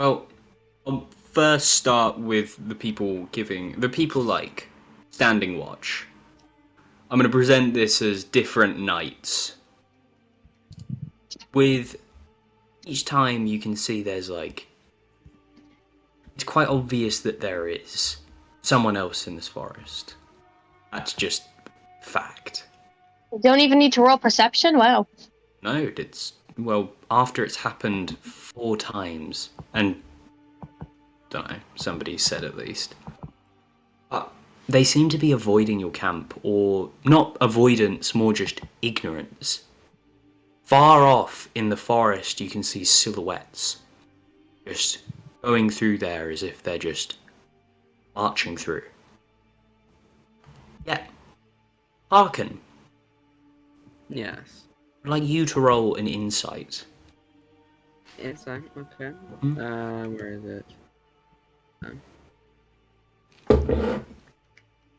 Well, I'll first start with the people like standing watch. I'm going to present this as different nights. With each time you can see there's it's quite obvious that there is someone else in this forest. That's just fact. You don't even need to roll perception? Wow. No, after it's happened 4 times, and don't know, somebody said at least. But they seem to be avoiding your camp, or not avoidance, more just ignorance. Far off in the forest, you can see silhouettes just going through there as if they're just marching through. Yeah. Harkon, Yes. I'd like you to roll an insight. Insight, okay. Mhm. Where is it?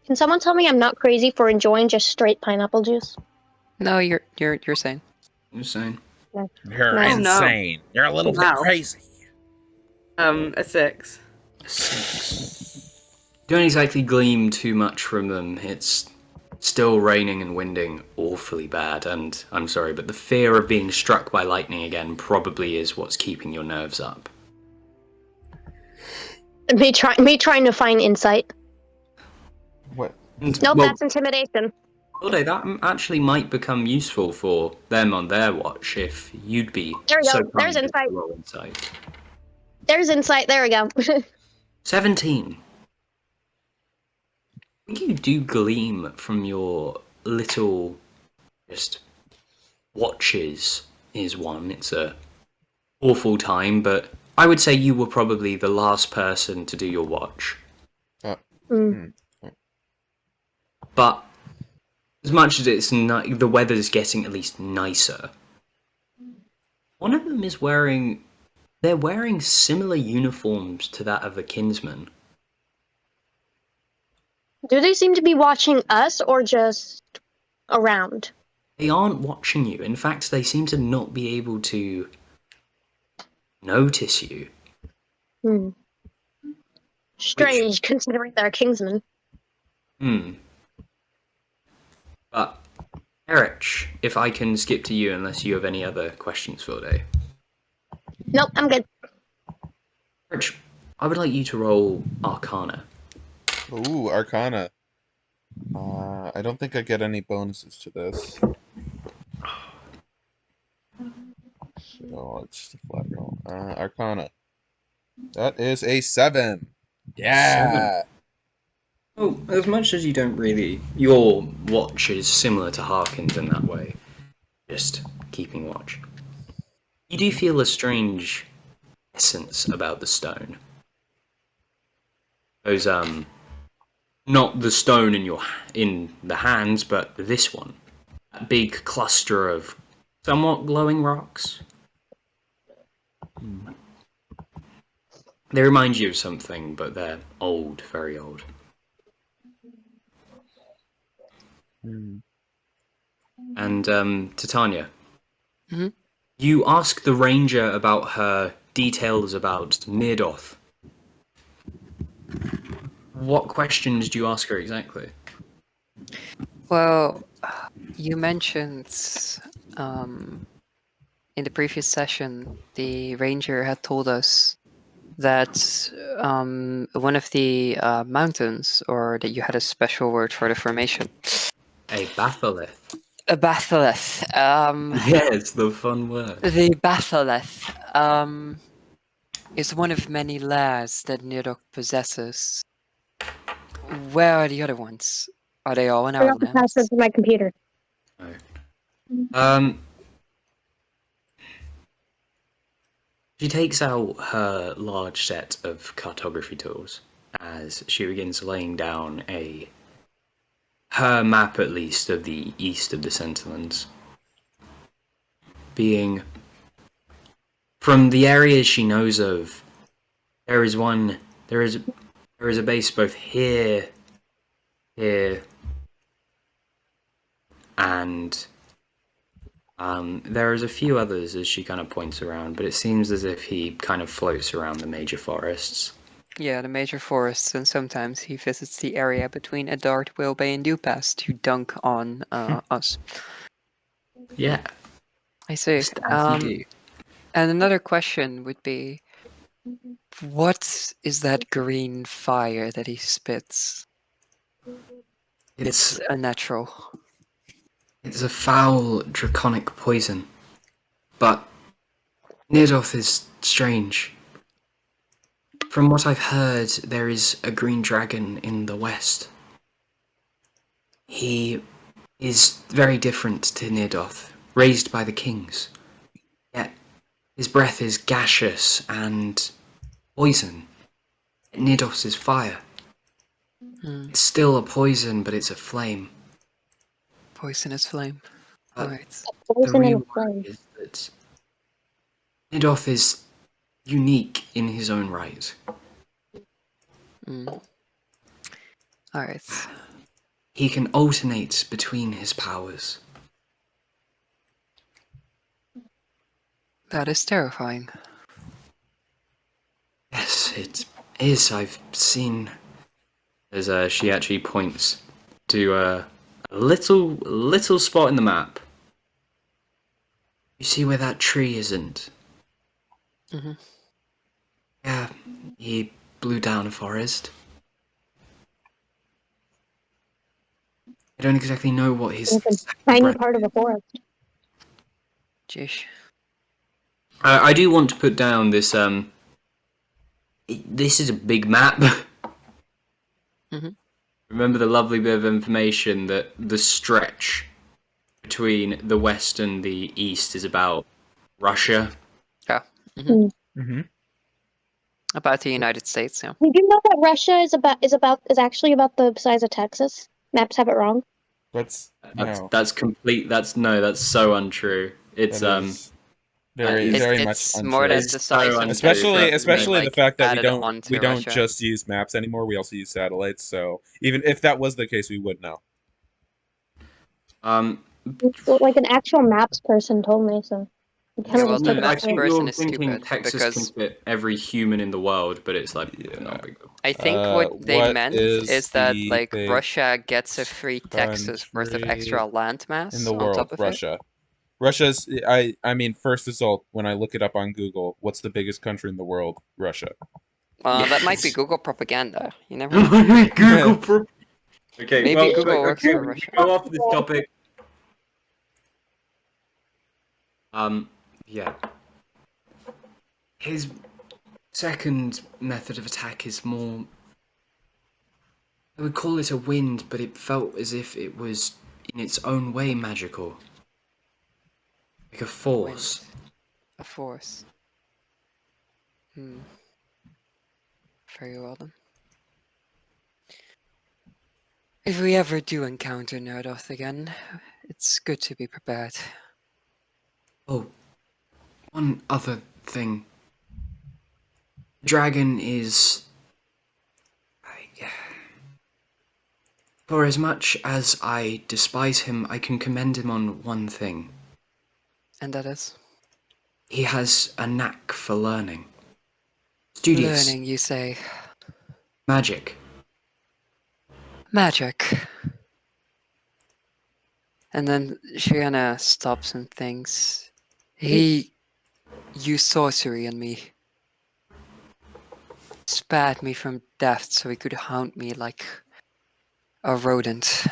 Can someone tell me I'm not crazy for enjoying just straight pineapple juice? No, you're sane. Just saying. You're No. insane. You're a little bit Wow. crazy. A 6. 6. Don't exactly gleam too much from them. It's still raining and winding awfully bad, and I'm sorry, but the fear of being struck by lightning again probably is what's keeping your nerves up. Me trying to find insight. What? Nope, that's intimidation. Vilde, that actually might become useful for them on their watch if you'd be There we so go. There's kind as to insight. roll insight. There's insight. There we go. 17. I think you do gleam from your little just watches is one. It's a awful time, but I would say you were probably the last person to do your watch. But as much as it's the weather's getting at least nicer, one of them is they're wearing similar uniforms to that of a kinsman. Do they seem to be watching us or just around? They aren't watching you. In fact, they seem to not be able to notice you. Strange, considering they're Kingsmen. But, Erich, if I can skip to you unless you have any other questions for today. Nope, I'm good. Erich, I would like you to roll Arcana. Ooh, Arcana. I don't think I get any bonuses to this. So it's the flat roll. Arcana. That is a 7. Yeah. 7. Oh, as much as you don't really... Your watch is similar to Harkin's in that way. Just keeping watch. You do feel a strange essence about the stone. Those, not the stone in the hands, but this one. That big cluster of somewhat glowing rocks. They remind you of something, but they're old, very old. And, Titania, you ask the ranger about her details about Mirdoth. What questions do you ask her exactly? Well, you mentioned in the previous session, the ranger had told us that one of the mountains, or that you had a special word for the formation. A batholith. A batholith. Yeah, it's the fun word. The batholith is one of many lairs that Nidok possesses. Where are the other ones? Are they all in I our got the password lands? to my computer. No. She takes out her large set of cartography tools as she begins laying down her map, at least, of the east of the Centerlands. Being from the areas she knows of, there is a base both here, and There's a few others as she kind of points around, but it seems as if he kind of floats around the major forests. Yeah, the major forests, and sometimes he visits the area between Adard, Whalebay, and Dewpass to dunk on us. Yeah, I see. just as you do. And another question would be, what is that green fire that he spits? It's unnatural. It's a foul, draconic poison. But Nirdoth is strange. From what I've heard, there is a green dragon in the west. He is very different to Nirdoth, raised by the kings. Yet his breath is gaseous and poison. Nirdoth's is fire. It's still a poison, but it's a flame. Poisonous flame. Alright. The Poison real and a flame. worry is that Nirdoth is unique in his own right. Alright. He can alternate between his powers. That is terrifying. Yes, it is. I've seen. As she actually points to a little spot in the map. You see where that tree isn't? Mhm. Yeah, he blew down a forest. I don't exactly know what his It's a tiny part of a forest. Jeez. I do want to put down this. This is a big map. Mhm. Remember the lovely bit of information that the stretch between the west and the east is about Russia. Yeah. Mm-hmm. About the United States, yeah. Did you know that Russia is actually about the size of Texas? Maps have it wrong. That's no. That's complete. That's so untrue. It's That is it's- very much It's more untrue. than the size of Especially Texas, especially like, the fact that added onto we don't Russia. just use maps anymore. We also use satellites. So even if that was the case, we would know. Well, like an actual maps person told me, so I kind Yeah, of well, just the took it I maps as think person you're is thinking stupid, Texas can because fit every human in the world, but it's like Yeah. not big. I think what they what meant is is that, the like, big Russia gets a free Texas worth of country extra land in mass the on world? top of it. Russia. Russia's. I mean, first result when I look it up on Google. What's the biggest country in the world? Russia. That might be Yes. Google propaganda. You never know. Google pro- Okay, Maybe well, Google look, works okay, for we Russia. go off this topic. Yeah. His second method of attack is more. I would call it a wind, but it felt as if it was in its own way magical. Like a force. A force. Very well then. If we ever do encounter Nerdoth again, it's good to be prepared. Oh, one other thing. The dragon is. For as much as I despise him, I can commend him on one thing. And that is? He has a knack for learning. Studious. Learning, you say. Magic. Magic. And then Shiana stops and thinks. He used sorcery on me. Spared me from death so he could haunt me like a rodent.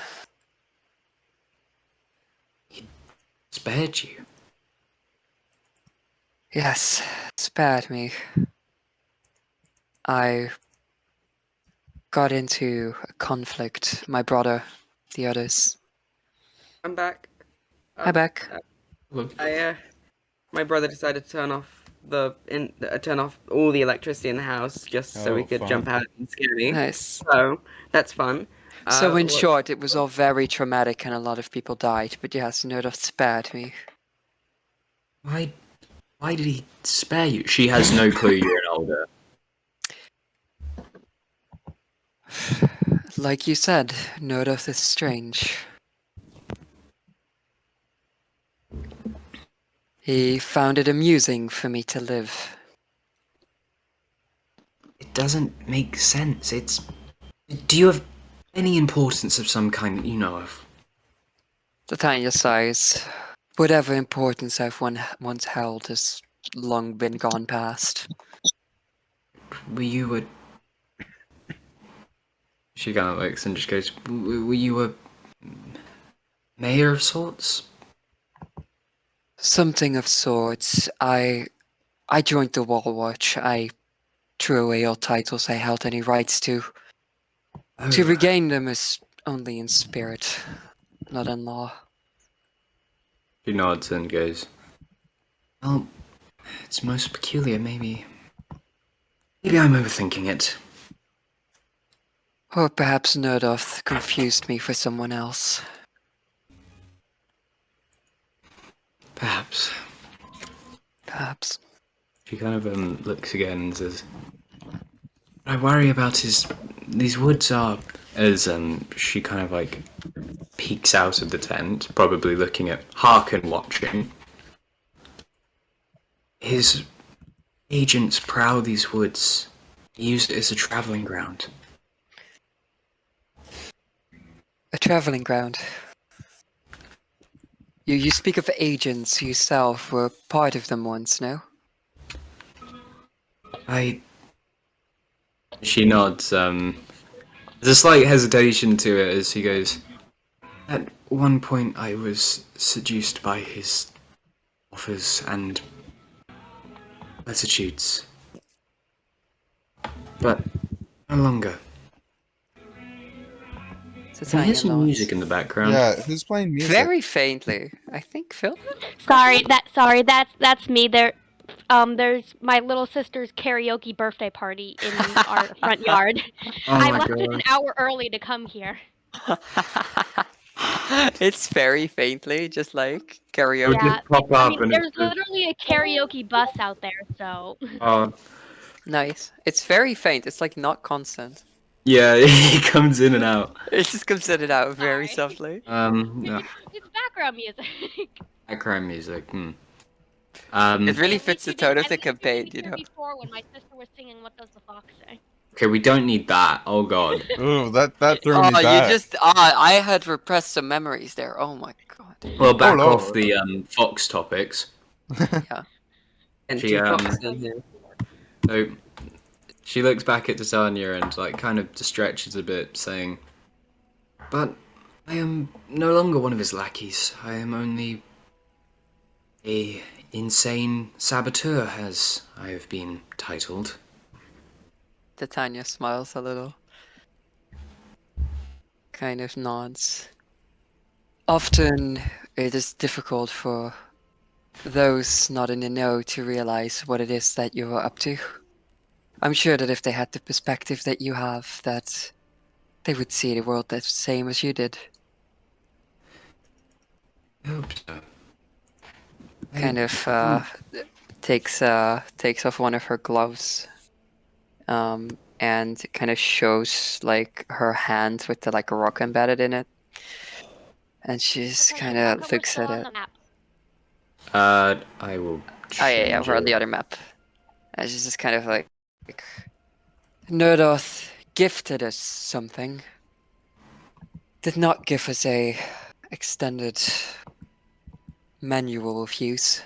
Spared you. Yes, spared me. I got into a conflict. My brother, the others. I'm back. Hi, back. My brother decided to turn off all the electricity in the house just so we Oh, could fun. jump out and scare me. Nice. So that's fun. So in short, it was all very traumatic and a lot of people died, but yes, Nerdoth spared me. Why did he spare you? She has no clue you're an older. Like you said, Nerdoth is strange. He found it amusing for me to live. It doesn't make sense. It's. Do you have any importance of some kind that you know of? Titania sighs. Whatever importance I've once held has long been gone past. Were you a. She kind of looks and just goes, were you a mayor of sorts? Something of sorts. I joined the Wall Watch. I threw away all titles I held any rights to. To Oh, regain them is only in spirit, not in law. she nods and goes, well, it's most peculiar, maybe. Maybe I'm overthinking it. Or perhaps Nerdoth confused me for someone else. Perhaps. Perhaps. She kind of looks again and says, what I worry about is these woods are, as she kind of like peeks out of the tent, probably looking at Harkon watching. His agents prowl these woods, use it as a traveling ground. A traveling ground. You speak of agents who yourself were part of them once, no? She nods, there's a slight hesitation to it as he goes, at one point I was seduced by his offers and attitudes. But no longer. Can you Titania hear some nods. music in the background? Yeah, who's playing music? Very faintly. I think Vilde? That's me. There's my little sister's karaoke birthday party in our front yard. Oh I my left god. it an hour early to come here. It's very faintly, just like It would karaoke. Yeah, just pop I up mean, and there's it's just, literally a karaoke bus out there, so. Nice. It's very faint. It's like not constant. yeah, he comes in and out. It just comes in and out very Sorry. softly. No, It's background music. background music. It really At fits least the you tone didn't- of the at least you campaign, didn't you hear know. Before when my sister was singing "What Does the Fox Say." Okay, we don't need that. Oh god. Ooh, that threw me Oh, you back. just I had repressed some memories there. Oh my god. Well, back off Lord. the Fox topics. Yeah. And She, two foxes in here. So she looks back at Titania and like kind of stretches a bit, saying, "But I am no longer one of his lackeys. I am only a insane saboteur, as I have been titled." Titania smiles a little. Kind of nods. Often it is difficult for those not in the know to realize what it is that you are up to. I'm sure that if they had the perspective that you have, that they would see the world the same as you did. I hope so. Kind of takes off one of her gloves, and kind of shows like her hand with the like rock embedded in it, and she's Okay, kind Harkon, of we're looks still at on it. the map. I will. Oh yeah, we're on the other map. And she's just kind of like Nerdoth gifted us something. Did not give us a extended manual of use.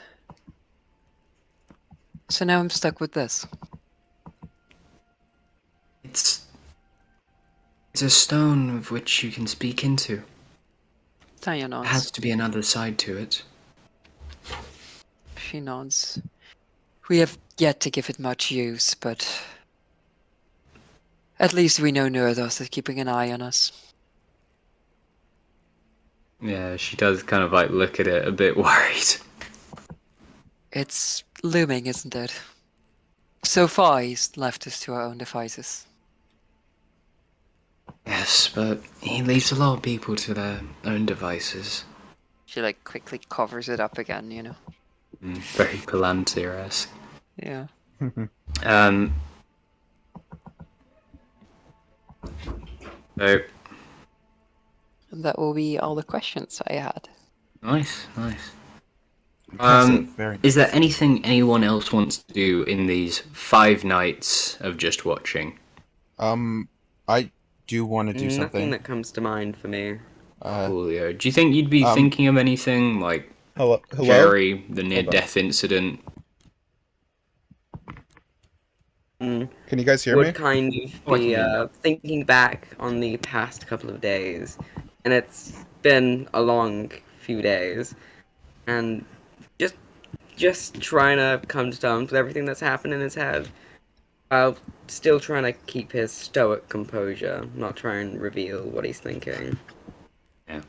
So now I'm stuck with this. It's a stone of which you can speak into. Tanya There has nods. to be another side to it. She nods. We have yet to give it much use, but at least we know Nerdoth is keeping an eye on us. Yeah, she does kind of like look at it a bit worried. It's looming, isn't it? So far, he's left us to our own devices. Yes, but he leaves a lot of people to their own devices. She like quickly covers it up again, you know. Very Palantir-esque. Yeah. Um. So And that will be all the questions I had. nice. Impressive. Very Is there nice. anything anyone else wants to do in these 5 nights of just watching? I do want to do Nothing something. that comes to mind for me. Coolio. Do you think you'd be um, thinking of anything like hello? Jerry, the Hold on. near-death incident? Mm, Can you guys hear would me? kind of Oh, I can be hear you now. thinking back on the past couple of days, and it's been a long few days, and just trying to come to terms with everything that's happened in his head, while still trying to keep his stoic composure, not try and reveal what he's thinking. Yeah.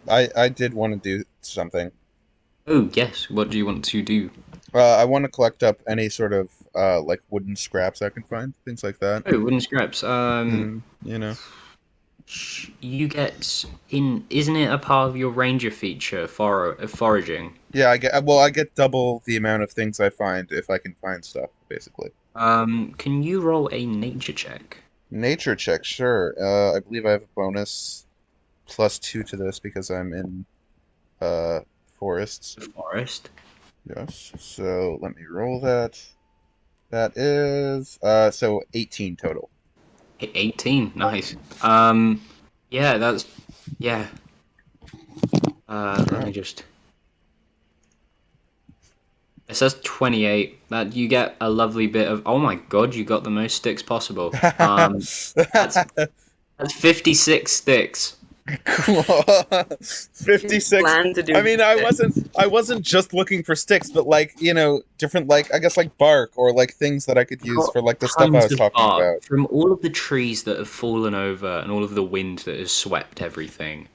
I did want to do something. Oh, yes. What do you want to do? I want to collect up any sort of like wooden scraps I can find, things like that. Oh, wooden scraps. And you know, You get in. Isn't it a part of your ranger feature, foraging? yeah, I get double the amount of things I find if I can find stuff, basically. Can you roll a nature check? Nature check, sure. I believe I have a bonus +2 to this because I'm in uh forests. The forest. Yes. So let me roll that. That is so 18 total. 18. Nice. Yeah, that's yeah. Let me Alright. just. It says 28. That you get a lovely bit of. Oh my god, you got the most sticks possible. That's that's 56 sticks. Cool. You 56. plan to do I mean, I wasn't this. I wasn't just looking for sticks, but like, different like I guess like bark or like things that I could use Got for like the stuff I tons was of talking bark about. from all of the trees that have fallen over and all of the wind that has swept everything.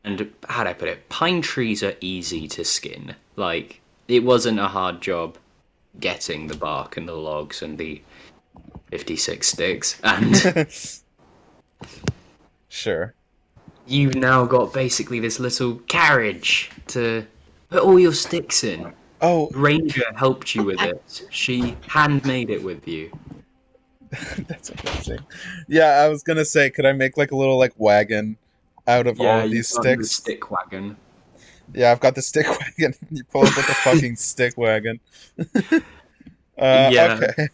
And how'd I put it? Pine trees are easy to skin. Like, it wasn't a hard job getting the bark and the logs and the 56 sticks. And Sure. you've now got basically this little carriage to put all your sticks in. Oh, Ranger helped you with it. She handmade it with you. that's amazing. Yeah, I was gonna say, could I make like a little like wagon out of all Yeah, of you've these got the sticks? stick wagon. Yeah, I've got the stick wagon. You pull up with the fucking stick wagon. Yeah, Okay.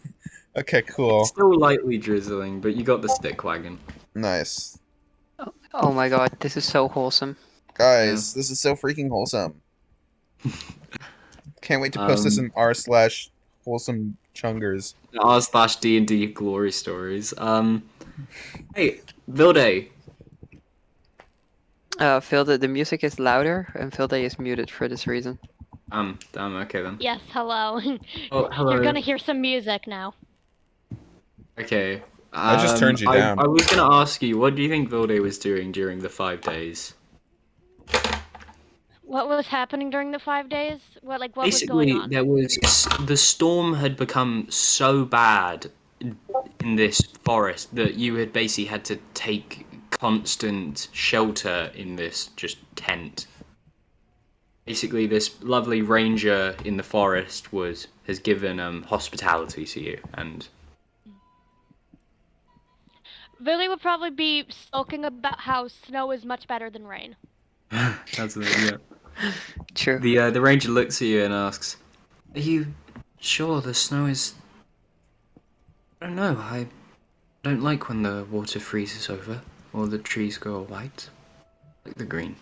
Okay, it's cool. still lightly drizzling, but you got the stick wagon. Nice. Oh my god, this is so wholesome. Yeah. Guys, this is so freaking wholesome. Can't wait to post this Um, in r/wholesome chungers. r/D&D glory stories. Hey, Vilde. Vilde, the music is louder, and Vilde is muted for this reason. Damn, okay then. Yes, hello. Oh, You're hello. gonna hear some music now. Okay. I just turned you down. I was gonna ask you, what do you think Vilde was doing during the 5 days? What was happening during the 5 days? What was going Basically, on? the storm had become so bad in this forest that you had basically had to take constant shelter in this just tent. Basically, this lovely ranger in the forest has given hospitality to you, and Billy would probably be sulking about how snow is much better than rain. that's yeah. True. The ranger looks at you and asks, "Are you sure the snow is?" I don't know. I don't like when the water freezes over or the trees go white, like the green.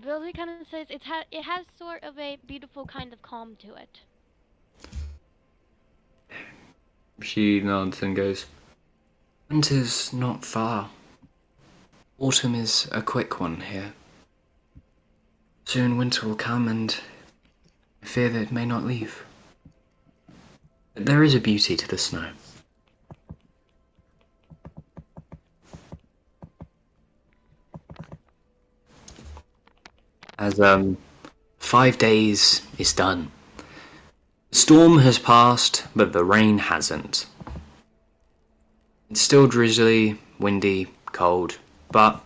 Billy kind of says it has sort of a beautiful kind of calm to it. She nods and goes, "Winter's not far. Autumn is a quick one here. Soon winter will come, and I fear that it may not leave. But there is a beauty to the snow." As 5 days is done. The storm has passed, but the rain hasn't. It's still drizzly, windy, cold, but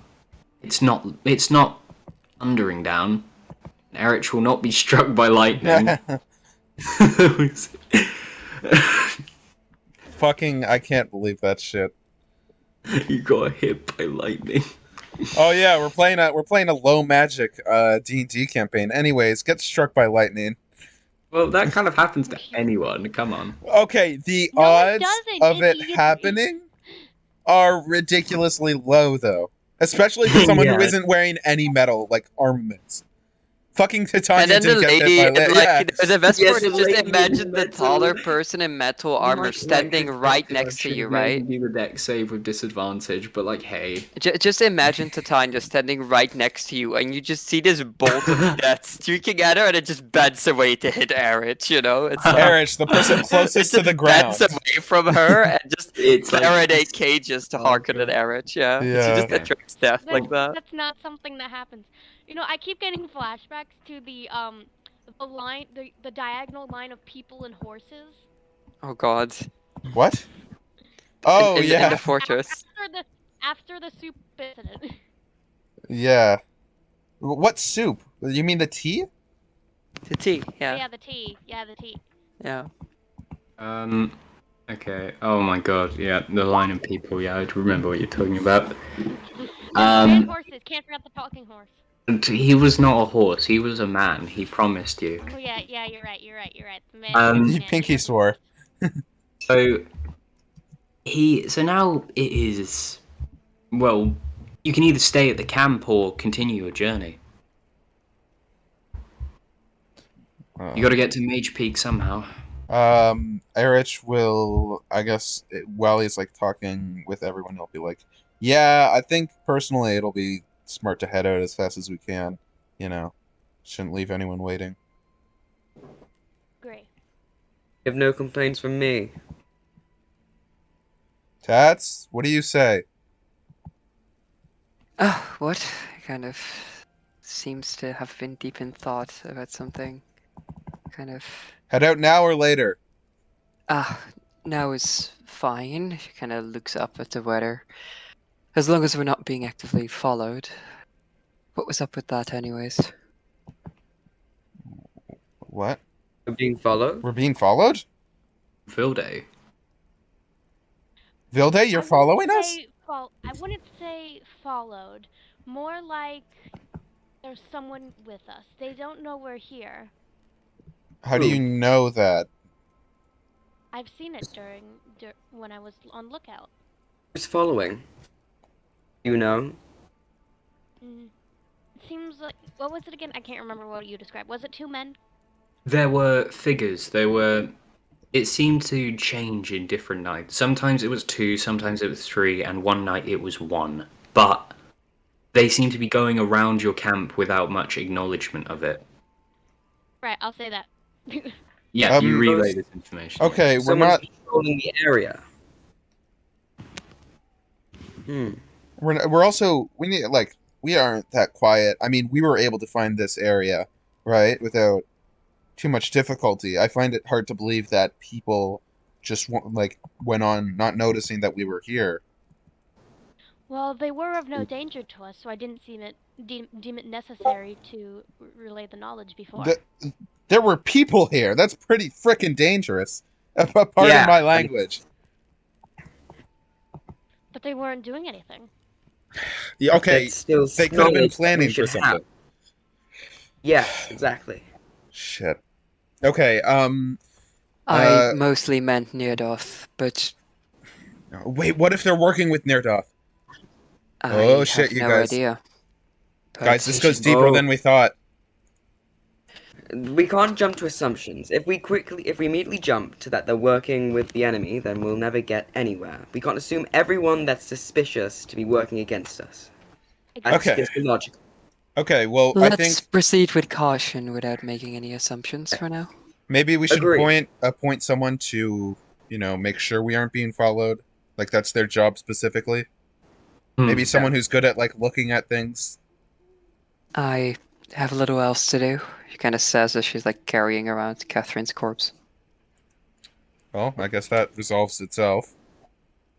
it's not thundering down. Erich will not be struck by lightning. Fucking, I can't believe that shit. You got hit by lightning. Oh yeah, we're playing a low magic D&D campaign. Anyways, get struck by lightning. Well, that kind of happens to anyone. Come on. Okay, the No, it odds doesn't. of it happening are ridiculously low though. Especially for someone who Yeah. isn't wearing any metal like armaments. Fucking And Titania then the didn't get hit lady, by and like yeah. the best Yes, part is the just lady in imagine the metal. taller person in metal armor standing right next to you, right? Maybe the deck save with disadvantage, but like, hey. Just imagine Titania standing right next to you, and you just see this bolt of death streaking at her, and it just bends away to hit Erich. You know, it's like Erich, the person it closest to just the bends ground. away from her, and just It's like Faraday cages to Harkon and Erich. Yeah, she Yeah. just attracts death That, like that. that's not something that happens. You know, I keep getting flashbacks to the diagonal line of people and horses. Oh God, What? in Oh in, in the yeah. fortress, After the soup incident. Yeah. What soup? You mean the tea? the tea. Yeah, Yeah, the tea. Yeah, the tea. yeah. Okay. Oh my god. Yeah, the line of people. Yeah, I remember what you're talking about. And horses. Can't forget the talking horse. And he was not a horse. He was a man. He promised you. Oh yeah, yeah, you're right. You're right. The man, Um, He pinky swore. So so now it is. Well, you can either stay at the camp or continue your journey. You got to get to Mage Peak somehow. Erich will, I guess, while he's like talking with everyone, he'll be like, "Yeah, I think personally it'll be smart to head out as fast as we can. You know, shouldn't leave anyone waiting." Great. You have no complaints from me. Tats, what do you say? Oh, what? Kind of seems to have been deep in thought about something. Kind of. Head out now or later? Now is fine. She kind of looks up at the weather. As long as we're not being actively followed. What was up with that, anyways? What? We're being followed? We're being followed? Vilde. Vilde, you're following us? I wouldn't say followed. More like there's someone with us. They don't know we're here. How do you know that? I've seen it when I was on lookout. Who's following? You know? It seems like what was it again? I can't remember what you described. Was it two men? There were figures. It seemed to change in different nights. Sometimes it was 2, sometimes it was 3, and one night it was 1. But they seem to be going around your camp without much acknowledgement of it. Right, I'll say that. Yeah, you relay those- this information. Okay, we're Someone's not. controlling the area. We're also we need like we aren't that quiet. I mean, we were able to find this area, right, without too much difficulty. I find it hard to believe that people just went on not noticing that we were here. Well, they were of no danger to us, so I didn't deem it necessary to relay the knowledge before. There were people here. That's pretty frickin' dangerous. Pardon Yeah. my language. But they weren't doing anything. Yeah, okay, That's still they could have been knowledge that we planning for should something. have. Yes, exactly. Shit. Okay, I mostly meant Neardoth, but wait, what if they're working with Nirdoth? I Oh, shit, have you no guys. idea. Guys, this But- goes deeper Oh. than we thought. We can't jump to assumptions. If we immediately jump to that they're working with the enemy, then we'll never get anywhere. We can't assume everyone that's suspicious to be working against us. That's Okay. just illogical. Okay, well, I Let's think proceed with caution without making any assumptions for now. maybe we should Agree. appoint someone to, make sure we aren't being followed. Like that's their job specifically. Maybe someone who's good at like looking at things. I have a little else to do. She kind of says as she's like carrying around Catherine's corpse. Well, I guess that resolves itself.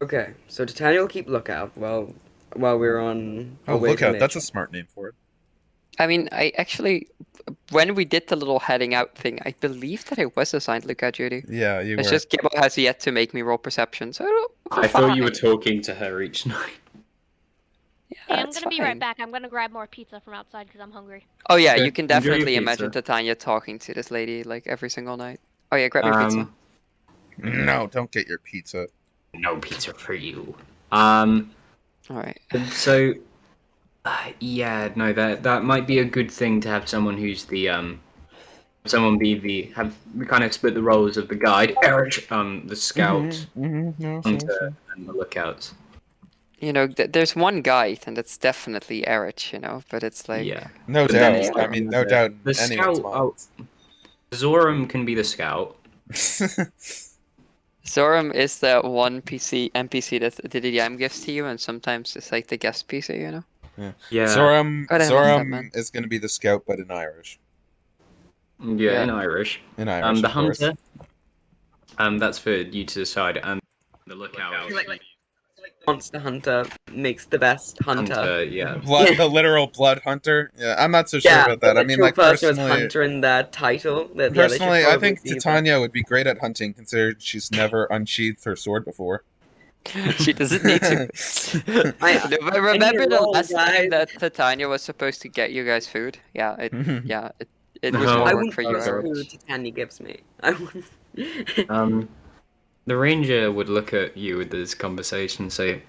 Okay, so Titania will keep lookout while we're on Oh, our way to lookout. That's a Mitch. smart name for it. I mean, I actually, when we did the little heading out thing, I believe that I was assigned lookout duty. Yeah, you It's were. just Gibbo has yet to make me roll perception, so I thought you were fine. talking to her each night. Yeah, Hey, I'm that's gonna be right fine. back. I'm gonna grab more pizza from outside because I'm hungry. Oh yeah, Okay, you can enjoy your definitely imagine pizza. Titania talking to this lady like every single night. Oh yeah, grab your pizza. No, don't get your pizza. No pizza for you. All right. So, yeah, no, that might be a good thing to have someone who's the someone be the have we kind of split the roles of the guide, Eric, the scout, No, hunter, and the lookout. You know, there's one guide, and that's definitely Erich, you know, but it's like, Yeah, no but then doubt. it's I like mean, no doubt in the anyone's scout. mind. Oh, Zoram can be the scout. Zoram is the one NPC that the DDM gives to you, and sometimes it's like the guest PC, you know? Yeah, Zoram Oh, I love that, man. is going to be the scout, but in Irish. yeah, Yeah. in Irish. In Irish, The of course. hunter. That's for you to decide. And the lookout. Monster Hunter makes the best hunter. Hunter, yeah. The literal blood hunter. Yeah, I'm not so sure Yeah, about that. the I mean, literal like person was personally, hunter in that title. That yeah, they should I probably think be, but- Titania would be great at hunting, considering she's never unsheathed her sword before. She doesn't need to. I No, but remember the roll, last time guys. that Titania was supposed to get you guys food? Yeah, it was No. more I work wouldn't for you, use Eric. food Titania gives me. I wouldn't. The ranger would look at you with this conversation and say,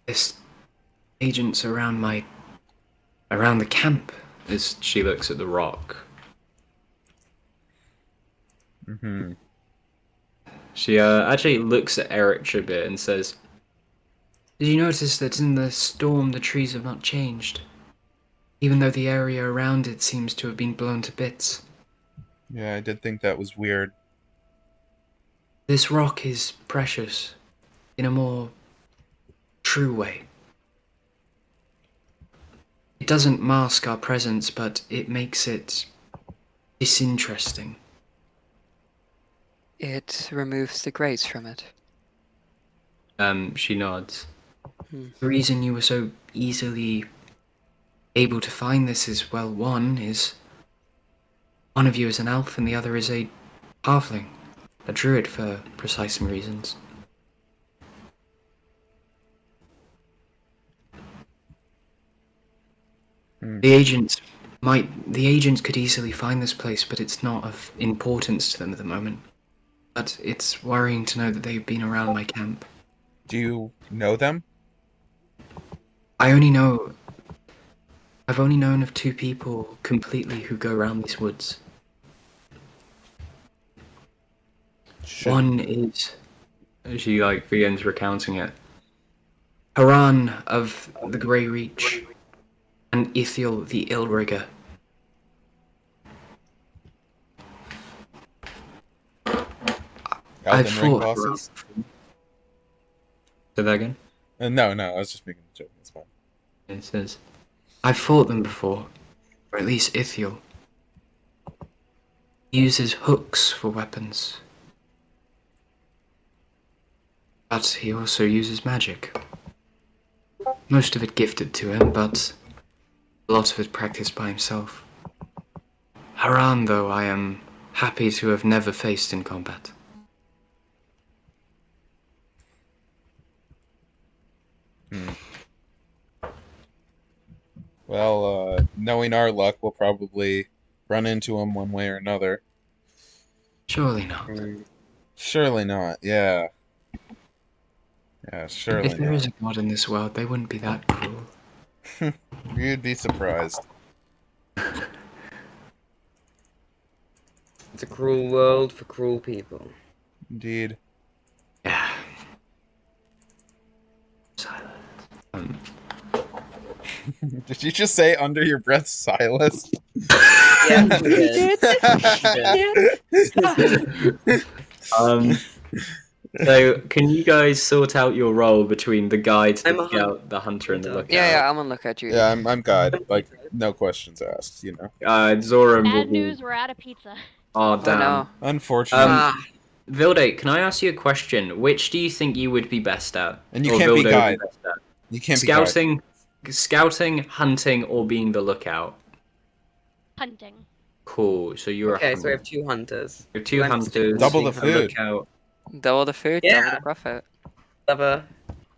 "There's agents around the camp." As she looks at the rock, Hmm. she actually looks at Eric a bit and says, "Did you notice that in the storm the trees have not changed, even though the area around it seems to have been blown to bits? Yeah, I did think that was weird. This rock is precious in a more true way. It doesn't mask our presence, but it makes it disinteresting." It removes the grace from it. She nods. Hmm. The reason you were so easily able to find this is, well, one of you is an elf and the other is a halfling, a druid for precise reasons. Hmm. The agents could easily find this place, but it's not of importance to them at the moment. But it's worrying to know that they've been around my camp. Do you know them? I've only known of two people completely who go around these woods. One is, she begins recounting it, Haran of the Grey Reach, and Ithiel the Ill-Rigger. Elden Ring fought bosses? Say that again? No, I was just making a joke. It's fine. It says, I've fought them before, or at least Ithiel. He uses hooks for weapons. But he also uses magic. Most of it gifted to him, but a lot of it practiced by himself. Haran, though, I am happy to have never faced in combat. Well, knowing our luck, we'll probably run into him one way or another. Surely not. Surely not, yeah. Yeah, surely If there not. is a god in this world, they wouldn't be that cruel. You'd be surprised. It's a cruel world for cruel people. Indeed. Yeah. Silence. Did you just say under your breath, Silas? Yeah, we did. So, can you guys sort out your role between the guide, I'm the a scout, the hunter, and the hunter. lookout? Yeah, I'm gonna look at you. Yeah, I'm guide. Like, no questions asked, you know. Zoram will Bad be... news, we're out of pizza. Oh, Oh damn. no. Unfortunately. Ah, Vilde, can I ask you a question? Which do you think you would be best at? And you Or can't be Vilde would guide. best at? You can't be guide. Scouting, hunting, or being the lookout? Hunting. Cool. So you're okay, a so we hunter. have two hunters. You're two Let's hunters. Double the a food. lookout. Double the food, Yeah. double the profit. Clever.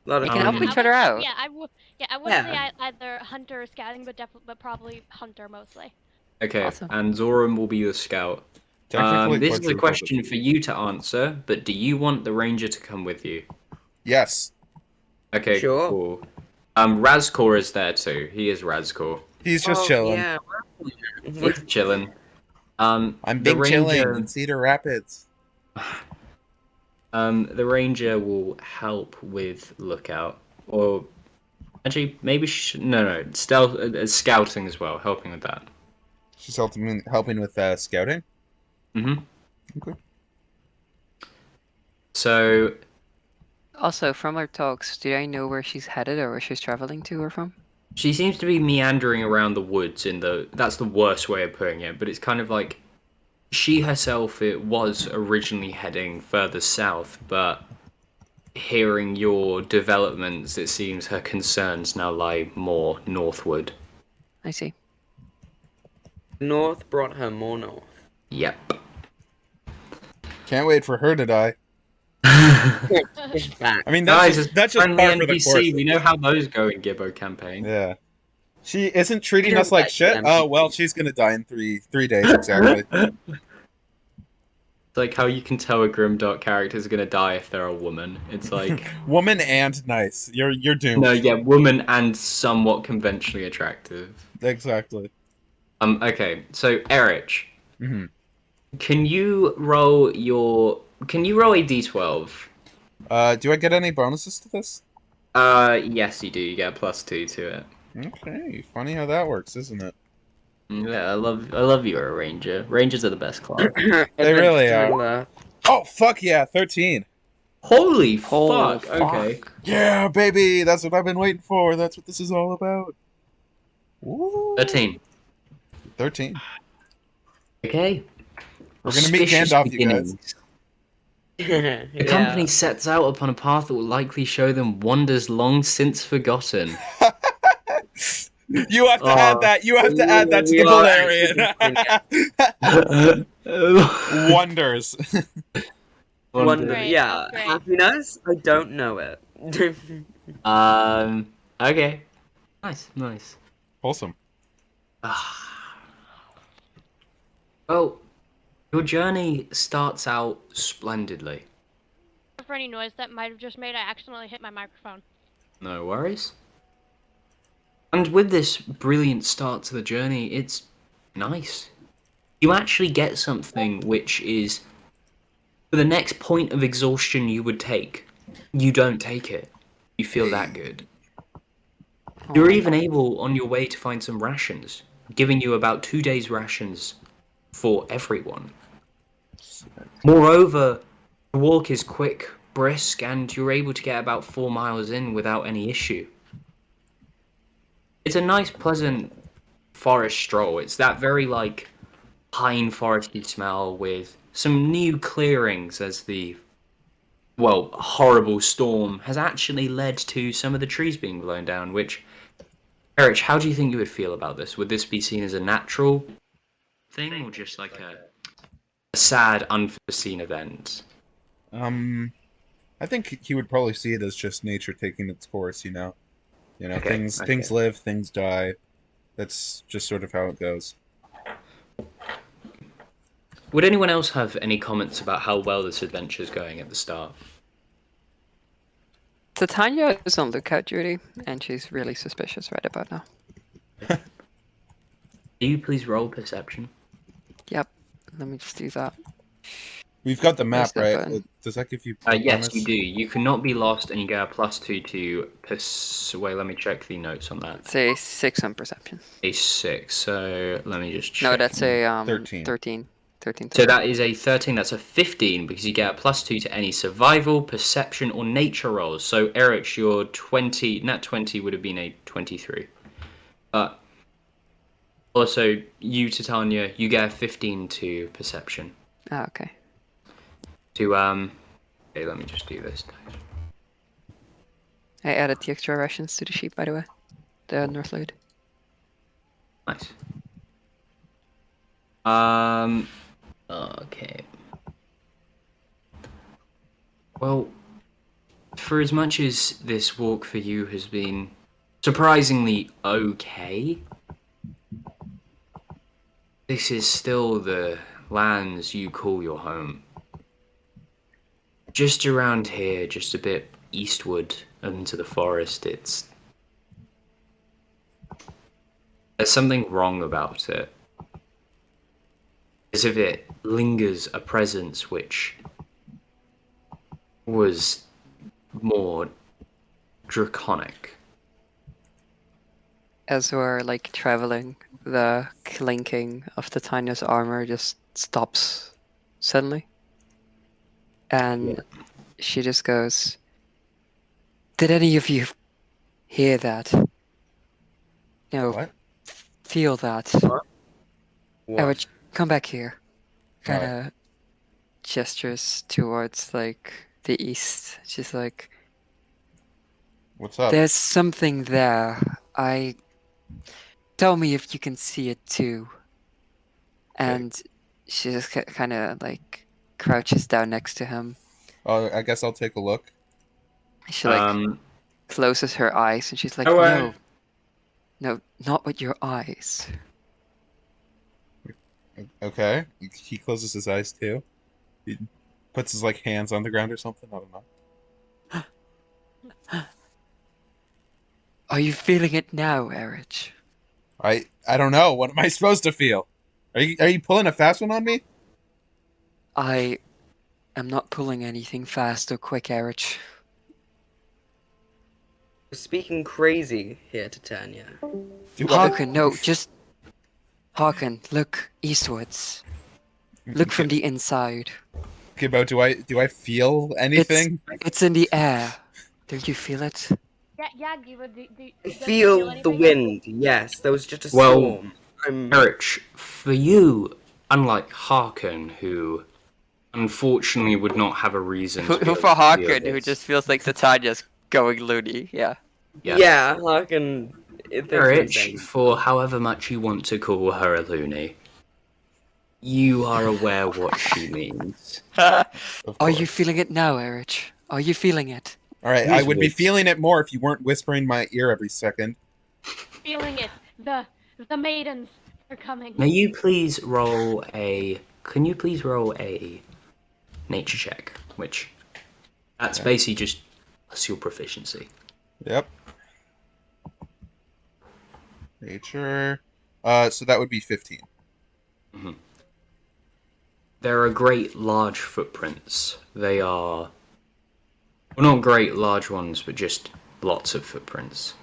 A lot You of can help Um, each other out. Yeah, I would. Yeah, I would say Yeah. either hunter or scouting, but probably hunter mostly. Okay, Awesome. and Zoram will be the scout. Technically, This is a quadruple, but- question for you to answer, but do you want the ranger to come with you? Yes, Okay, Sure. cool. Razkor is there too. He is Razkor. he's just Oh, chilling. yeah. He's chilling. I'm The big chilling ranger, in Cedar Rapids. the ranger will help with lookout, or actually maybe no, stealth, scouting as well, helping with that. She's helping with scouting. Mm-hmm. Okay. So Also, from our talks, do I know where she's headed or where she's traveling to or from? she seems to be meandering around the woods that's the worst way of putting it, but it's kind of like she herself, it was originally heading further south, but hearing your developments, it seems her concerns now lie more northward. I see. North brought her more north. Yep. Can't wait for her to die. In fact, I mean, Guys, that's just friendly par for the NPC. course. We know how those go in Gibbo campaign. Yeah. She isn't treating don't us like like shit. them. Oh well, she's gonna die in three days exactly. It's like how you can tell a Grimdark character is gonna die if they're a woman. It's like Woman and nice. You're doomed. no, yeah, woman and somewhat conventionally attractive. Exactly. Okay, so Erich, hmm can you roll a d12? Do I get any bonuses to this? Yes, you do. You get a +2 to it. Okay. Funny how that works, isn't it? Yeah, I love you, a ranger. Rangers are the best class. They really are. Oh fuck yeah, 13. Holy Oh, fuck! Okay. Yeah, baby, that's what I've been waiting for. That's what this is all about. Woo. 13. 13. Okay. We're gonna meet Auspicious Gandalf, you guys. beginnings. The company sets out upon a path that will likely show them wonders long since forgotten. You have to add that. You have to add that to the Balerion. Wonders. Wonder, Great, yeah. that's great. Happiness? I don't know it. Okay. Nice. Wholesome. Well, your journey starts out splendidly. For any noise that might have just made, I accidentally hit my microphone. No worries. And with this brilliant start to the journey, it's nice. You actually get something which is, for the next point of exhaustion you would take, you don't take it. You feel that good. You're even able, on your way, to find some rations, giving you about 2 days' rations for everyone. Moreover, the walk is quick, brisk, and you're able to get about 4 miles in without any issue. It's a nice, pleasant forest stroll. It's that very, like, pine foresty smell with some new clearings as the, well, horrible storm has actually led to some of the trees being blown down, which, Erich, how do you think you would feel about this? Would this be seen as a natural thing or just like a sad, unforeseen event? I think he would probably see it as just nature taking its course, you know. Okay, Things live, things die. That's just sort of how it goes. Would anyone else have any comments about how well this adventure is going at the start? Titania is on lookout duty, and she's really suspicious right about now. Do you please roll perception? Yep, let me just do that. We've got the map, Where's that right? button? Does that give you Yes, bonus? you do. You cannot be lost, and you get a +2 to wait, let me check the notes on that. It's a 6 on perception. A 6, so let me just check. No, that's a 13. 13. So that is a 13, that's a 15, because you get a +2 to any survival, perception, or nature rolls. So, Erich, your 20, nat 20 would have been a 23. But also, you, Titania, you get a 15 to perception. Ah, okay. Okay, let me just do this. I added the extra rations to the sheet, by the way. The Northload. Nice. Okay. Well, for as much as this walk for you has been surprisingly okay, this is still the lands you call your home. Just around here, just a bit eastward into the forest, there's something wrong about it. As if it lingers a presence which was more draconic. As we're like traveling, the clinking of the Tanya's armor just stops suddenly. And she just goes, "Did any of you hear that? No, What? feel that? What? Eric, come back here." Kind Alright. of gestures towards like the east. She's like, What's up? "There's something there. Tell me if you can see it too." And she just kind of like crouches down next to him. Oh, I guess I'll take a look. She like closes her eyes and she's like, Away. no, not with your eyes. Okay. He closes his eyes too. He puts his like hands on the ground or something. I don't know. Are you feeling it now, Erich? I don't know. What am I supposed to feel? Are you pulling a fast one on me? I am not pulling anything fast or quick, Erich. We're speaking crazy here, Titania. Harkon, no, just Harkon, look eastwards. Look from the inside. Okay, but do I feel anything? It's in the air. Don't you feel it? Yeah, Giva, do I does it feel the anything? wind. Yes, there was just a Well, storm. Eric, for you, unlike Harkon, who unfortunately would not have a reason to be able For to feel Harkon, who this. just feels like Titania's going loony, yeah. Yeah, Harkon. It makes Eric, sense. for however much you want to call her a loony, you are aware what she means. Of Are you course. feeling it now, Erich? Are you feeling it? All right, I would be feeling it more if you weren't whispering my ear every second. Feeling it. The maidens are coming. May you please roll a... Can you please roll a nature check? Which, that's basically just plus your proficiency. Yep. Nature. So that would be 15. Mm-hmm. There are great large footprints. They are... Well, not great large ones, but just lots of footprints.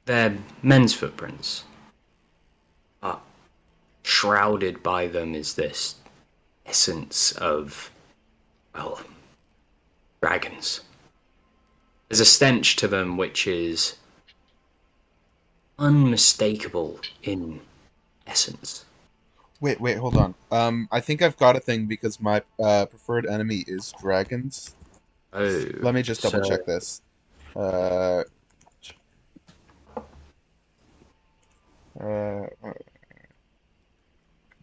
They're men's footprints. But shrouded by them is this essence of, well, dragons. There's a stench to them which is unmistakable in essence. Wait, hold on. I think I've got a thing because my preferred enemy is dragons. Oh. Let me just double check this.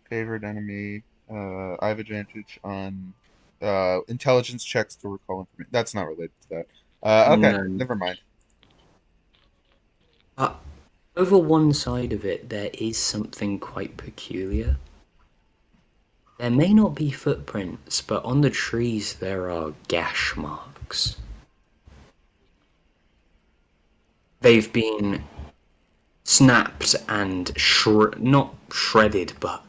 Favorite enemy. I have advantage on intelligence checks to recall information. That's not related to that. Okay, No. never mind. Over one side of it, there is something quite peculiar. There may not be footprints, but on the trees there are gash marks. They've been snapped and not shredded, but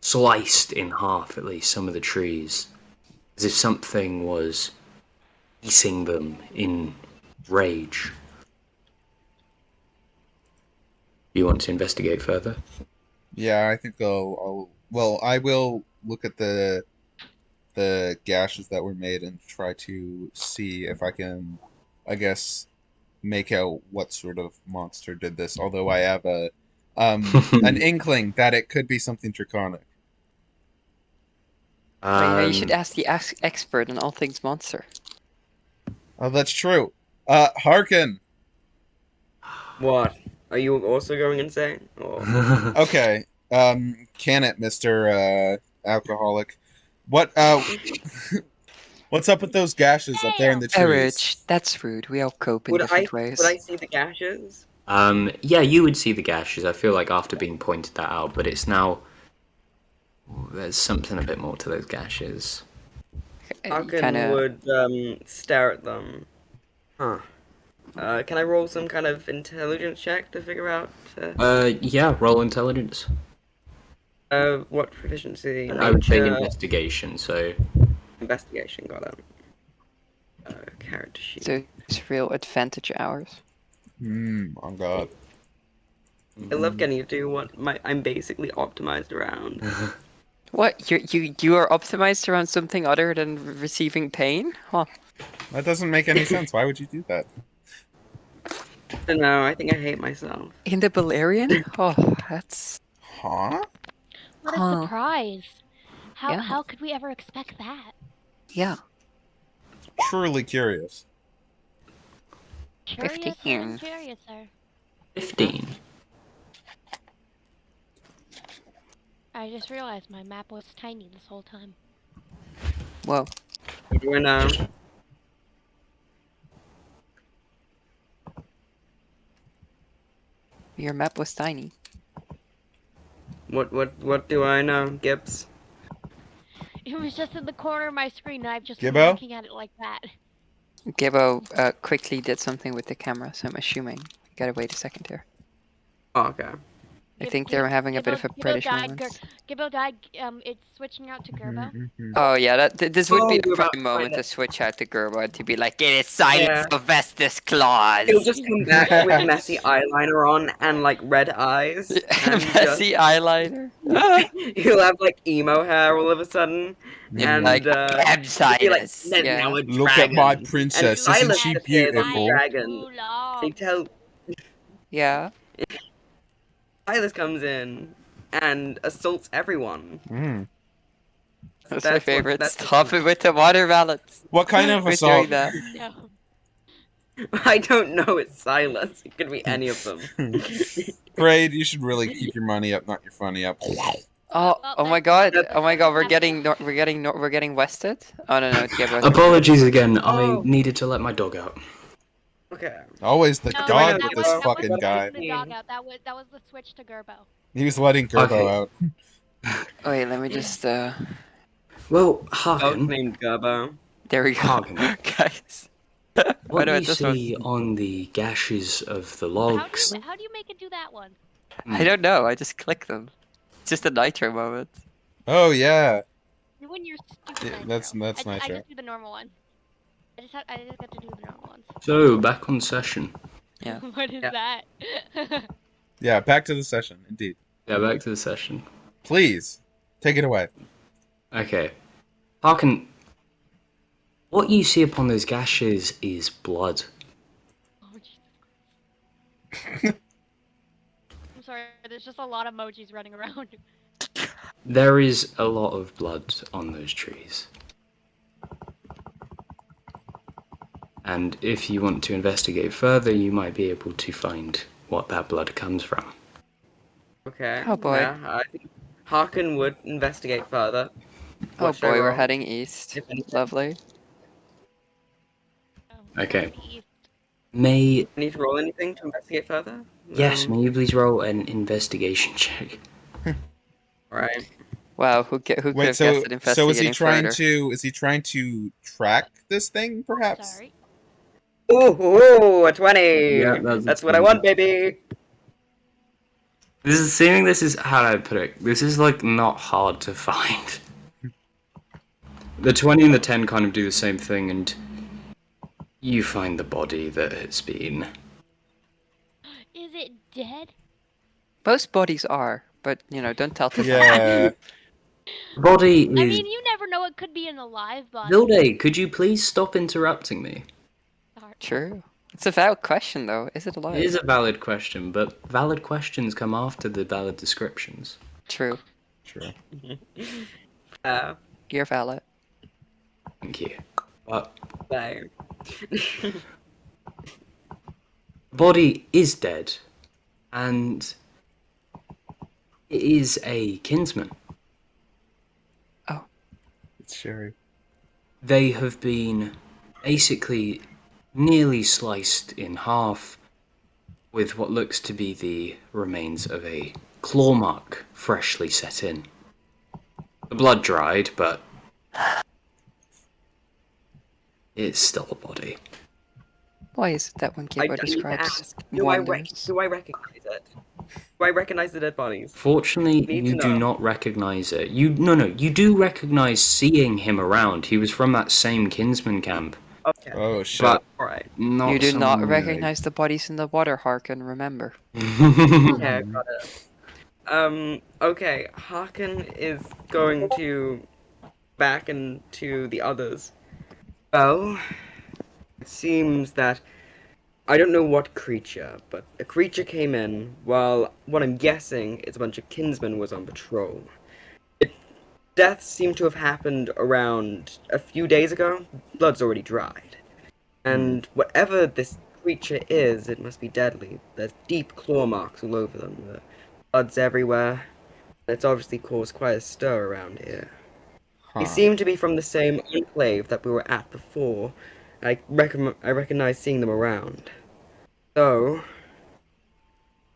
sliced in half, at least, some of the trees. As if something was eating them in rage. You want to investigate further? Yeah, I think well, I will look at the gashes that were made and try to see if I can, I guess, make out what sort of monster did this. Although I have an inkling that it could be something draconic. You should ask the expert on all things monster. Oh, that's true. Harkon. What? Are you also going insane? Or... Okay. Can it, Mr. Alcoholic? What What's up with those gashes up there in the trees? Courage, that's rude. We all cope in Would different ways. would I see the gashes? Yeah, you would see the gashes. I feel like after being pointed that out, but it's now there's something a bit more to those gashes. Harkon Kinda... would stare at them. Huh. Can I roll some kind of intelligence check to figure out Yeah, roll intelligence. what proficiency? I would say Nature, investigation. So investigation. Got it. Character sheet. So it's real advantage hours. Oh god. I love getting to do what I'm basically optimized around. What? You are optimized around something other than receiving pain? Huh. That doesn't make any sense. Why would you do that? I don't know. I think I hate myself. In the Balerion? Oh, that's... Huh? What a Huh. surprise! Yeah. How could we ever expect that? Yeah. Truly curious. Curious 15. and curiouser. 15. I just realized my map was tiny this whole time. Whoa. What do I know? Your map was tiny. What do I know, Gibbs? It was just in the corner of my screen, and I've just been Gibbo? looking at it like that. Gibbo quickly did something with the camera, so I'm assuming. You gotta wait a second here. Oh, okay. I think they're having a bit of a British died, moment. Gibbo died. It's switching out to Gerbo. Oh yeah, this would be Oh, the we're about prime to find moment to out. switch out to Gerbo and to be like, it is science Yeah. of Vestus Claus! He'll just come back with messy eyeliner on and like red eyes. And Messy eyeliner. he'll have like emo hair all of a sudden. And like, I'm he'll be like, Silas. "There's Yeah. now a Look at dragon." my princess. And Isn't Silas she appears on the beautiful? dragon. Too long. They tell Yeah. Silas comes in and assaults everyone. That's my favorite. That's Stop it with the watermelons. What kind of Who's assault? doing that? No. I don't know. It's Silas. It could be any of them. Braid, you should really keep your money up, not your funny up. Oh, Well, oh my that's- god! Oh my god! We're that's- getting wested. Oh no no! Gibbo. Apologies again. Oh. I needed to let my dog out. Okay. Always the No, dog that with was- this that fucking was- guy. The dog out. That was the switch to Gerbo. He was letting Gerbo Okay. out. Wait, let me just Well, Dog Harkon, named Gerbo. there we go, Harkon. guys. What do do I you just want- see on the gashes of the How logs? do you make it do that one? I don't know. I just click them. It's just a nitro moment. Oh yeah. When you're stupid. Yeah, Nitro. that's I Nitro. just do the normal one. I just got to do the normal ones. So, back on session. Yeah. What is Yeah. that? Yeah, back to the session, indeed. Yeah, back to the session. Please, take it away. Okay. Harkon, what you see upon those gashes is blood. Oh, Jesus. I'm sorry. There's just a lot of emojis running around. There is a lot of blood on those trees. And if you want to investigate further, you might be able to find what that blood comes from. Okay. Oh, boy. Yeah, I think Harkon would investigate further. Oh What should I boy, we're roll? heading east. If anything. Lovely. Okay. East. May... Need to roll anything to investigate further? Yes, may you please roll an investigation check? Alright. Wow, who could Wait, have so guessed it investigating is he trying further? to track this thing, perhaps? Sorry. Ooh, a 20! Yeah, that's That's what I want, baby! This is assuming this is how do I put it. This is like not hard to find. The 20 and the 10 kind of do the same thing, and you find the body that has been. Is it dead? Most bodies are, but you know, don't tell to Yeah. The body is. I mean, you never know. It could be an alive body. Vilde, could you please stop interrupting me? Sorry. True. It's a valid question though. Is it alive? It is a valid question, but valid questions come after the valid descriptions. True. True. You're valid. Thank you. But So. the body is dead, and it is a kinsman. It's Sherry. They have been basically nearly sliced in half with what looks to be the remains of a claw mark freshly set in. The blood dried, but it's still a body. Why is it that when I Gibber need to describes ask, wonders? do I recognize it? Do I recognize the dead bodies? Fortunately, Need you to do know. not recognize it. You do recognize seeing him around. He was from that same kinsman camp, Okay. Oh shit. but Alright. not You do not someone you know. recognize the bodies in the water, Harkon, remember. Okay, I've got it. Okay, Harkon is going to back into the others. Well, it seems that I don't know what creature, but a creature came in while what I'm guessing is a bunch of kinsmen was on patrol. Deaths seem to have happened around a few days ago. Blood's already dried. And whatever this creature is, it must be deadly. There's deep claw marks all over them. The blood's everywhere. It's obviously caused quite a stir around here. They Huh. seem to be from the same enclave that we were at before. I recognize seeing them around. So,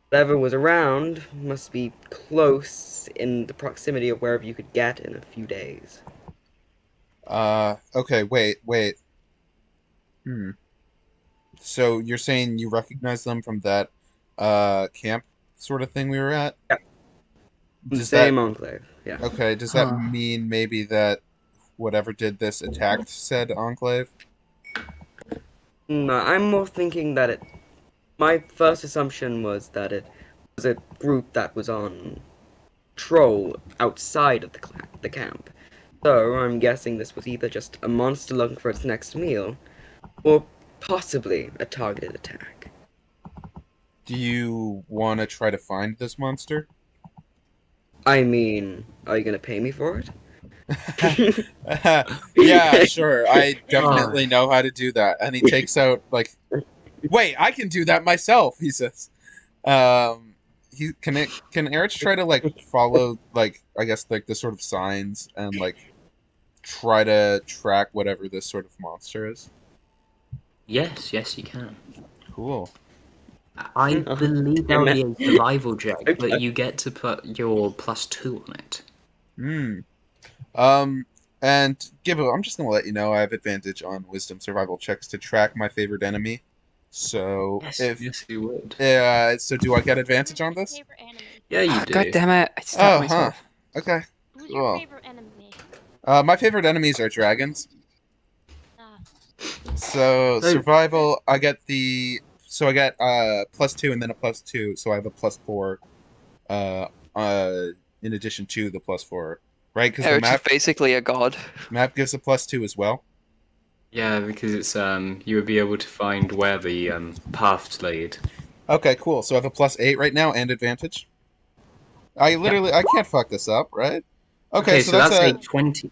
whatever was around must be close in the proximity of wherever you could get in a few days. Okay, wait. Hmm. So you're saying you recognize them from that camp sort of thing we were at? Yeah. Does Same that enclave, yeah. okay, does that Huh. mean maybe that whatever did this attacked said enclave? No, I'm more thinking that it. My first assumption was that it was a group that was on patrol outside of the camp. So I'm guessing this was either just a monster looking for its next meal, or possibly a targeted attack. Do you want to try to find this monster? I mean, are you gonna pay me for it? Yeah, sure. I Ah, definitely know how to do that. And he takes out like, wait, I can do that myself. He says. Can Erich try to like follow like I guess like the sort of signs and like try to track whatever this sort of monster is? yes, you can. Cool. I believe that'll be a survival check, but Okay. you get to put your +2 on it. Hmm. And Gibbo, I'm just gonna let you know I have advantage on wisdom survival checks to track my favorite enemy. So Yes, you would. so do I get advantage on this? Favorite enemy? Yeah, you do. God damn it, I Oh, stabbed huh. myself. Okay. Who's Cool. your favorite enemy? My favorite enemies are dragons. Ah, So So- survival, I get +2 and then a +2, so I have a +4 in addition to the +4, right? Because the Erich is basically a god. map gives a +2 as well. Yeah, because it's you would be able to find where the paths lead. Okay, cool. So I have a +8 right now and advantage. I can't fuck this up, right? Okay, so that's a that's 20.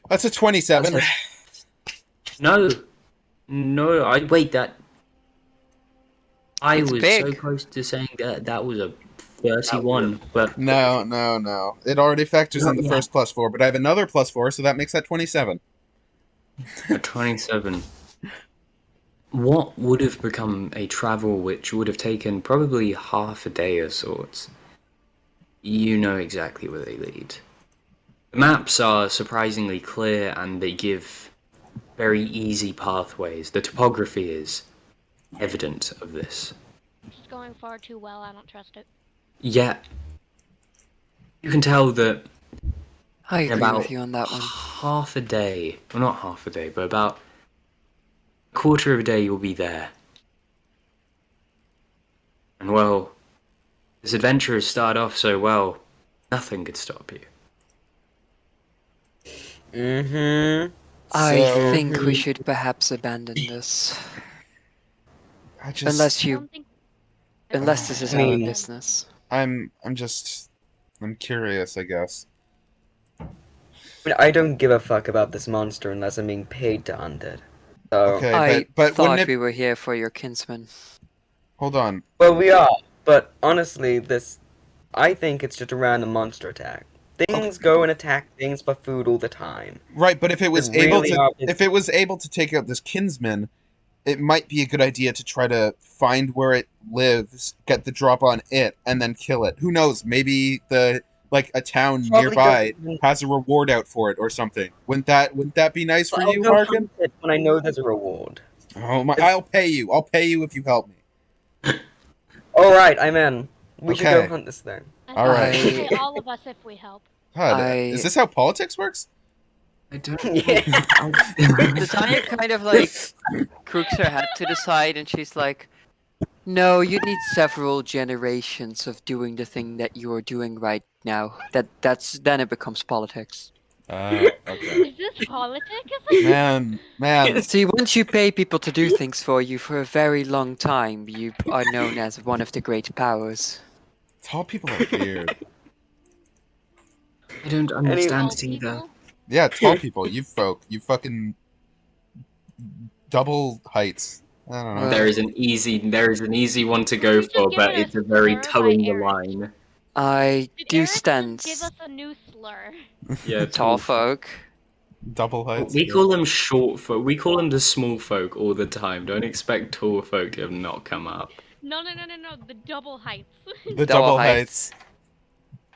a 27. That's No, I wait. I It's was big. so close to saying that was a 31, but No. It already factors Not in the yet. first +4, but I have another +4, so that makes that 27. a 27. What would have become a travel which would have taken probably half a day of sorts? You know exactly where they lead. The maps are surprisingly clear and they give very easy pathways. The topography is evident of this. it's going far too well. I don't trust it. Yet, you can tell that I in agree about with you on that one. half a day, well, not half a day, but about a quarter of a day, you'll be there. And well, this adventure has started off so well, nothing could stop you. Mm-hmm. I So- think we should perhaps abandon this. I just Unless I you don't think. unless this is I our mean- business. I'm curious, I guess. I mean, I don't give a fuck about this monster unless I'm being paid to hunt it. So, Okay, I but thought wouldn't it we were here for your kinsman. hold on. well, we are, but honestly, I think it's just a random monster attack. Things go and attack things for food all the time. Right, but if it was They really are able to take out this kinsman, it might be a good idea to try to find where it lives, get the drop on it, and then kill it. Who knows? Maybe a town Probably nearby doesn't even- has a reward out for it or something. Wouldn't that be nice for I'll you, go Harkon? hunt it when I know there's a reward. Oh my! I'll pay you. I'll pay you if you help me. All right, I'm in. We should go Okay. hunt this thing. And All right. pay all of us if we help. God, I- is this how politics works? I don't. Yeah. Titania kind of like crooks her head to the side and she's like, no, you need several generations of doing the thing that you are doing right now. Then it becomes politics. Okay. Is this politics? Man. See, once you pay people to do things for you for a very long time, you are known as one of the great powers. Tall people are weird. I don't understand All it either. people? Yeah, tall people. You folk. You fucking double heights. I don't know. Well, There is an easy one to go You're just for, given but a it's a very slur by towing the Eric. line. I Did do Eric just stand give us a new slur? Yeah, tall folk. Double heights. We yeah. call them short folk. We call them the small folk all the time. Don't expect tall folk to have not come up. No, the double heights. The double heights.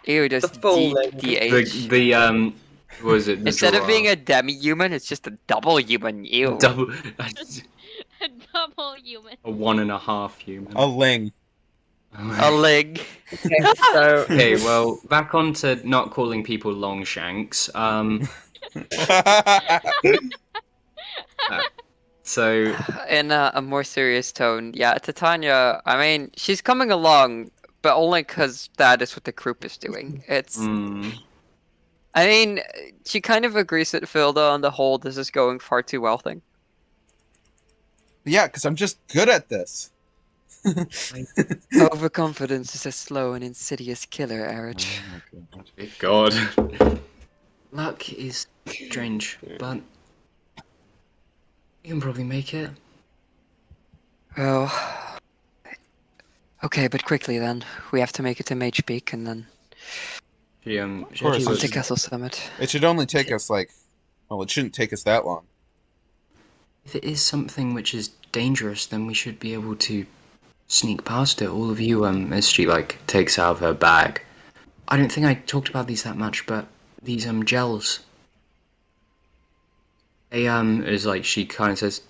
Ew, there's The full DH. What was it? The Instead of being giraffe. a demi-human, it's just a double human. Ew. double, A double human. a 1.5 human. A ling. A leg. Okay, so Okay, well, back on to not calling people Longshanks. So In a more serious tone, yeah, Titania, I mean, she's coming along, but only because that is what the group is doing. I mean, she kind of agrees with Vilde on the whole this is going far too well thing. Yeah, because I'm just good at this. Overconfidence is a slow and insidious killer, Eric. God. Luck is strange, but you can probably make it. Well, okay, but quickly then. We have to make it to Mage Peak and then She course, actually on was- to Castle Summit. It should only take us it shouldn't take us that long. If it is something which is dangerous, then we should be able to sneak past it. All of you, as she takes out of her bag. I don't think I talked about these that much, but these gels. They is she kind of says,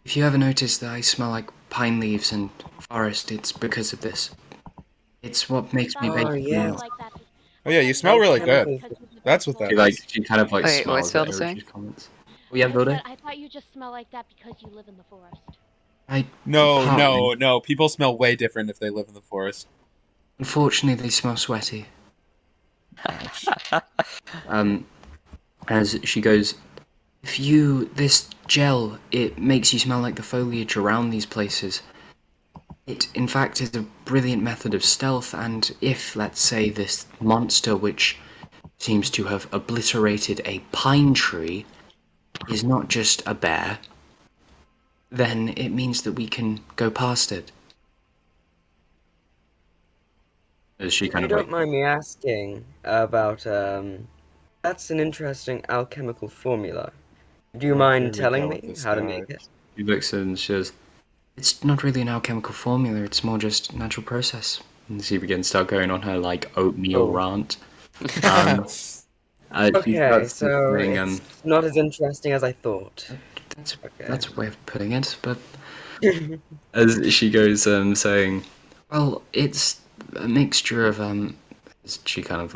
if you ever notice that I smell like pine leaves and forest, it's because of this. It's what makes me Oh, basically yeah. Like that. Oh yeah, you smell really good. Chemicals. That's what that she kind of Wait, what's smiles at Vilde saying? Eric's comments. Oh yeah, Vilde? I thought you just smell like that because you live in the forest. No. People smell way different if they live in the forest. Unfortunately, they smell sweaty. As she goes, this gel, it makes you smell like the foliage around these places. It, in fact, is a brilliant method of stealth, and if, let's say, this monster, which seems to have obliterated a pine tree, is not just a bear, then it means that we can go past it. As she if kind you of don't mind me asking about that's an interesting alchemical formula. Do you mind Here we telling go me with this how to guy. make it? she looks at it and she says, it's not really an alchemical formula, it's more just natural process. And she begins to start going on her oatmeal Oh. rant. She Okay, starts so saying, it's not as interesting as I thought. that's a way of putting it, but as she goes saying, well, it's a mixture of she kind of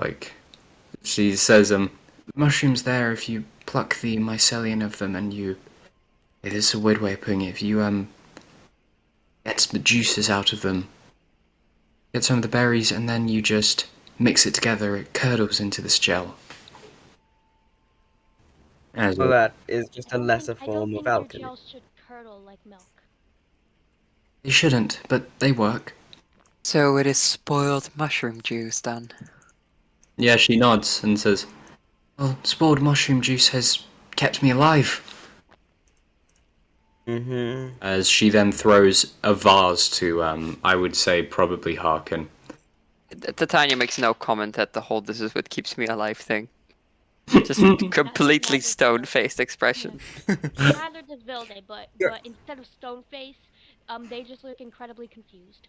she says mushrooms there, if you pluck the mycelium of them and you, this is a weird way of putting it, if you get the juices out of them, get some of the berries, and then you just mix it together, it curdles into this gel. As Well, it- that is just a lesser I don't form think of your alchemy. gels should curdle like milk. They shouldn't, but they work. So it is spoiled mushroom juice then. Yeah, she nods and says, well, spoiled mushroom juice has kept me alive. Mm-hmm. As she then throws a vase to, I would say, probably Harkon. Titania makes no comment at the whole "this is what keeps me alive" thing. Just completely Neither stone-faced expression. Neither does Vilde, but Yeah. instead of stone face, they just look incredibly confused.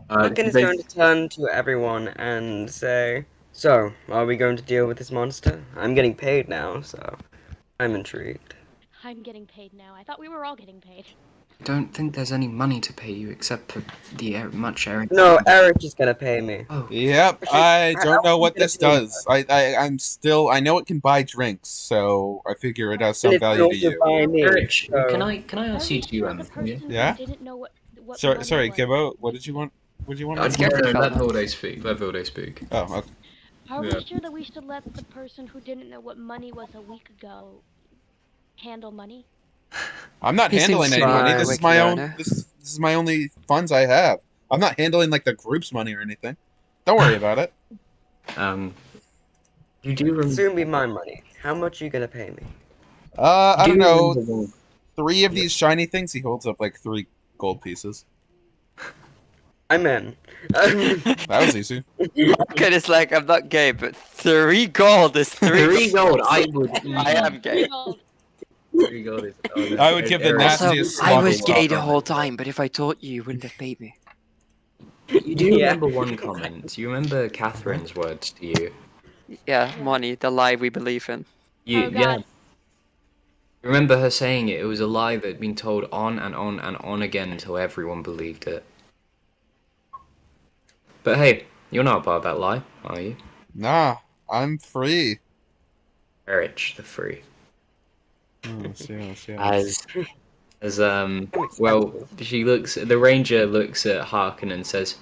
Harkon is they- going to turn to everyone and say, "So, are we going to deal with this monster? I'm getting paid now, so I'm intrigued." I'm getting paid now. I thought we were all getting paid. I don't think there's any money to pay you except for the much Eric. No, Eric is gonna pay me. Oh, Yep, Actually, I how don't know are you what gonna this pay me? does. I know it can buy drinks, so I figure it has And some it can value to also you. buy me. Eric, So... can I Are ask we you to sure the person Yeah? who didn't know what Sorry, money sorry, was? Gibbo, what did you want? What did you want me to scared do? the fella. let Vilde speak. Let Vilde speak. Oh, okay. Are Yeah. we sure that we should let the person who didn't know what money was a week ago handle money? I'm not He seems handling to any be money. a This Fine. is quick my own. learner. This is my only funds I have. I'm not handling like the group's money or anything. Don't worry about it. You do It'll rem- soon be my money. How much are you gonna pay me? I you don't do know. remember one. 3 of these shiny things. He holds up like 3 gold pieces. I'm in. That was easy. Okay, it's like I'm not gay, but 3 gold is 3 3 gold. I would. I am gay. Gold. 3 gold is. Oh, no. I would give the Eric, Also, nastiest I was smuggle gay the offer. whole time, but if I told you, you wouldn't have paid me. You do Yeah. remember one comment. You remember Catherine's words to you. Yeah, money, the lie we believe in. You, Oh God. You remember her saying it? It was a lie that had been told on and on and on again until everyone believed it. But hey, you're not a part of that lie, are you? Nah, I'm free. Erich the Free. Yes, yes, yes. As I'm well, expensive. the ranger looks at Harkon and says,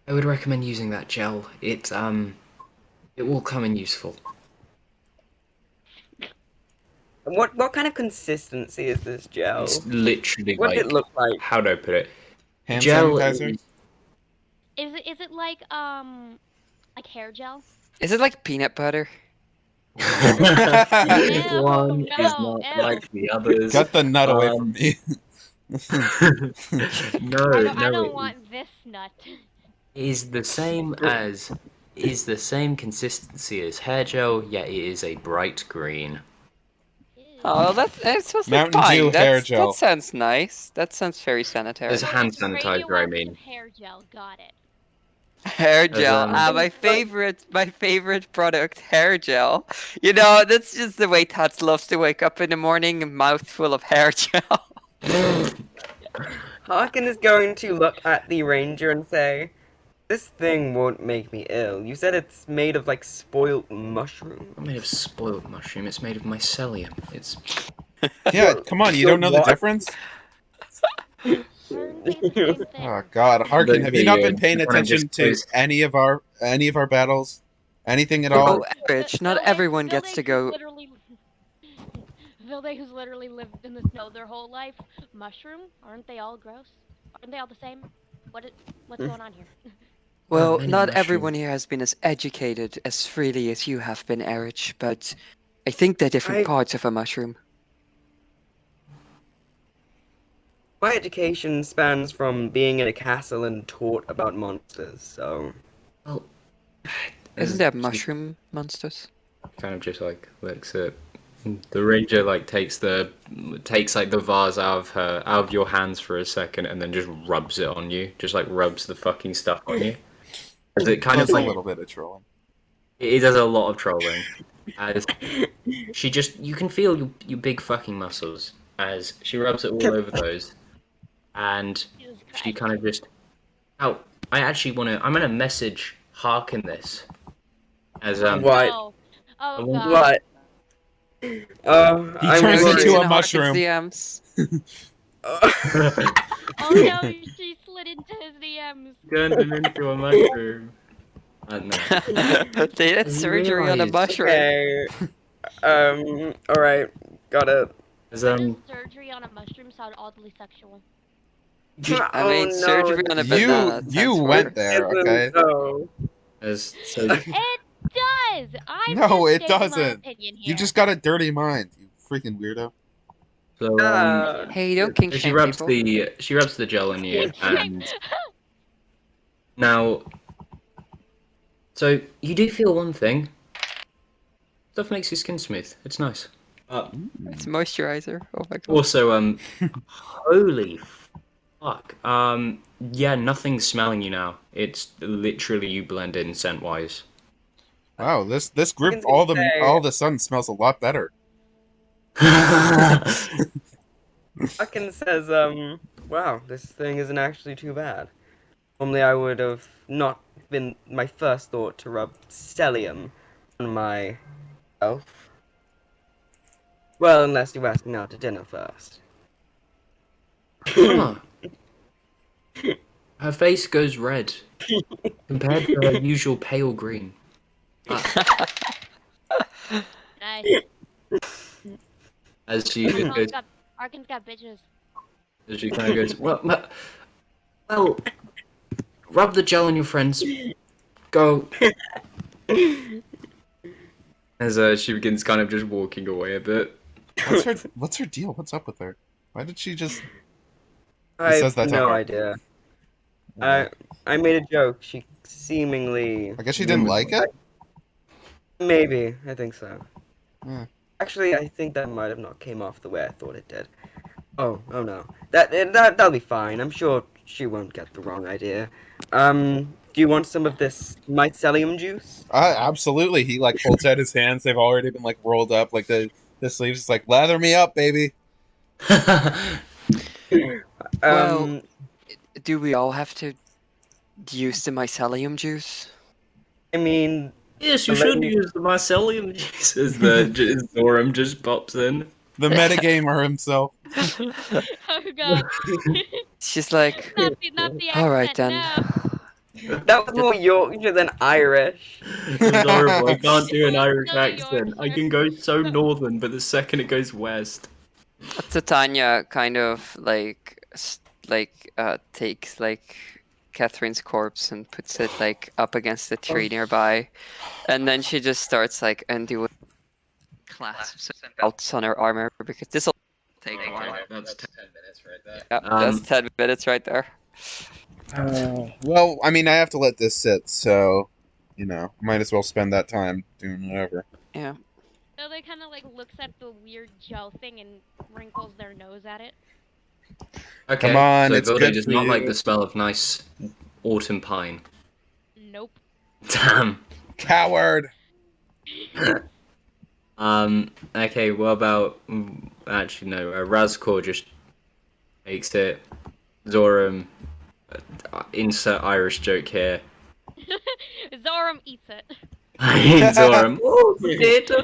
I would recommend using that gel. It will come in useful. And what kind of consistency is this gel? It's literally What does like, it look like? how do I put it? Hand Gel sanitizer? is, Is it like hair gel? Is it like peanut butter? Ew, one is no, not ew. like the others. Got the nut away from me. No, I no, don't want this nut. is the same as is the same consistency as hair gel, yet it is a bright green. Oh, it smells like Mountain Dew pine. hair That gel. sounds nice. That sounds very sanitary. There's a hand It's the sanitizer, I radioactive mean. hair gel. Got it. Hair As, gel. My favorite product, hair gel. You know, that's just the way Tats loves to wake up in the morning, a mouthful of hair gel. Harkon is going to look at the ranger and say, "This thing won't make me ill. You said it's made of like spoiled mushroom." Not made of spoiled mushroom, it's made of mycelium. It's Yeah, come on, you Your don't know the what? difference? Learn say the same thing. Oh God, Harkin, have you not been paying you kinda attention just to close- any of our battles? Anything at Oh, all? Rich, not Vilde- everyone gets Vilde to who's go. Literally, Vilde, who's literally lived in the snow their whole life. Mushroom? Aren't they all gross? Aren't they all the same? What's going on here? Well, many not mushrooms. everyone here has been as educated as freely as you have been, Erich, but I think they're different I- parts of a mushroom. My education spans from being in a castle and taught about monsters, so... well, Isn't there she mushroom monsters? kind of just like looks at the ranger, like takes like the vase out of your hands for a second and then just rubs it on you. Just like rubs the fucking stuff on you. As it kind That's of a like little bit of trolling. it does a lot of trolling. As you can feel your big fucking muscles as she rubs it all over those, and Jesus she Christ. kind of just. Oh, I'm gonna message Harkin this as Oh, What? no. Oh I want- God. What? Oh, He I'm turns worried. into a In Harkin's mushroom. DMs. Oh no, she slid into his DMs. turned him into a mushroom. I don't know. They did You surgery on a realised- mushroom. Okay. Alright. Got it. As Why does surgery on a mushroom sound oddly sexual? I Oh, mean, no, surgery on a banana. You sounds went worse. there, isn't, okay? though. as so It does. I'm No, just it stating my doesn't. opinion here. You just got a dirty mind, you freaking weirdo. Hey, don't kink so shame people. she rubs the gel on you, Kink shame. and now So you do feel one thing. Stuff makes your skin smooth. It's nice. It's moisturizer. Oh my god. Also, holy fuck. Yeah, nothing's smelling you now. It's literally you blend in scent wise. Wow, this I group, can say all the sun smells a lot better. Harkon says, wow, this thing isn't actually too bad. Normally I would have not been my first thought to rub stellium on myself. Well, unless you ask me out to dinner first. Huh. Her face goes red compared to her usual pale green. Nice. As she just goes, Harkon's got bitches. as she kind of goes, well, rub the gel on your friends. Go. As she begins kind of just walking away a bit. What's her deal? What's up with her? Why did she just? I says that have to no her. idea. I made a joke. She seemingly. I guess she didn't like it. Maybe. I think so. Hmm. Actually, I think that might have not came off the way I thought it did. Oh no. That'll be fine. I'm sure she won't get the wrong idea. Do you want some of this mycelium juice? Absolutely. He like holds out his hands. They've already been like rolled up, like the sleeves. It's like lather me up, baby. Well, do we all have to use the mycelium juice? I mean, Yes, you should use the mycelium juice as Zoram just pops in. The metagamer himself. Oh god. She's like, not the accent, all right then. no. that was more Yorkshire than Irish. It's horrible. I can't do an It's Irish still accent. I Yorkshire. can go so northern, but the second it goes west. Titania kind of takes like Catherine's corpse and puts it like up against the tree nearby, and then she just starts like undoing clasps and belts on her armor because this will take a while. That's 10 minutes right there. Yeah, that's 10 minutes right there. Well, I mean, I have to let this sit, so might as well spend that time doing whatever. Yeah. So they kind of like looks at the weird gel thing and wrinkles their nose at it. Okay, Come on, so it's Vilde good does for not you. like the smell of nice autumn pine. Nope. Damn. Coward. Okay, what about... Actually, no, Razkor just takes it. Zoram, insert Irish joke here. Zoram eats it. Zoram, oh, potato!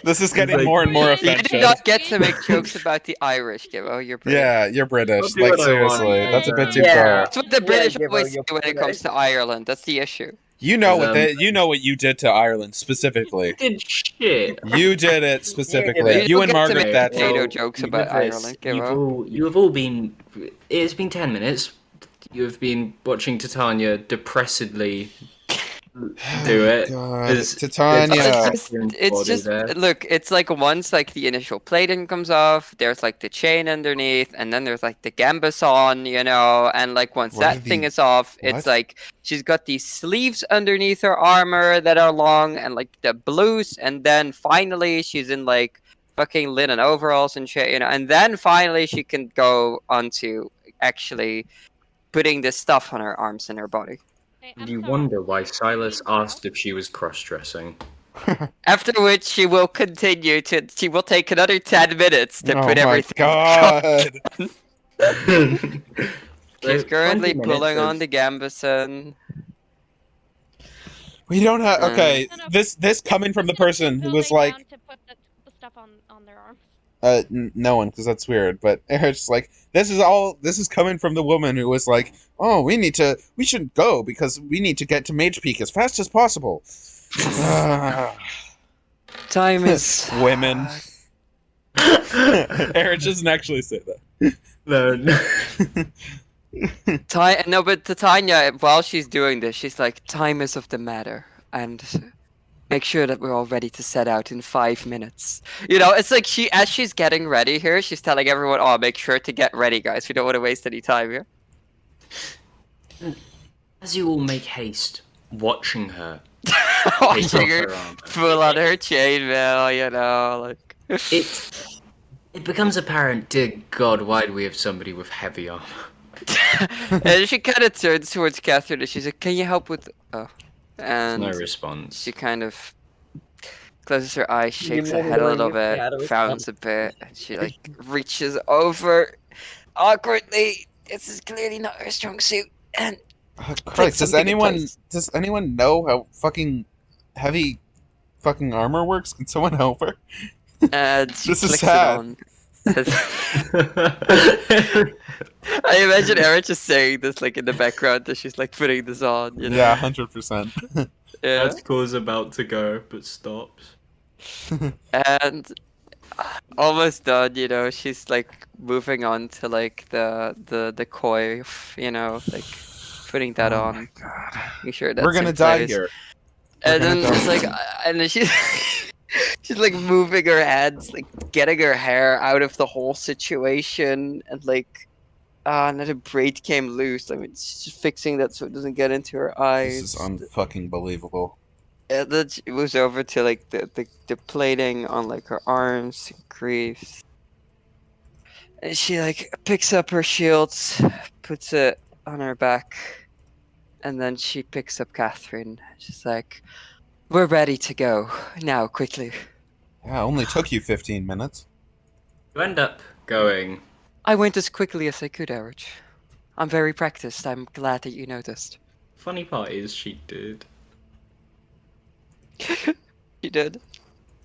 This is getting like- more and more You You offensive. did not get to make jokes about the Irish, Gibbo. You're British. Yeah, you're I'll British. do Like, what I want. seriously, that's a bit too Yeah. far. That's what the British Gibbo, always say you're when it comes to Ireland. That's the issue. You know what Because, you know what you did to Ireland specifically. Did shit. You did it specifically. You You don't and get to Margaret make Thatcher. potato jokes about Ireland, Gibbo. You have all been. It's been 10 minutes. You have been watching Titania depressedly do it. God, There's- Titania. It's just look, it's like once like the initial plating comes off, there's like the chain underneath, and then there's like the gambeson, and like once What are that thing the- is off, what? it's like she's got these sleeves underneath her armor that are long and like the blues, and then finally she's in like fucking linen overalls and shit, and then finally she can go onto actually putting this stuff on her arms and her body. Hey, You wonder why Silas asked if she was cross-dressing. After which she will she will take another 10 minutes to Oh put my everything god. She's currently pulling on the gambeson. We don't have. Okay, No, no. this coming from the person who was like, to put the stuff on their arms. no one, because that's weird. But it's like this is coming from the woman who was like, oh, we shouldn't go because we need to get to Mage Peak as fast as possible. Time is Women. Eric doesn't actually say that. No, but Titania, while she's doing this, she's like, time is of the matter, and make sure that we're all ready to set out in 5 minutes. It's like as she's getting ready here, she's telling everyone, oh, make sure to get ready, guys. We don't want to waste any time here. As you all make haste watching her take off Watching her her armor. pull on her chainmail, you know, like. It becomes apparent, dear God, why do we have somebody with heavy armor? And she kind of turns towards Catherine and she's like, "Can you help with?" Oh, There's no and response. she kind of closes her eyes, You shakes her made head a her little your bit, shadow frowns a bit, and she like reaches over awkwardly. This is clearly not her strong suit, and Christ, does something in anyone place. know how fucking heavy fucking armor works? Can someone help her? And she This is clicks it sad. on. I imagine Erin just saying this like in the background as she's like putting this on, you know? Yeah, 100%. Yeah. Atsuko's about to go, but stops. And almost done, you know, she's like moving on to like the coif, you know, like putting that Oh on, my God. making sure that's We're gonna in die place. here. We're And gonna then die it's like, here. and then she's she's like moving her hands, like getting her hair out of the whole situation, and like, another braid came loose. I mean, she's just fixing that so it doesn't get into her This is eyes. unfucking believable. And then she moves over to like the plating on like her arms, greaves. And she like picks up her shields, puts it on her back, and then she picks up Catherine. She's like, "We're ready to go now, quickly." Yeah, only took you 15 minutes. You end up going. I went as quickly as I could, Erich. I'm very practiced. I'm glad that you noticed. Funny part is she did. You did.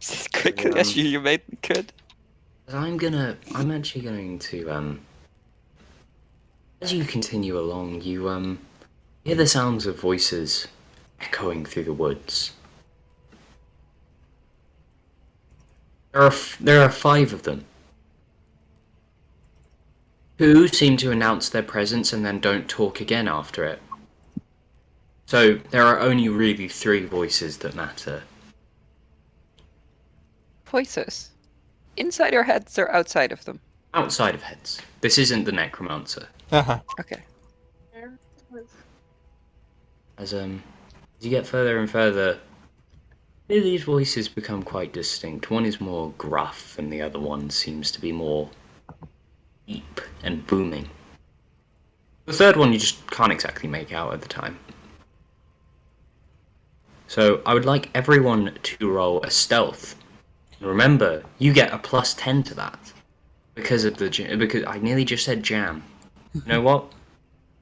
As quickly as you made me could. I'm actually going to as you continue along, you hear the sounds of voices echoing through the woods. There are 5 of them. 2 seem to announce their presence and then don't talk again after it. So there are only really 3 voices that matter. Voices. Inside our heads or outside of them? Outside of heads. This isn't the necromancer. Okay. As you get further and further, these voices become quite distinct. One is more gruff, and the other one seems to be more deep and booming. The third one you just can't exactly make out at the time. So I would like everyone to roll a stealth. Remember, you get a +10 to that because I nearly just said jam. You know what?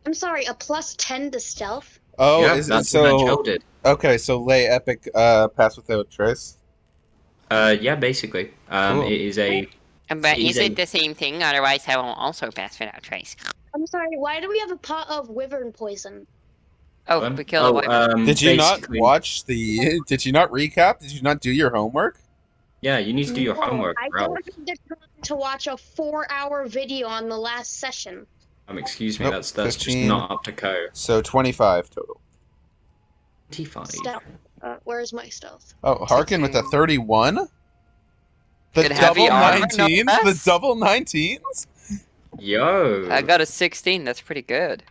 I'm sorry, a +10 to stealth? Oh, Yeah, is it that's what Angel so? did. Okay, so lay epic pass without trace. Yeah, basically. Cool. It is a. But Is is a- it the same thing? Otherwise, I will also pass without trace. I'm sorry, why do we have a pot of wyvern poison? Oh, we killed a wyvern. Did you not basically- watch the? Did you not recap? Did you not do your homework? Yeah, you need to do your No, homework, I bro. don't have the time to watch a 4-hour video on the last session. Excuse me, Nope, that's just 15. not up to code. So 25 total. 25. Stealth. Where's my stealth? Oh, Harkon with a 31. The Good heavy double armor, no 19s. The less. double 19s. Yo. I got a 16. That's pretty good.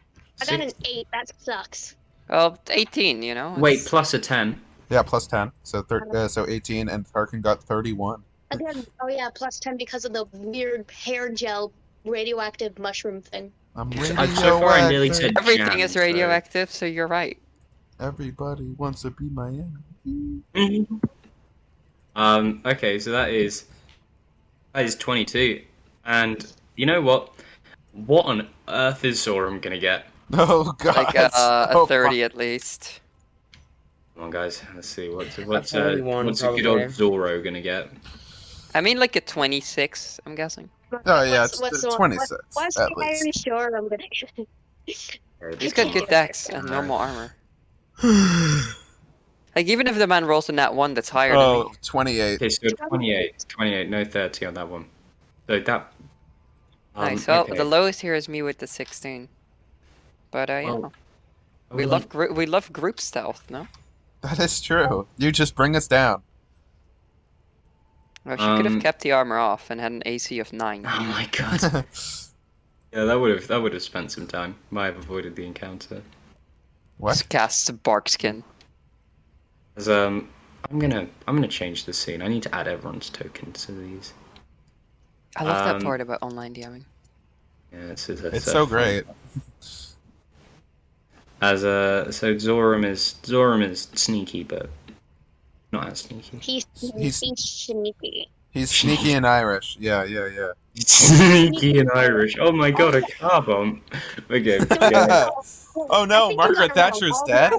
I got an 8, that sucks. Well, 18, you know? Wait, it's- plus a 10. Yeah, plus 10. So so 18, and Harkon got 31. I got, oh yeah, +10 because of the weird hair gel radioactive mushroom thing. I'm So far I nearly said Everything jam, is so- radioactive, so you're right. Everybody wants to be my enemy. Okay, so that is 22. And you know what? What on earth is Zoram gonna get? Oh god. Like a so 30 at least. Come on, guys. Let's see. What's 41 a good old Zorro gonna get? I mean, like a 26, I'm guessing. Oh yeah, What's it's the- 26 What's at the least. Iron Sure I'm gonna get? He's got good decks and normal armor. Like, even if the man rolls in that one, that's higher than Oh, me. 28. Okay, so 28, no 30 on that one. So that. Nice. Well, okay. the lowest here is me with the 16. But, yeah. Well, I We would love group stealth, no? That is true. You just bring us down. Well, she could have Um, kept the armor off and had an AC of 9. Oh my god. Yeah, that would have spent some time. Might have avoided the encounter. What? Just cast a bark skin. As I'm gonna change the scene. I need to add everyone's tokens to these. I love that Um, part about online DMing. Yeah, It's so great. So Zoram is sneaky, but not as sneaky. He's sneaky. he's sneaky and Irish. Yeah. Sneaky and Irish. Oh my god, a car bomb. Okay, yeah. Oh no, Margaret Thatcher's dead.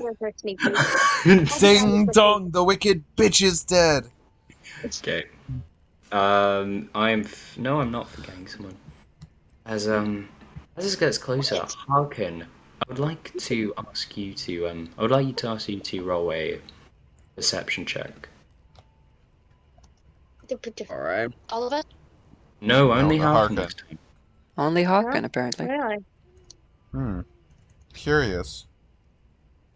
Ding dong, the wicked bitch is dead. Okay. No, I'm not forgetting someone. As this gets closer, Harkon, I would like to ask you to roll a perception check. All right. All of us? No, No, only the Harkon Harkon. this time. Only Harkon, apparently. Really? Hmm. Curious.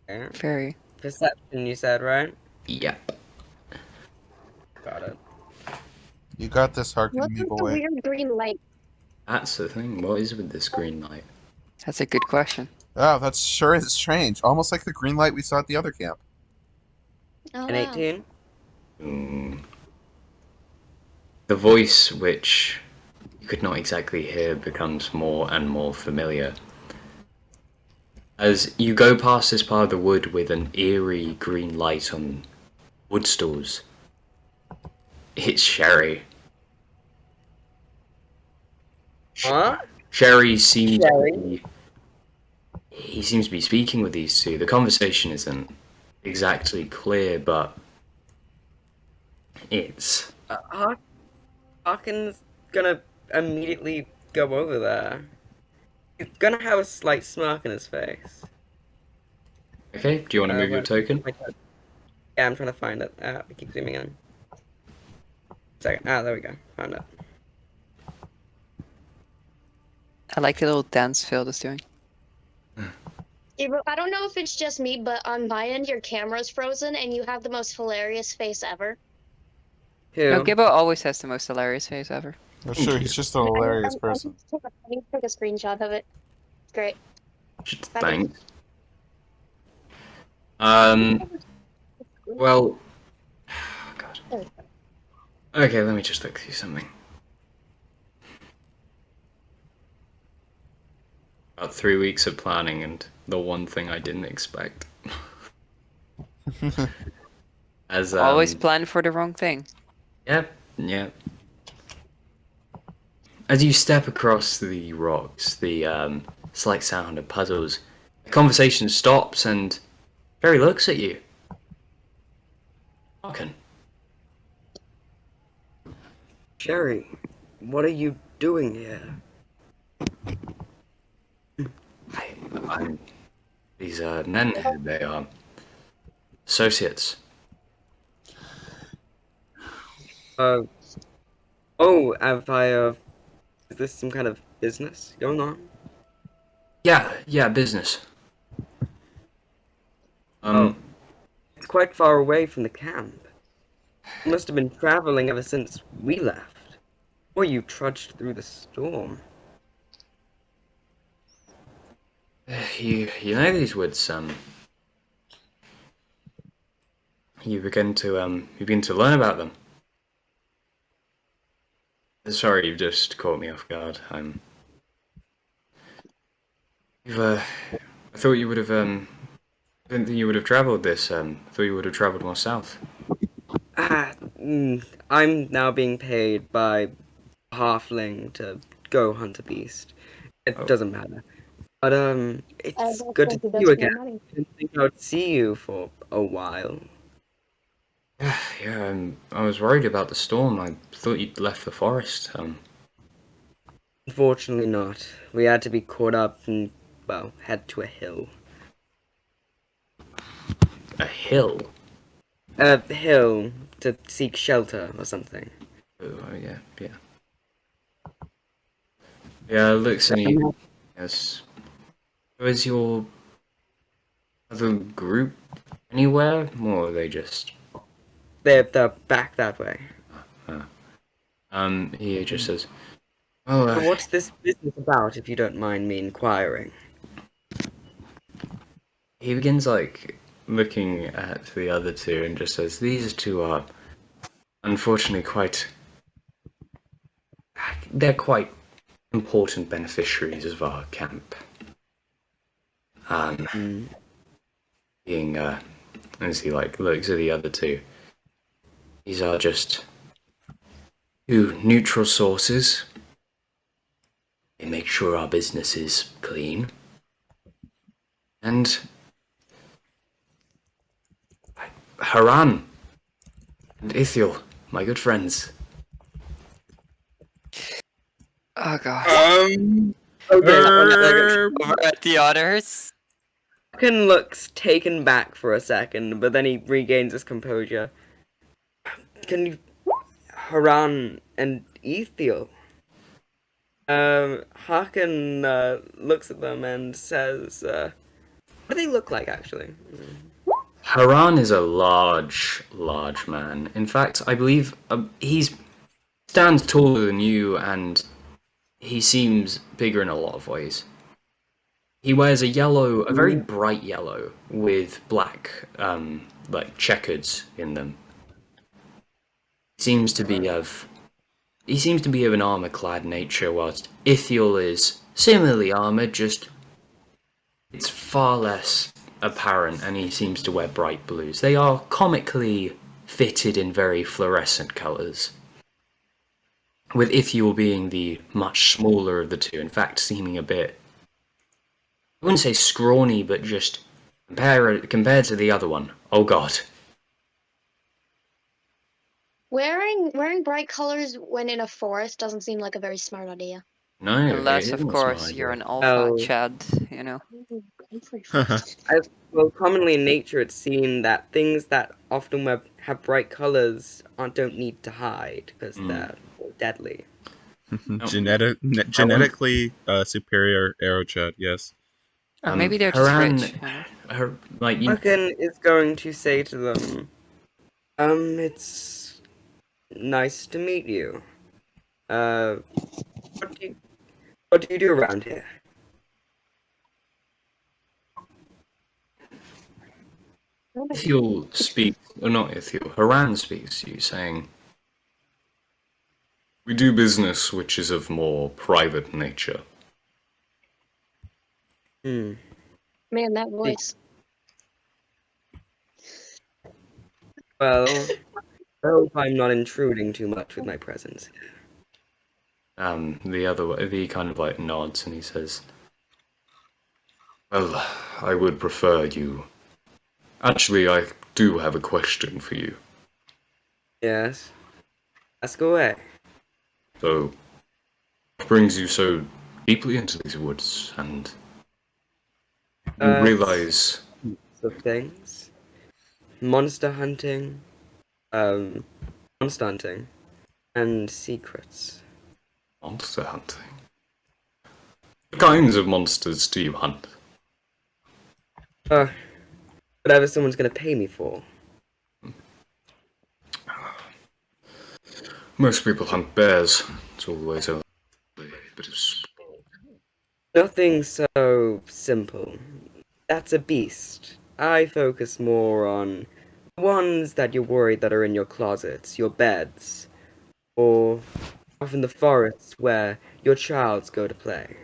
Okay. Very. Perception, you said, right? Yep. Got it. You got this, Harkon, What's me with the boy. weird green light? That's the thing. What is with this green light? That's a good question. Oh, that's sure is strange. Almost like the green light we saw at the other camp. Oh, An wow. 18? The voice, which you could not exactly hear, becomes more and more familiar. As you go past this part of the wood with an eerie green light on wood stalls, it's Sherry. Huh? Sherry seems Sherry? to be. He seems to be speaking with these two. The conversation isn't exactly clear, but it's. Hawkins gonna immediately go over there. He's gonna have a slight smirk on his face. Okay, do you want to move your token? Yeah, I'm trying to find it. I keep zooming in. Second. There we go. Found it. I like the little dance Vilde is doing. I don't know if it's just me, but on my end, your camera's frozen and you have the most hilarious face ever. Who? No, Gibbo always has the most hilarious face ever. I'm sure he's just a hilarious person. I need to take a screenshot of it. Great. Thanks. Well. Oh, God. Okay, let me just look through something. About 3 weeks of planning, and the one thing I didn't expect. As Always plan for the wrong thing. Yep. As you step across the rocks, the slight sound of puzzles, the conversation stops, and Jerry looks at you. Harkon. Sherry, what are you doing here? I'm these men here, they are associates. Is this some kind of business going on? Yeah, business. It's quite far away from the camp. You must have been traveling ever since we left. Or you trudged through the storm. You know these woods, you begin to learn about them. Sorry, you've just caught me off guard. I thought you would have, I didn't think you would have travelled this, I thought you would have travelled more south. I'm now being paid by Halfling to go hunt a beast. It doesn't matter. But, it's good to see you again. I didn't think I would see you for a while. Yeah, I was worried about the storm. I thought you'd left the forest. Unfortunately not. We had to be caught up and, well, head to a hill. A hill? A hill to seek shelter or something. Oh, yeah. Yeah, looks any. Yes. Was your other group anywhere? Or are they just. They're back that way. He just says, So what's this business about, if you don't mind me inquiring? he begins like looking at the other two and just says, "These two are unfortunately they're quite important beneficiaries of our camp. Hmm. Being as he like looks at the other two, these are just two neutral sources. They make sure our business is clean, and Haran and Ithiel, my good friends." Oh god. Okay, Over at the others. Harkon looks taken back for a second, but then he regains his composure. Can you... Haran and Ethiel? Harkon looks at them and says, what do they look like, actually? Haran is a large man. In fact, I believe he stands taller than you, and he seems bigger in a lot of ways. He wears a very bright yellow with black, like checkers in them. He seems to be of an armor-clad nature, whilst Ithiel is similarly armored, just it's far less apparent, and he seems to wear bright blues. They are comically fitted in very fluorescent colours, with Ithiel being the much smaller of the two, in fact seeming a bit, I wouldn't say scrawny, but just compared to the other one. Oh god. Wearing bright colors when in a forest doesn't seem like a very smart idea. No, Unless, it of isn't course, smart you're idea. an alpha Chad, you know. Well, commonly in nature, it's seen that things that often have bright colors don't need to hide because they're deadly. Genetically superior arrow chat, yes. Or maybe they're just Haran, rich, you know. Harkon is going to say to them, it's nice to meet you. What do you do around here? Ithiel speaks, or not Ithiel, Haran speaks to you, saying, "We do business which is of more private nature." Hmm. Man, that voice. Well, I hope I'm not intruding too much with my presence. He kind of like nods and he says, "Well, I would prefer you. Actually, I do have a question for you. Yes. Ask away. So, what brings you so deeply into these woods, and you realize..." Of things. Monster hunting. Monster hunting. And secrets. Monster hunting? What kinds of monsters do you hunt? Whatever someone's gonna pay me for. Most people hunt bears. It's always a bit of sport. Nothing so simple. That's a beast. I focus more on the ones that you're worried that are in your closets, your beds, or off in the forests where your childs go to play.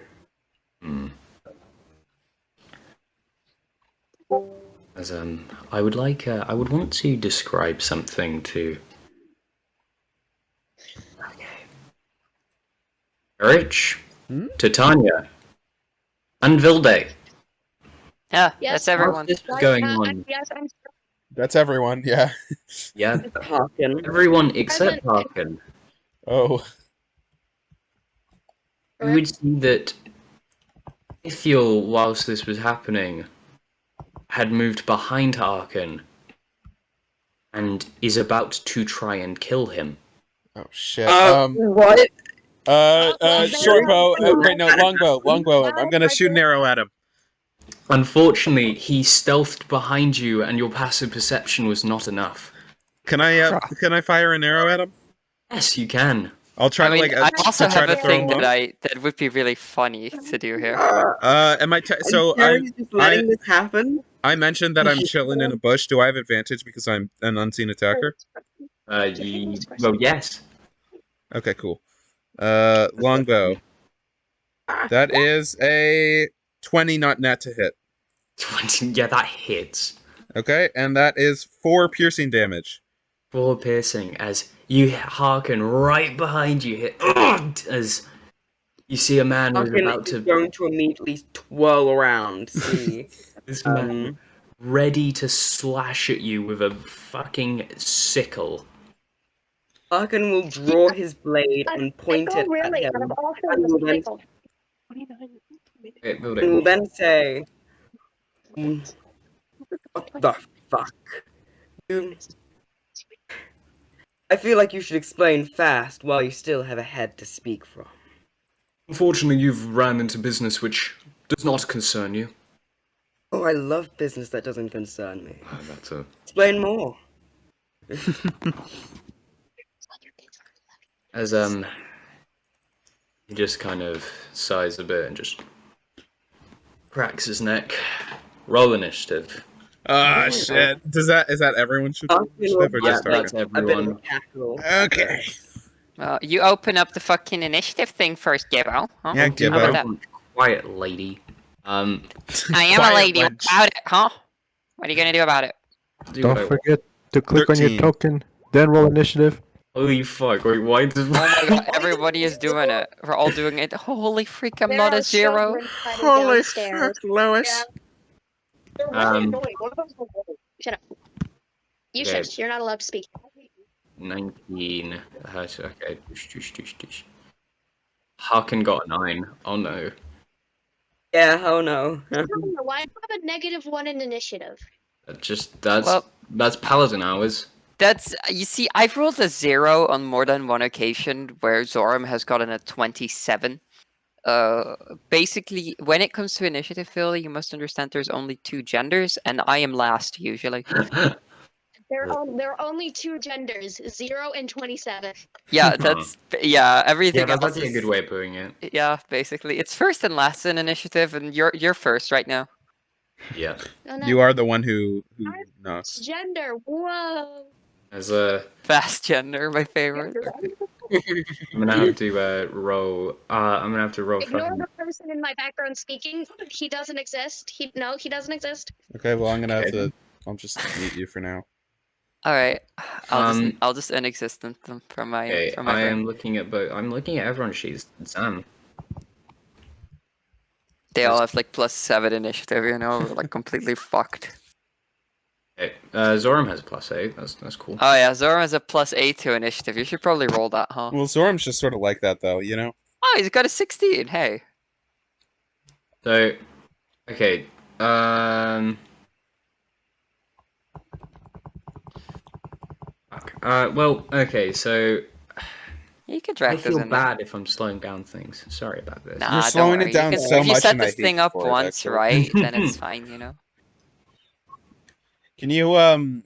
As I would want to describe something to. Okay. Rich, Titania, and Vilde. Yeah, Yes, that's everyone. This is going on. Yes, I'm That's everyone. Yeah. Yeah, Harkon. everyone except Present. Harkon. Oh. You would see that Ithiel, whilst this was happening, had moved behind Harkon and is about to try and kill him. Oh shit. What? Short bow. Wait, no, longbow. I'm gonna shoot an arrow at him. Unfortunately, he stealthed behind you, and your passive perception was not enough. Can I fire an arrow at him? Yes, you can. I'll try I also have a thing him off. that would be really funny to do here. Am I? Are you just letting this happen? I mentioned that I'm chilling in a bush. Do I have advantage because I'm an unseen attacker? Well, yes. Okay, cool. Longbow. That is a 20 not net to hit. 20. Yeah, that hits. Okay, and that is 4 piercing damage. 4 piercing as you hearken right behind you hit as you see a man who's Harkon about is to going to immediately twirl around, see. this man ready to slash at you with a fucking sickle. Harkon will draw his blade and point it at really, him, out of all and will then, Okay, Vilde. and will then say, "What the fuck? You... I feel like you should explain fast while you still have a head to speak from." Unfortunately, you've ran into business which does not concern you. Oh, I love business that doesn't concern me. That's a... Explain more. As he just kind of sighs a bit and just cracks his neck. Roll initiative. Ah, shit. Is that everyone should Harkon will initiative or Yeah, just have, that's Harkon? a bit of a everyone. cackle. Okay. You open up the fucking initiative thing first, Gibbo. Huh? Yeah, Do you How Gibbo. about have a quiet lady? I am a Quiet lady. What wench. about it, huh? What are you gonna do about it? Do Don't what I forget to click on 13. your token, then roll initiative. Holy fuck! Wait, why does? Oh my god, everybody is doing it. We're all doing it. Holy freak, I'm not a zero. Holy fuck, Lois. Shut up. You Okay. shush. You're not allowed to speak. 19. Okay. Harkin got a 9. Oh no. Yeah, oh no. Why do I have a -1 in initiative? Well- That's paladin hours. That's, you see, I've rolled a 0 on more than one occasion where Zoram has gotten a 27. Basically, when it comes to initiative, Phil, you must understand there's only 2 genders, and I am last usually. There are only 2 genders, 0 and 27. Yeah, that's yeah. Everything Yeah, else that's a is good way of putting it. yeah. Basically, it's first and last in initiative, and you're first right now. Yeah. Oh, no. You are the one who knows. Gender. Whoa. As a, Fast gender, my favorite. I'm gonna have to roll. I'm gonna have to roll. Ignore Fucking, the person in my background speaking. He doesn't exist. He doesn't exist. Okay, well I'm gonna have Okay. to. I'll just mute you for now. All right, I'll just inexistent them from my okay, from my I brain. am looking at both. I'm looking at everyone's sheets. Sam. They all have like +7 initiative. You know, we're like completely fucked. Okay. Zoram has a +8. That's cool. Oh yeah, Zoram has a +8 to initiative. You should probably roll that, huh? Well, Zoram's just sort of like that, though, you know? Oh, he's got a 16. Hey. So, okay. Fuck. Well, okay. So You can drag I this feel in there. bad if I'm slowing down things. Sorry about this. Nah, You're don't slowing it worry. down You can, so if you much set and I this hate thing you up for it, once actually. right, then it's fine, you know. Can you,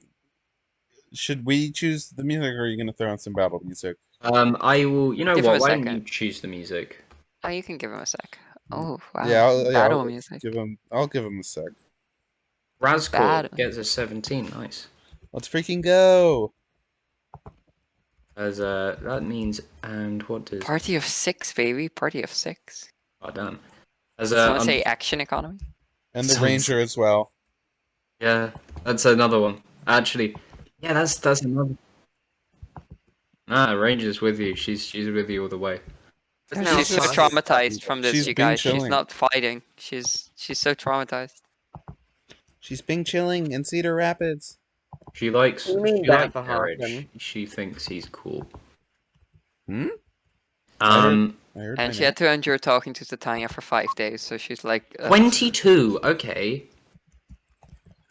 should we choose the music, or are you gonna throw on some battle music? I will. You know Give him what? a Why don't second. you choose the music? Oh, you can give him a sec. Oh wow. Yeah, Battle I'll music. I'll give him a sec. Razcore Bad. gets a 17. Nice. Let's freaking go! As that means, and what does? Party of 6, baby. Party of 6. Oh damn. As Someone say action economy. And the Sounds- ranger as well. yeah, that's another one. Actually, yeah, that's another. Nah, Ranger's with you. She's with you all the way. It's now She's so past- traumatized from this, She's you being guys. She's chilling. not fighting. She's so traumatized. She's being chilling in Cedar Rapids. She likes. What do you mean She likes bad for Garage. Harkon? She thinks he's cool. Hmm? Um, I heard And my she had to endure talking to Titania for 5 days, so she's like... 22. Okay.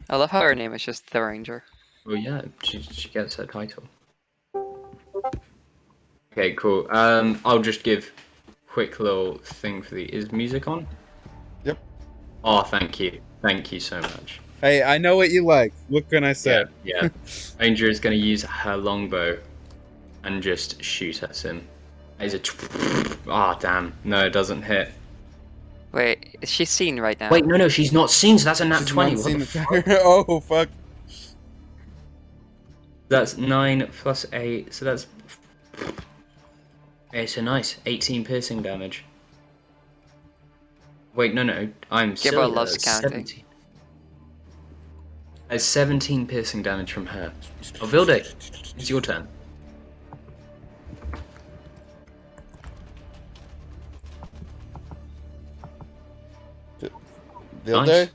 I love how her name is just The Ranger. Well, yeah, she gets her title. Okay, cool. I'll just give quick little thing for the. Is music on? Yep. Oh, thank you. Thank you so much. Hey, I know what you like. What can I say? Yeah. Ranger is going to use her longbow and just shoot at him. Is it? Ah, damn. No, it doesn't hit. Wait, is she seen right now? Wait, no, she's not seen, so that's a nat She's 20. not What seen the the fuck? tiger. Oh fuck. That's 9 plus 8, so that's... Okay, so nice. 18 piercing damage. Wait, no, I'm Gibbo silly. loves That's counting. 17. That's 17 piercing damage from her. Oh, Vilde, it's your turn. Vilde? Nice.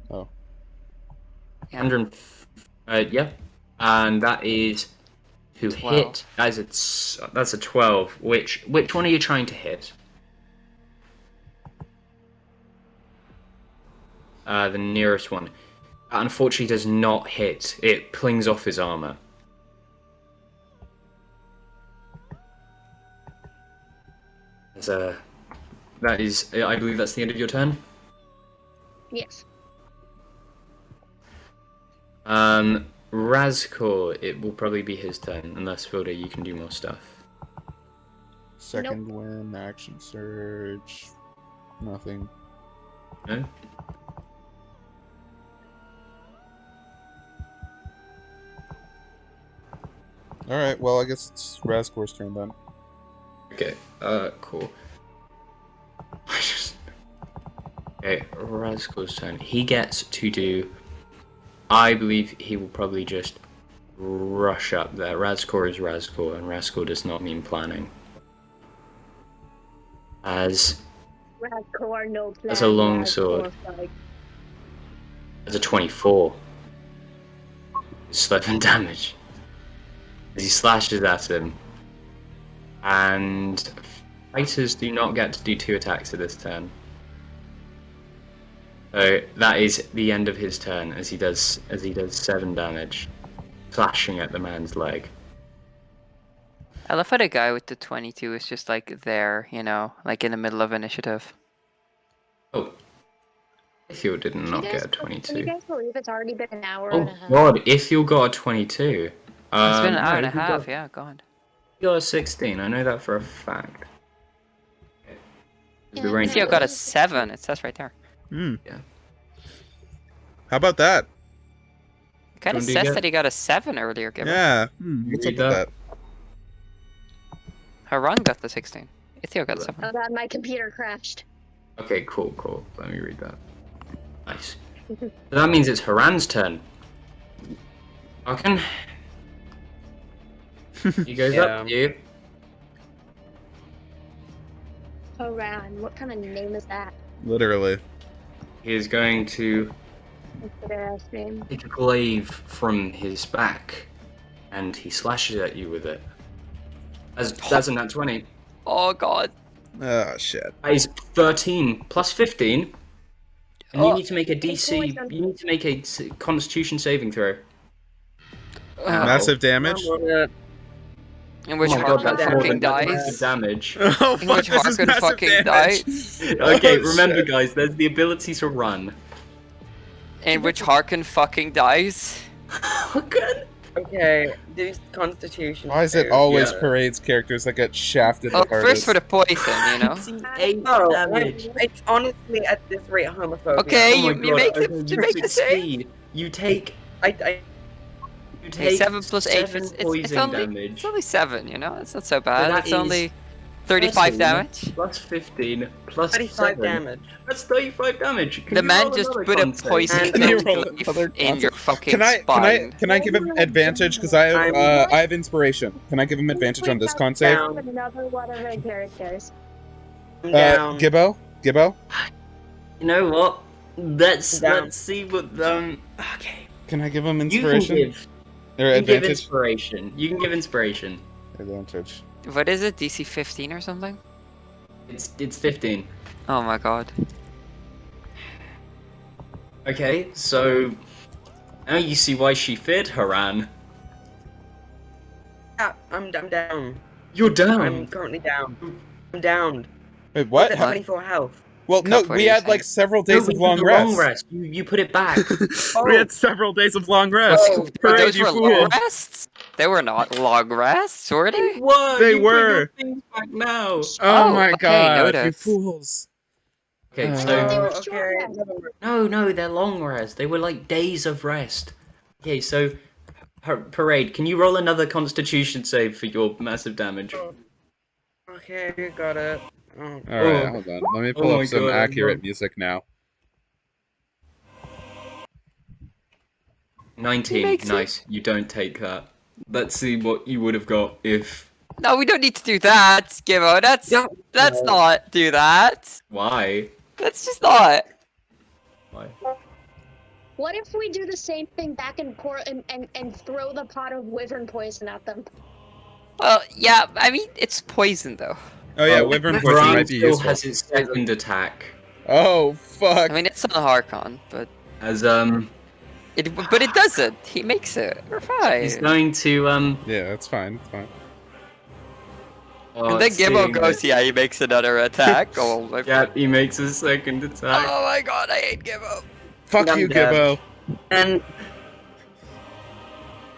Oh. Yeah. 100. Yeah. And that is to 12. hit. That's a 12. Which one are you trying to hit? The nearest one. That unfortunately does not hit. It plings off his armor. That is, I believe that's the end of your turn. Yes. Razkor, it will probably be his turn, unless Vilde, you can do more stuff. Second win, action surge. Nothing. No? Alright, well, I guess it's Razkor's turn then. Okay, cool. Okay, Razkor's turn. He gets to do... I believe he will probably just rush up there. Razkor is Razkor, and Razkor does not mean planning. As That's a long sword. That's a 24. It's 11 damage. As he slashes at him. And fighters do not get to do 2 attacks at this turn. So that is the end of his turn as he does 7 damage. Slashing at the man's leg. I love how the guy with the 22 is just like there, you know, like in the middle of initiative. Oh. Ithiel did not get a Can you 22. guys believe it's already been an hour Oh and a half? god, Ithiel got a 22. It's been an hour and no, a half, yeah, God. He got a 16, I know that for a fact. Yeah, The range Theo got a 7, it says right there. Hmm. Yeah. How about that? It kind of Don't do says that. that he got a 7 earlier, Gibber. Yeah. You What's up read with that? that? Haran got the 16. Ithio got Right. 7. Oh god, my computer crashed. Okay, cool. Let me read that. Nice. So that means it's Haran's turn. Harkon? He goes up to you. Haran, what kind of name is that? Literally. He is going to What's their ass name? take a glaive from his back, and he slashes at you with it. That's a nat 20. Oh, God. Oh, shit. That is 13 plus 15. And you Oh. need to make a DC. You need to make a Constitution saving throw. Massive damage? In which Oh my god, Harkon that's fucking massive dies. damage. Oh, In fuck, which this is Harkon massive fucking damage. dies. Okay, Oh, remember shit. guys, there's the ability to run. In which Harkon fucking dies. Good. Okay, these Constitution. Why is it saves. always Yeah. parades characters that get shafted the Oh, hardest? first for the poison, you know? 8 Oh, damage. it's honestly at this rate homophobia. Okay, Oh my you god, make okay, the- you make the save. succeed. You take I You Okay, take 7 plus 8, 7 it's poison only, damage. it's only 7, you know? It's not so bad. that It's is only 35 13 damage. Plus 15 plus 35 7. damage. That's 35 damage. Can The you man roll just another put a con save? poison And- Can you filled roll glaive another in your fucking Can I spine. give him advantage because I have inspiration. Can I give him advantage on this con save? Down. Another one of her characters. I'm down. Gibbo? You know what? Let's Down. see what okay. Can I give him You can inspiration? give Or you can give advantage? inspiration. You can give inspiration. Advantage. What is it? DC 15 or something? It's 15. Oh my god. Okay, so now you see why she feared Haran. Yeah, I'm down. You're down. I'm currently down. I'm down. Wait, what? At 24 health. Well, no, Cup, what we are you had like saying? several days of long rest. You put it back. We had several days of long rest. Oh, But Parade, those you were fool. long rests? They were not long rests, were they? Were They you were. Put your things back now. Oh, Oh, my okay, god, you noted. fools. Okay, I so thought they were Oh, short okay. rest. no, they're long rest. They were like days of rest. Okay, so Parade, can you roll another Constitution save for your massive damage? Okay, got it. Oh, All right, Oh, hold on. Let me oh pull my up some God, accurate music now. 19. Makes it- Nice. You don't take that. Let's see what you would have got if. No, we don't need to do that, Gibbo. no. Let's No. not do that. Why? Let's just not. Why? What if we do the same thing back and and throw the pot of wyvern poison at them? Well, yeah, I mean, it's poison, though. Oh yeah, Well, wyvern poison Brian might be still useful. has its second attack. Oh fuck! I mean, it's on Harkon, but As but it doesn't. He makes it. We're he's fine. going to Yeah, that's fine. It's fine. Oh, And then it's Gibbo seeing goes, this. yeah, he makes another attack. Oh my, Yeah, he makes a second attack. oh my god, I hate Gibbo. Fuck I'm you, dead. Gibbo. And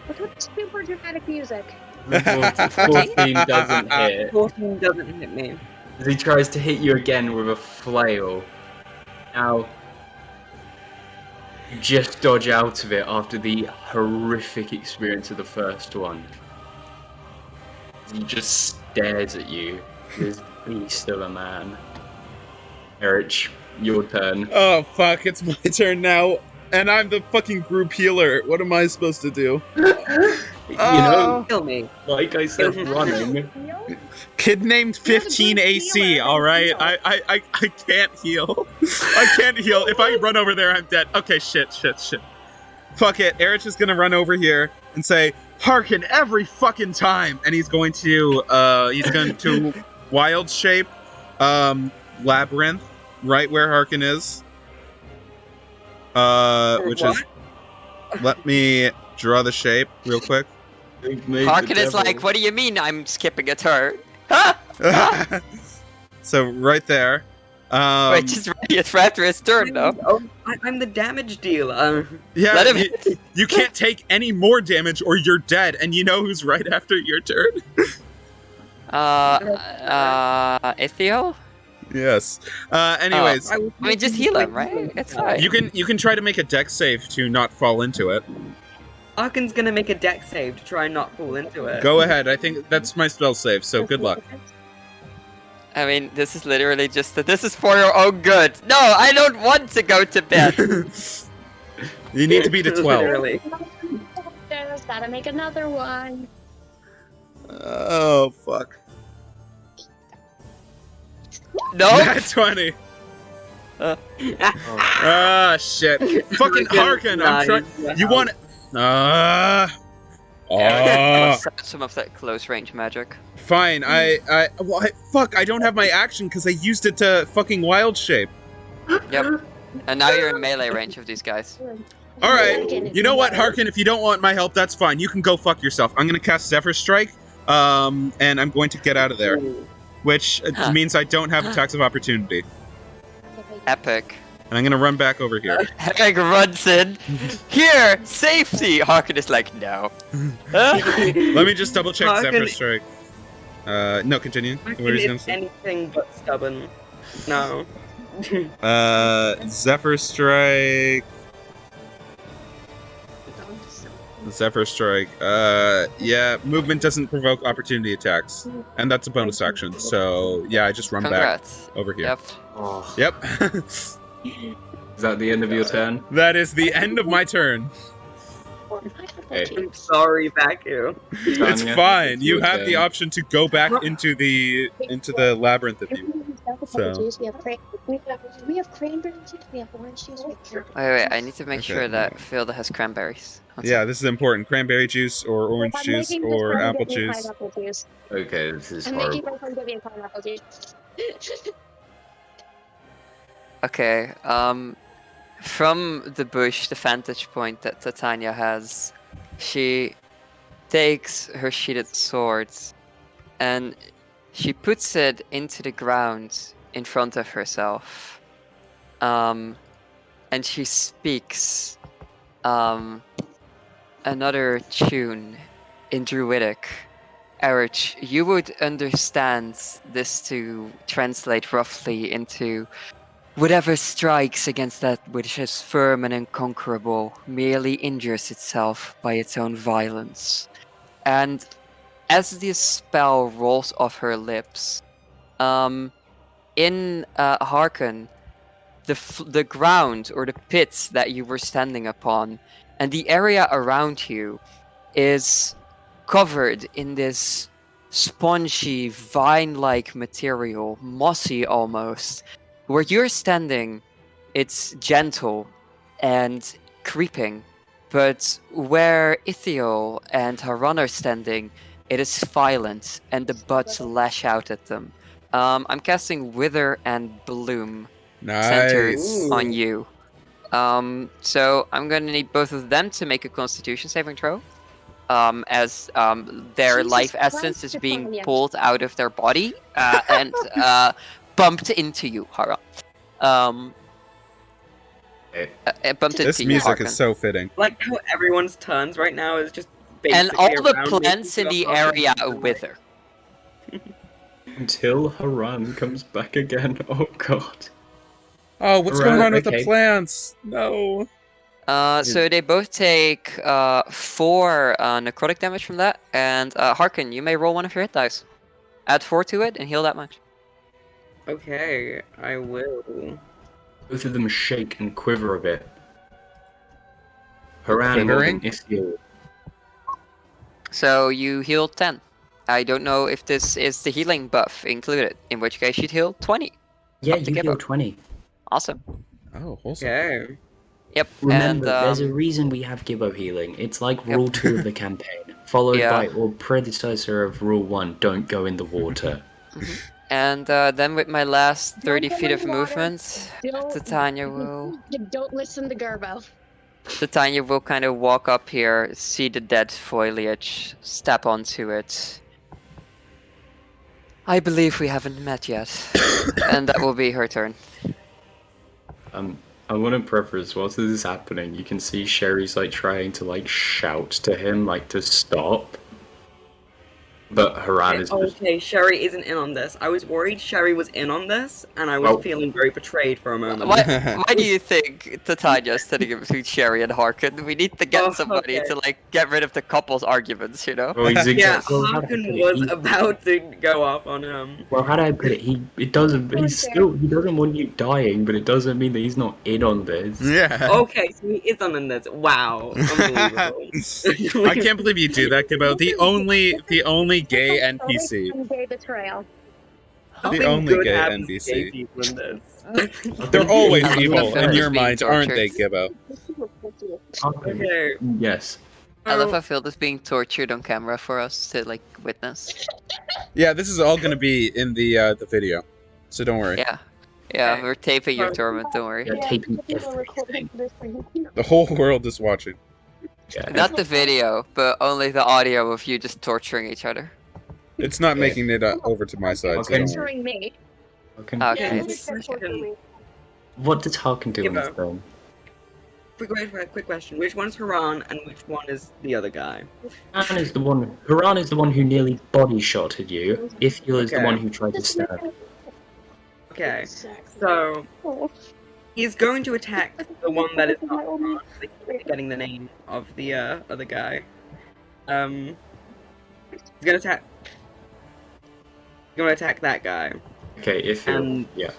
Look at super dramatic music. 14 doesn't hit. 14 doesn't hit me. As he tries to hit you again with a flail. Now, you just dodge out of it after the horrific experience of the first one. He just stares at you, this beast of a man. Erich, your turn. Oh fuck! It's my turn now, and I'm the fucking group healer. What am I supposed to do? You know, Kill me. like I said, running. Kid named You're the 15 group AC. healer, All right, heal. I can't heal. I can't heal. If I run over there, I'm dead. Okay, shit. Fuck it. Erich is gonna run over here and say, "Harken every fucking time," and he's going to wild shape, labyrinth, right where Harken is. Which What? is. Let me draw the shape real quick. Harkon is like, what do you mean I'm skipping a turn? So right there. Wait, just ready for after his turn, though. Oh, I'm the damage dealer. Yeah, Let him you can't take any more damage or you're dead, and you know who's right after your turn? Ithio? Yes. Anyways, I mean, just heal him, right? It's fine. you can try to make a dex save to not fall into it. Harkon's gonna make a dex save to try and not fall into it. Go ahead. I think that's my spell save, so good luck. I mean, this is literally just this is for your own good. No, I don't want to go to bed. You need to beat a 12. Literally. Just gotta make another one. Oh, fuck. No. That's 20. Ah, shit. Fucking Harkon, I'm trying. You want it? Some of that close range magic. Fine. Fuck, I don't have my action because I used it to fucking wild shape. Yep. And now you're in melee range of these guys. Alright, you know what, Harkon, if you don't want my help, that's fine. You can go fuck yourself. I'm gonna cast Zephyr Strike, and I'm going to get out of there. Which means I don't have attacks of opportunity. Epic. And I'm gonna run back over here. Epic runs in. Here, safety. Harkon is like, no. Let me just double check Harkon- Zephyr Strike. No, continue. What were you gonna It's say? anything but stubborn. No. Zephyr Strike. Zephyr Strike. Yeah, movement doesn't provoke opportunity attacks. And that's a bonus action, so yeah, I just run Congrats. back over here. Yep. Oh, Yep. is that the end of your turn? That is the end of my turn. Hey. I'm sorry, Baku. It's Tanya, fine. it's You your have the turn. option to go back into the labyrinth if you want. So. We have cranberry juice, we have orange juice, we have Wait. I need to make Okay. sure that Vilde has cranberries. Yeah, this is important. Cranberry juice or orange I'm juice making or this one apple give me juice. pineapple juice. Okay, this is I'm making horrible. this one give me pineapple juice. Okay. From the bush, the vantage point that Titania has, she takes her sheathted sword and she puts it into the ground in front of herself. And she speaks another tune in Druidic. Erich, you would understand this to translate roughly into whatever strikes against that which is firm and unconquerable merely injures itself by its own violence. And as this spell rolls off her lips, in Harkon, the ground or the pits that you were standing upon and the area around you is covered in this spongy, vine-like material, mossy almost. Where you're standing, it's gentle and creeping, but where Ithiel and Haran are standing, it is violent, and the buds lash out at them. I'm casting Wither and Bloom centered Nice. on you. So I'm gonna need both of them to make a Constitution saving throw. As their Jesus life Christ, essence is being Stefania. pulled out of their body and bumped into you, Hara. Bumped This into you, music Harkon. is so fitting. Like how everyone's turns right now is just And basically all the around making plants in sure the Harkon area doesn't, wither. Until Haran comes back again. Oh god. Oh, what's Right, going on with okay. the plants? No. So they both take 4 necrotic damage from that, and Harkon, you may roll one of your hit dice. Add 4 to it and heal that much. Okay, I will. Both of them shake and quiver a bit. Haran more Quivering? than Ithiel. So you heal 10. I don't know if this is the healing buff included, in which case you'd heal 20. Yeah, Up to you Gibbo. heal 20. Awesome. Oh, wholesome. Okay. Yep. Remember, and, there's a reason we have Gibbo healing. It's like rule 2 of the campaign, followed Yeah. by or predecessor of rule 1, don't go in the water. And then with my last 30 Don't go feet in of the water. movement, Don't- Titania will Don't listen to Gerbo. kind of walk up here, see the dead foliage, step onto it. I believe we haven't met yet, and that will be her turn. I want to preface, whilst this is happening, you can see Sherry's like trying to like shout to him, like to stop. But Haran is just... Okay, Sherry isn't in on this. I was worried Sherry was in on this, and I was Oh. feeling very betrayed for a moment. Why do you think Titania's sitting in between Sherry and Harkon? We need to get Oh, somebody okay. to like get rid of the couple's arguments, you know? Well, he's Yeah, exactly... well, how do I Harkon put it? was He- about to go off on him. Well, how do I put it? He doesn't want you dying, but it doesn't mean that he's not in on this. Yeah. Okay, so he is on this. Wow, unbelievable. I can't believe you do that, Gibbo. The only gay NPC. Gay betrayal. The Nothing only good gay happens to NPC. gay people in this. They're always I love evil that in Phil your is being minds, aren't they, tortured. Gibbo? Okay. Yes. I love how Phil is being tortured on camera for us to like witness. Yeah, this is all gonna be in the video, so don't worry. Yeah, Okay. we're taping your torment. Don't worry. Yeah, taping everything. The whole world is watching. Yeah. Not the video, but only the audio of you just torturing each other. It's not Okay. making it over to my side, so Okay. don't worry. Torturing me. Okay. Okay. Yeah, What does Harkon do in this Gibbo. film? quick question. Which one's Haran and which one is the other guy? Haran is the one who nearly body shotted you. Ithiel is the Okay. one who tried to stab. Okay, so he's going to attack the one that is not Haran. I keep getting the name of the other guy. He's gonna attack. He's gonna attack that guy. Okay, Ithiel. Yeah.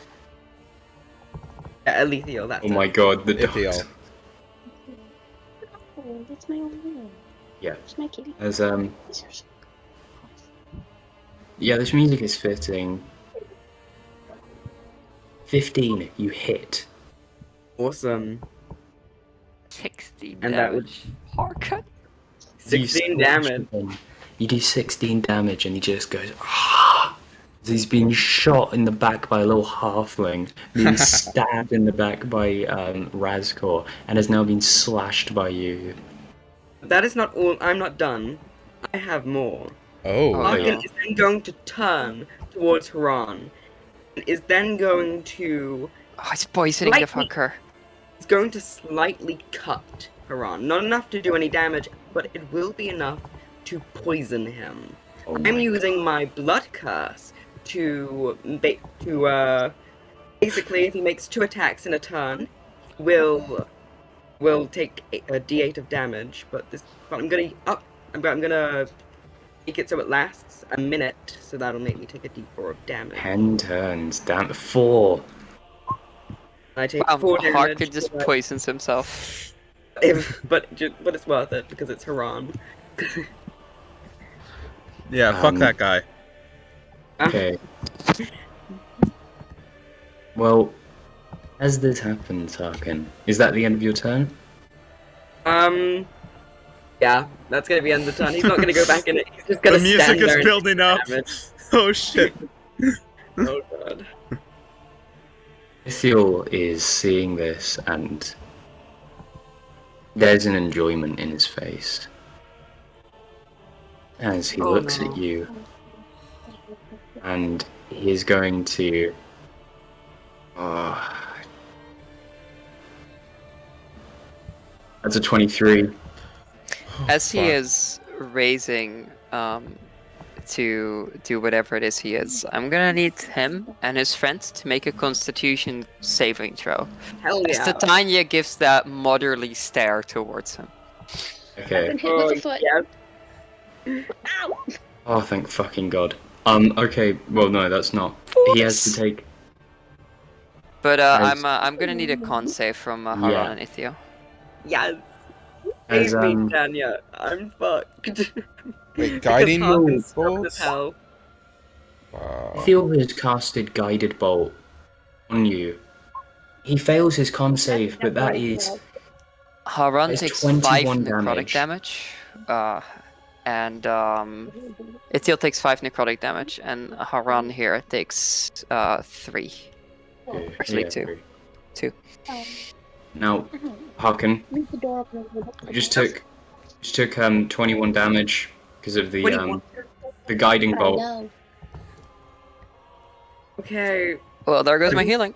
Alethio, that's Oh my god, the Ithiel. dogs. Oh, that's my old man. Yeah. It's my kitty. As yeah, this music is fitting. 15, you hit. Awesome. 16 And that would- damage. Harkon. 16 You slash damage. him. You do 16 damage and he just goes, ah! He's been shot in the back by a little halfling, been stabbed in the back by Razkor, and has now been slashed by you. That is not all. I'm not done. I have more. Oh. Oh, Harkon yeah. is then going to turn towards Haran. And is then going to. Oh, it's poisoning the Lightning. fucker. He's going to slightly cut Haran. Not enough to do any damage, but it will be enough to poison him. Oh I'm my using my blood curse to Basically, if he makes 2 attacks in a turn, will take a d8 of damage. But I'm gonna make it so it lasts a minute, so that'll make me take a d4 of damage. 10 turns. Damn, 4. I take Wow, 4 damage. Harkon just poisons himself. But it's worth it because it's Haran. Yeah, fuck that guy. Okay. Well, as this happens, Harkon, is that the end of your turn? Yeah, that's gonna be end of the turn. He's not gonna go back in it. He's just gonna The music stand is there and building up. damage. Oh shit. Oh god. Ithiel is seeing this, and there's an enjoyment in his face as he looks at you, and he is going to. That's a 23. As he is raising to do whatever it is he is, I'm gonna need him and his friends to make a Constitution saving throw. Hell As yeah. Titania gives that motherly stare towards him. Okay. Been hit with a foot. Yeah. Ow! Oh, thank fucking god. Okay. Well, no, that's not. He has to take. But As- I'm gonna need a con save from Haran Yeah. and Ithiel. Yes. As Save me, Tanya. I'm fucked. Wait, guiding Harkon's tough as bolts? hell. Ithiel has casted guided bolt on you. He fails his con save, but that is. Haran It's takes 5 21 necrotic damage. And Ithiel takes 5 necrotic damage, and Haran here takes 3. Actually, Yeah, 2. three. 2. Now, Harkon, Leave the door open. you just took 21 damage because of the 21. guiding I bolt. know. Okay. Well, there goes my healing.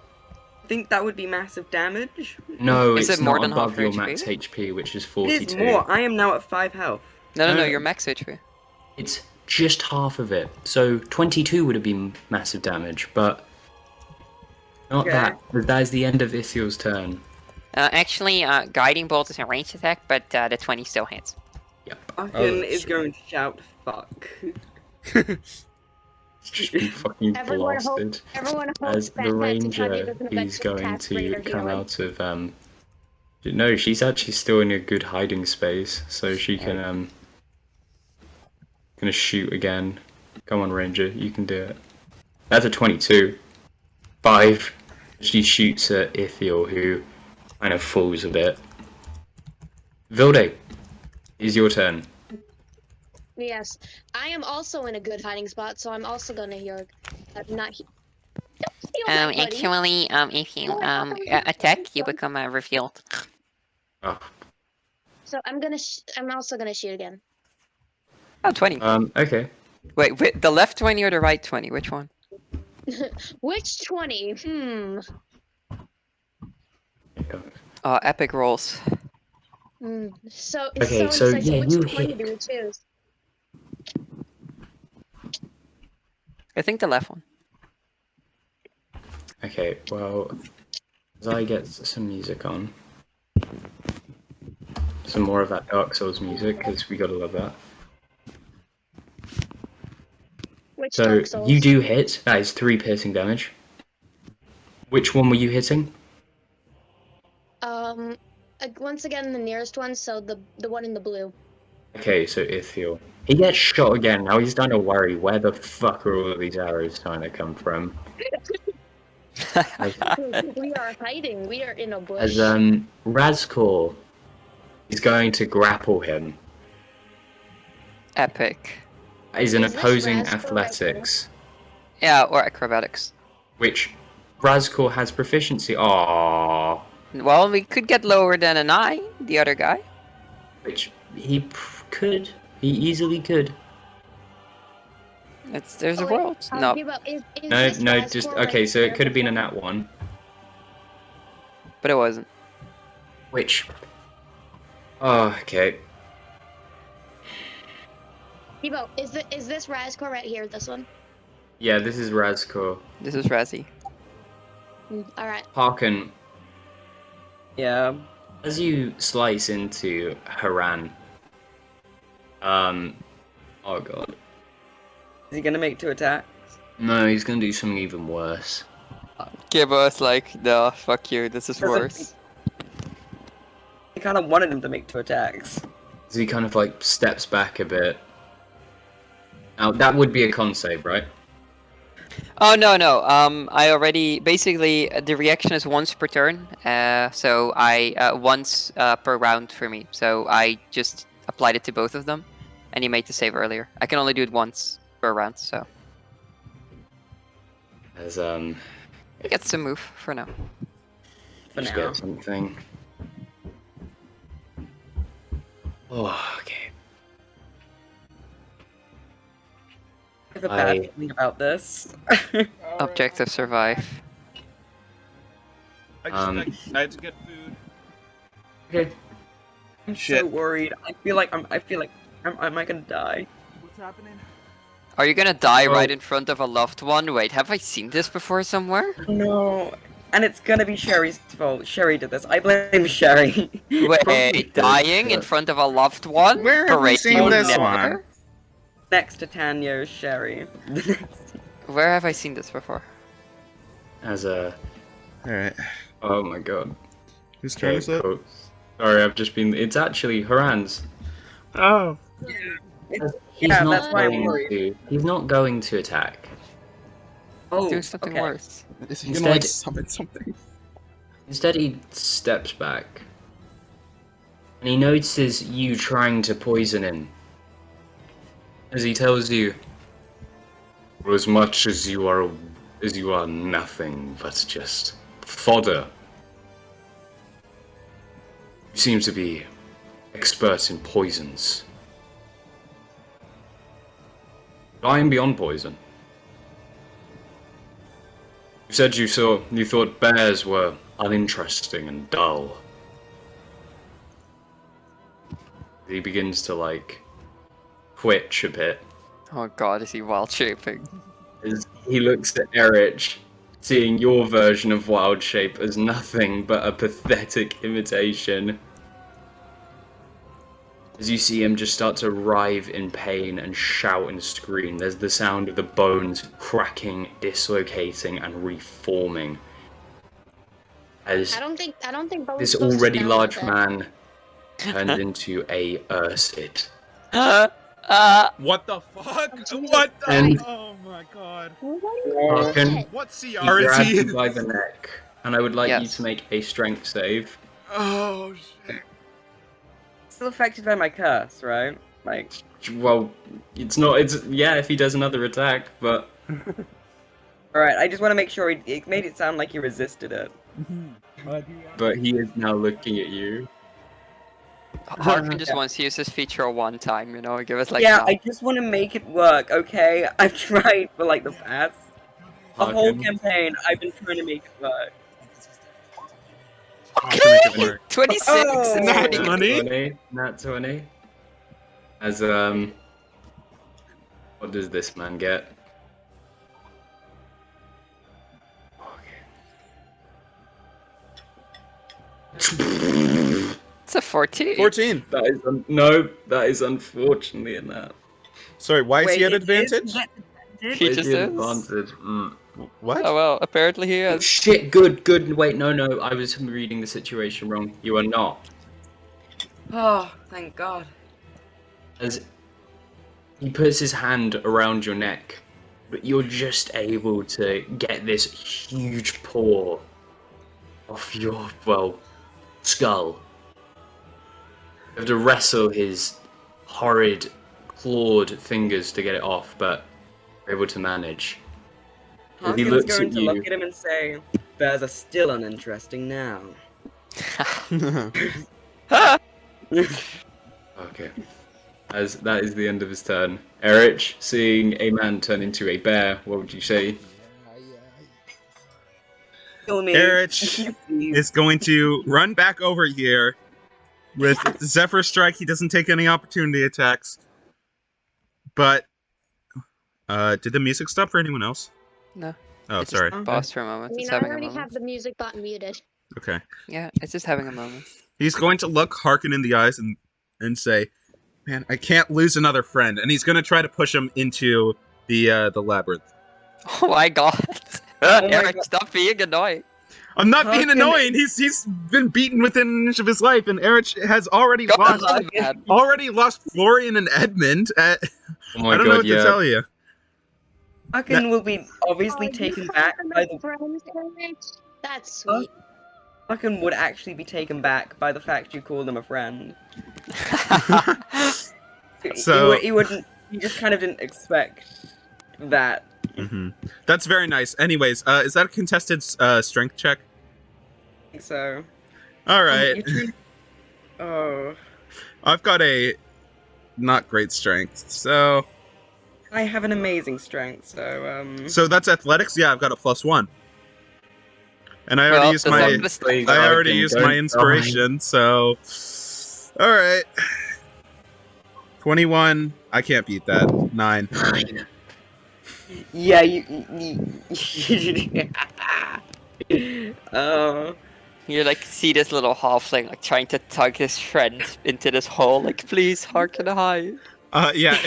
I think that would be massive damage. No, Is it's it more not than above half your HP? max HP, which is It 42. is more. I am now at 5 health. No, No. your max HP. It's just half of it. So 22 would have been massive damage, but not Okay. that. That is the end of Ithiel's turn. Actually, Guiding Bolt is a ranged attack, but the 20 still hits. Harkon is going to shout fuck. Just be fucking Everyone hope- blasted. Everyone hopes As that the Titania ranger, doesn't he's eventually going cast to greater come healing. out of No, she's actually still in a good hiding space, so she can gonna shoot again. Come on, Ranger, you can do it. That's a 22. 5. She shoots at Ithiel, who kind of falls a bit. Vilde, is your turn. Yes, I am also in a good hiding spot, so I'm also gonna heal. Not heal. Heal my buddy. Actually, if you attack, you become revealed. Oh. So I'm also gonna shoot again. Oh, 20. Okay. Wait, the left 20 or the right 20? Which one? Which 20? Epic rolls. So Okay, it's so, so yeah, which you 20 hit. do we choose? I think the left one. Okay, well, as I get some music on, some more of that Dark Souls music, because we gotta love that. Which So, Dark Souls? you do hit, that is 3 piercing damage. Which one were you hitting? Once again, the nearest one, so the one in the blue. Okay, so Ithiel. He gets shot again, now he's starting to worry, where the fuck are all of these arrows trying to come from? We are hiding. We are in a bush. As, Razkor is going to grapple him. Epic. Is an Is this opposing Razkor right athletics, Yeah, or acrobatics. which Razkor has proficiency. Aww. Well, we could get lower than a 9, the other guy. Which he could. He easily could. There's a world. No. Is No, this no, Razkor just right okay. So here it could have been a before? nat 1. But it wasn't. Which. Oh, okay. Debo, is this Razkor right here? This one? Yeah, this is Razkor. This is Razzie. All right. Harkon, Yeah. as you slice into Haran, oh god. Is he gonna make 2 attacks? No, he's gonna do something even worse. Gibbo's like, no, fuck you, this is Doesn't- worse. I kind of wanted him to make 2 attacks. As he kind of like steps back a bit. Now, that would be a con save, right? Oh, no, no, I already, basically, the reaction is once per turn, so once per round for me, so I just applied it to both of them, and he made the save earlier. I can only do it once per round, so. As, He gets to move for now. For just now. get something. Oh, okay. I have a I- bad feeling about this. Objective survive. I had to get food. Okay. I'm Shit. so worried. I feel like am I gonna die? What's happening? Are you gonna die Oh. right in front of a loved one? Wait, have I seen this before somewhere? No. And it's gonna be Sherry's fault. Sherry did this. I blame Sherry. Wait, dying in but- front of a loved one? Where have we Great, seen you this never? one? Next to Tanya is Sherry. Where have I seen this before? As a. Alright. Oh my god. Whose turn Okay, is it? cool. Sorry, I've just been. It's actually Haran's. Oh. He's Yeah, not that's why I'm going worried. to. He's not going to attack. Oh, Doing something okay. worse. Is he Instead- gonna like summon something? Instead, he steps back. And he notices you trying to poison him. As he tells you, "For as much as you are nothing but just fodder, you seem to be expert in poisons. But I am beyond poison. You said you thought bears were uninteresting and dull." He begins to like twitch a bit Oh god, is he wild shaping? as he looks at Erich, seeing your version of wild shape as nothing but a pathetic imitation. As you see him just start to writhe in pain and shout and scream, there's the sound of the bones cracking, dislocating, and reforming. As I don't think Bo's this supposed to already sound large like that. man turned into a Ursid. What the fuck? Jesus What the? And- Oh my god. Harkon, What he CR is grabs he? you by the neck, and I would like you Yes. to make a strength save. Oh shit. Still affected by my curse, right? Like, Well, it's not. It's yeah. If he does another attack, but alright, I just want to make sure it made it sound like he resisted it. he is now looking at you. Harkon just wants to use his feature one time, you know, give us like yeah, no. I just want to make it work, okay? I've tried for like the past the whole Harkon. campaign. I've been trying to make it work. I'll have to make it work. 26! Oh! It's Nat pretty good. 20? Nat 20. As what does this man get? It's a 14. 14. That is no. That is unfortunately a nat. Sorry, why is he at it is advantage? He Where's just the is. advantage? Mm. What? Oh well, apparently he Oh, is. shit, good. Wait, no, I was reading the situation wrong. You are not. Oh, thank God. As he puts his hand around your neck, but you're just able to get this huge paw off your, well, skull. You have to wrestle his horrid, clawed fingers to get it off, but you're able to manage. As he Harkin's looks going at to you, look at him and say, "Bears are still uninteresting now." okay. As that is the end of his turn. Erich, seeing a man turn into a bear, what would you say? Kill me. Erich Please. is going to run back over here with Zephyr Strike. He doesn't take any opportunity attacks. But did the music stop for anyone else? No. Oh, It just sorry. paused for a I moment. mean, It's I having a already moment. have the music button muted. Okay. Yeah, it's just having a moment. He's going to look Harkon in the eyes and say, "Man, I can't lose another friend." And he's going to try to push him into the labyrinth. Oh my god. Oh my Eric, God. stop being annoying. I'm not being Harkon- annoying. He's been beaten within an inch of his life, and Erich has already Go lost on, man. Florian and Edmund. Oh my I don't know god, what to yeah. tell you. Harkon will be obviously You taken call back them by as the friends, Eric? That's sweet. Harkon would actually be taken back by the fact you called him a friend. So- he wouldn't. He just kind of didn't expect that. That's very nice. Anyways, is that a contested strength check? I think so. All right. You treat- Oh, I've got a not great strength, so I have an amazing strength, so so that's athletics. Yeah, I've got a +1, and I Well, already used as my long as- Please, I already Harkon, used don't my die. inspiration. So, all right, 21. I can't beat that. 9. yeah, Oh, You like see this little halfling like trying to tug his friend into this hole, like please Harkon hide. Yeah,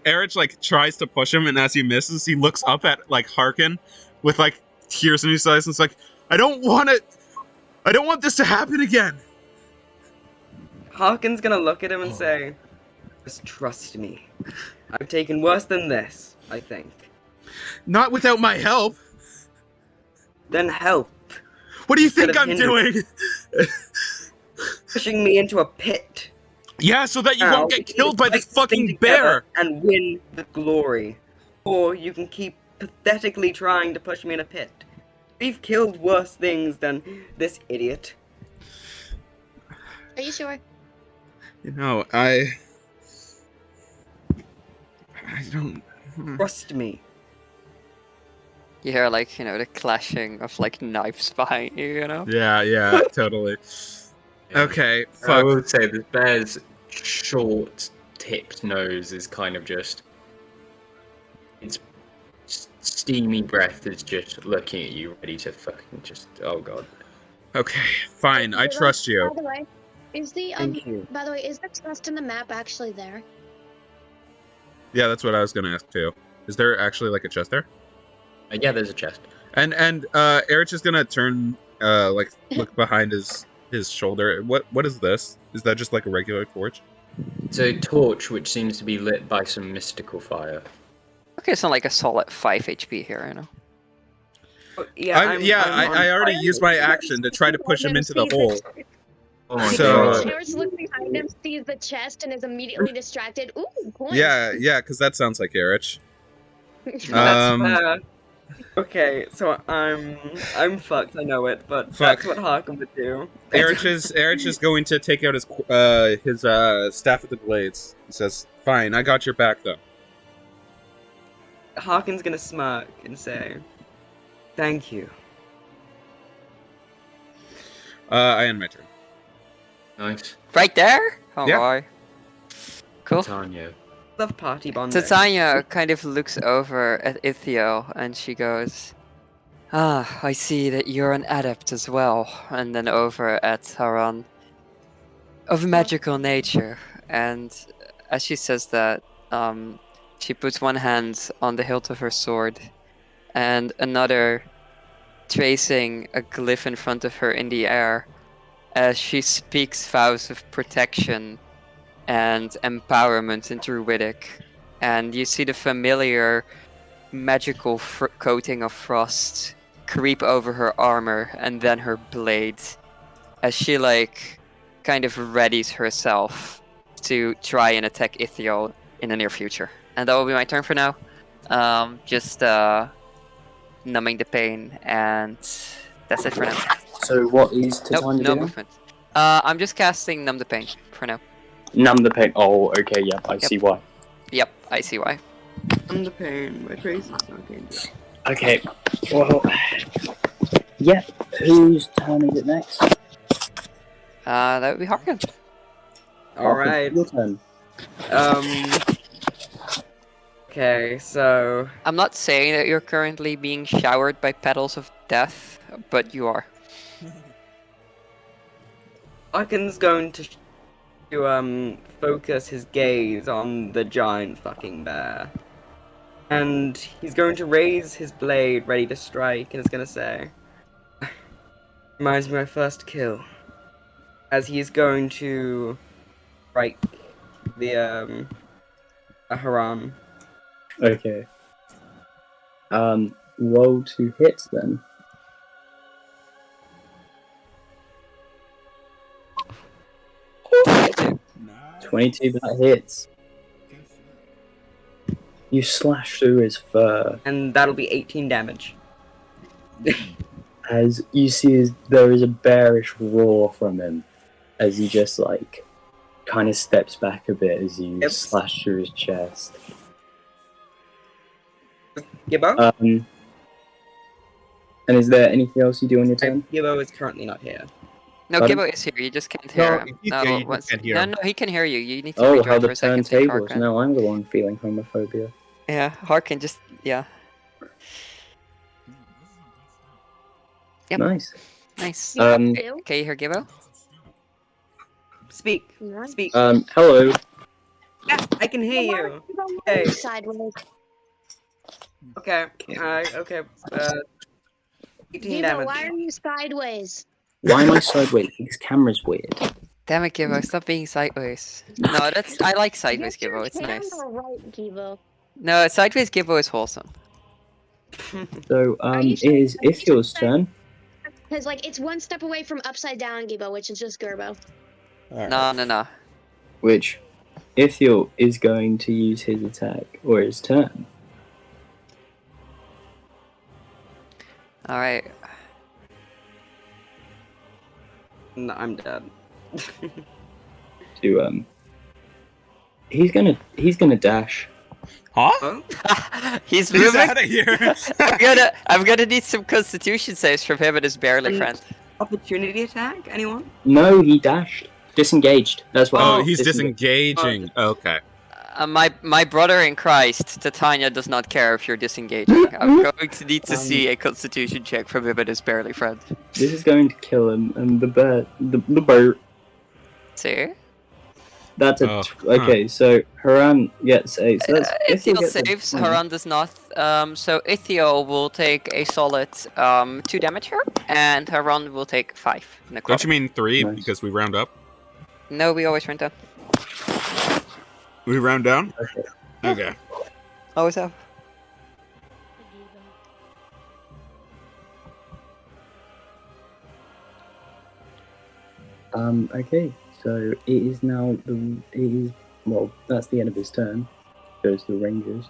Erich like tries to push him, and as he misses, he looks up at like Harkon with like tears in his eyes, and it's like, I don't want this to happen again. Harkon's gonna look at him and say, "Just trust me. I've taken worse than this, I think. Not without my help. Then help, What do you Instead think of I'm hinder- doing? pushing me into a pit. Yeah, so that you Now, won't we get can killed by fight this thing fucking together bear. and win the glory, or you can keep pathetically trying to push me in a pit. We've killed worse things than this idiot." Are you sure? You know, I don't. Trust me. You hear like, the clashing of like knives behind you, you know? Yeah, totally. Okay, I fuck. will say the bear's short tipped nose is kind of just its steamy breath is just looking at you, ready to fucking just, oh god. Okay, fine. I trust you. By the way, is the Thank you. by the way, is the chest in the map actually there? Yeah, that's what I was gonna ask too. Is there actually like a chest there? Yeah, there's a chest. And Erich is gonna turn like look behind his shoulder. What is this? Is that just like a regular torch? It's a torch which seems to be lit by some mystical fire. Okay, it's not like a solid 5 HP here, you know? Oh, yeah, I already used my action to try to push him into the hole. Oh my So- god. Harris looks behind him, sees the chest, and is immediately distracted. Ooh, coins. Yeah, because that sounds like Erich. That's Um, fair. Okay, so I'm fucked. I know it, but Fuck. that's what Harkon would do. Erich is going to take out his staff of the blades. He says, "Fine, I got your back though." Harkon's gonna smirk and say, "Thank you." I end my turn. Nice. Right there? Oh Yeah. boy. Cool. Tanya. Love party bonding. Titania kind of looks over at Ithiel and she goes, "Ah, I see that you're an adept as well." And then over at Haran, "Of magical nature." And as she says that, she puts one hand on the hilt of her sword and another tracing a glyph in front of her in the air as she speaks vows of protection and empowerment in Druidic. And you see the familiar magical coating of frost creep over her armor and then her blade as she kind of readies herself to try and attack Ithiel in the near future. And that will be my turn for now. Just numbing the pain, and that's it for now. So what is Nope, Titania no doing? movement. I'm just casting Numb the Pain for now. Numb the pain. Oh, okay, yeah, I see why. Yep, I see why. I'm the pain. My trace is not dangerous. Okay, well, yeah, whose turn is it next? That would be Harkon. All right. Your turn. Um. Okay, so I'm not saying that you're currently being showered by petals of death, but you are. Harkon's going to focus his gaze on the giant fucking bear. And he's going to raise his blade ready to strike and is gonna say, reminds me of my first kill. As he is going to strike the a Haram. Okay. Roll to hit then. Nice. 22, that hits. You slash through his fur. And that'll be 18 damage. As you see, there is a bearish roar from him as he just like kind of steps back a bit as you slash through his chest. Gibbo? And is there anything else you do on your turn? Gibbo is currently not here. No, Pardon? Gibbo is here. You just can't hear him. he's here, you just can't hear him. No, he can hear you. You need to Oh, rejoin how for the a second. Take turntables. Harkon. No, I'm the one feeling homophobia. Yeah, Harkon just yeah. Yep. Nice. Nice. Um, Can you hear Gibbo? Speak. Speak. Hello. Yeah, I can hear you. Hey. Sideways. Okay. Okay. 18 Gibbo, damage. why are you sideways? Why am I sideways? This camera's weird. Damn it, Gibbo! Stop being sideways. No, that's I like sideways Get your Gibbo. It's nice. camera right, Gibbo. No, sideways Gibbo is wholesome. So, you it is Ithiel's turn. Because, like, it's one step away from upside down Gibbo, which is just Gerbo. No. Which Ithiel is going to use his attack, or his turn. Alright. No, I'm dead. To he's gonna dash. Huh? He's He's moving. out of here. I'm gonna need some Constitution saves from him and his barely friend. Opportunity attack? Anyone? No, he dashed. Disengaged. That's what. Oh, he's disengaging. Okay. My brother in Christ, Titania, does not care if you're disengaging. I'm going to need to see a Constitution check from him and his barely friend. This is going to kill him, and the bird. See? That's a okay. So Haran gets a. So that's Ithiel gets a saves. 20. Haran does not. So Ithiel will take a solid 2 damage here, and Haran will take 5. Don't you mean 3 because we round up? No, we always round down. We round down? Okay. Always have. Okay. So it is now well. That's the end of his turn. Goes to the Rangers.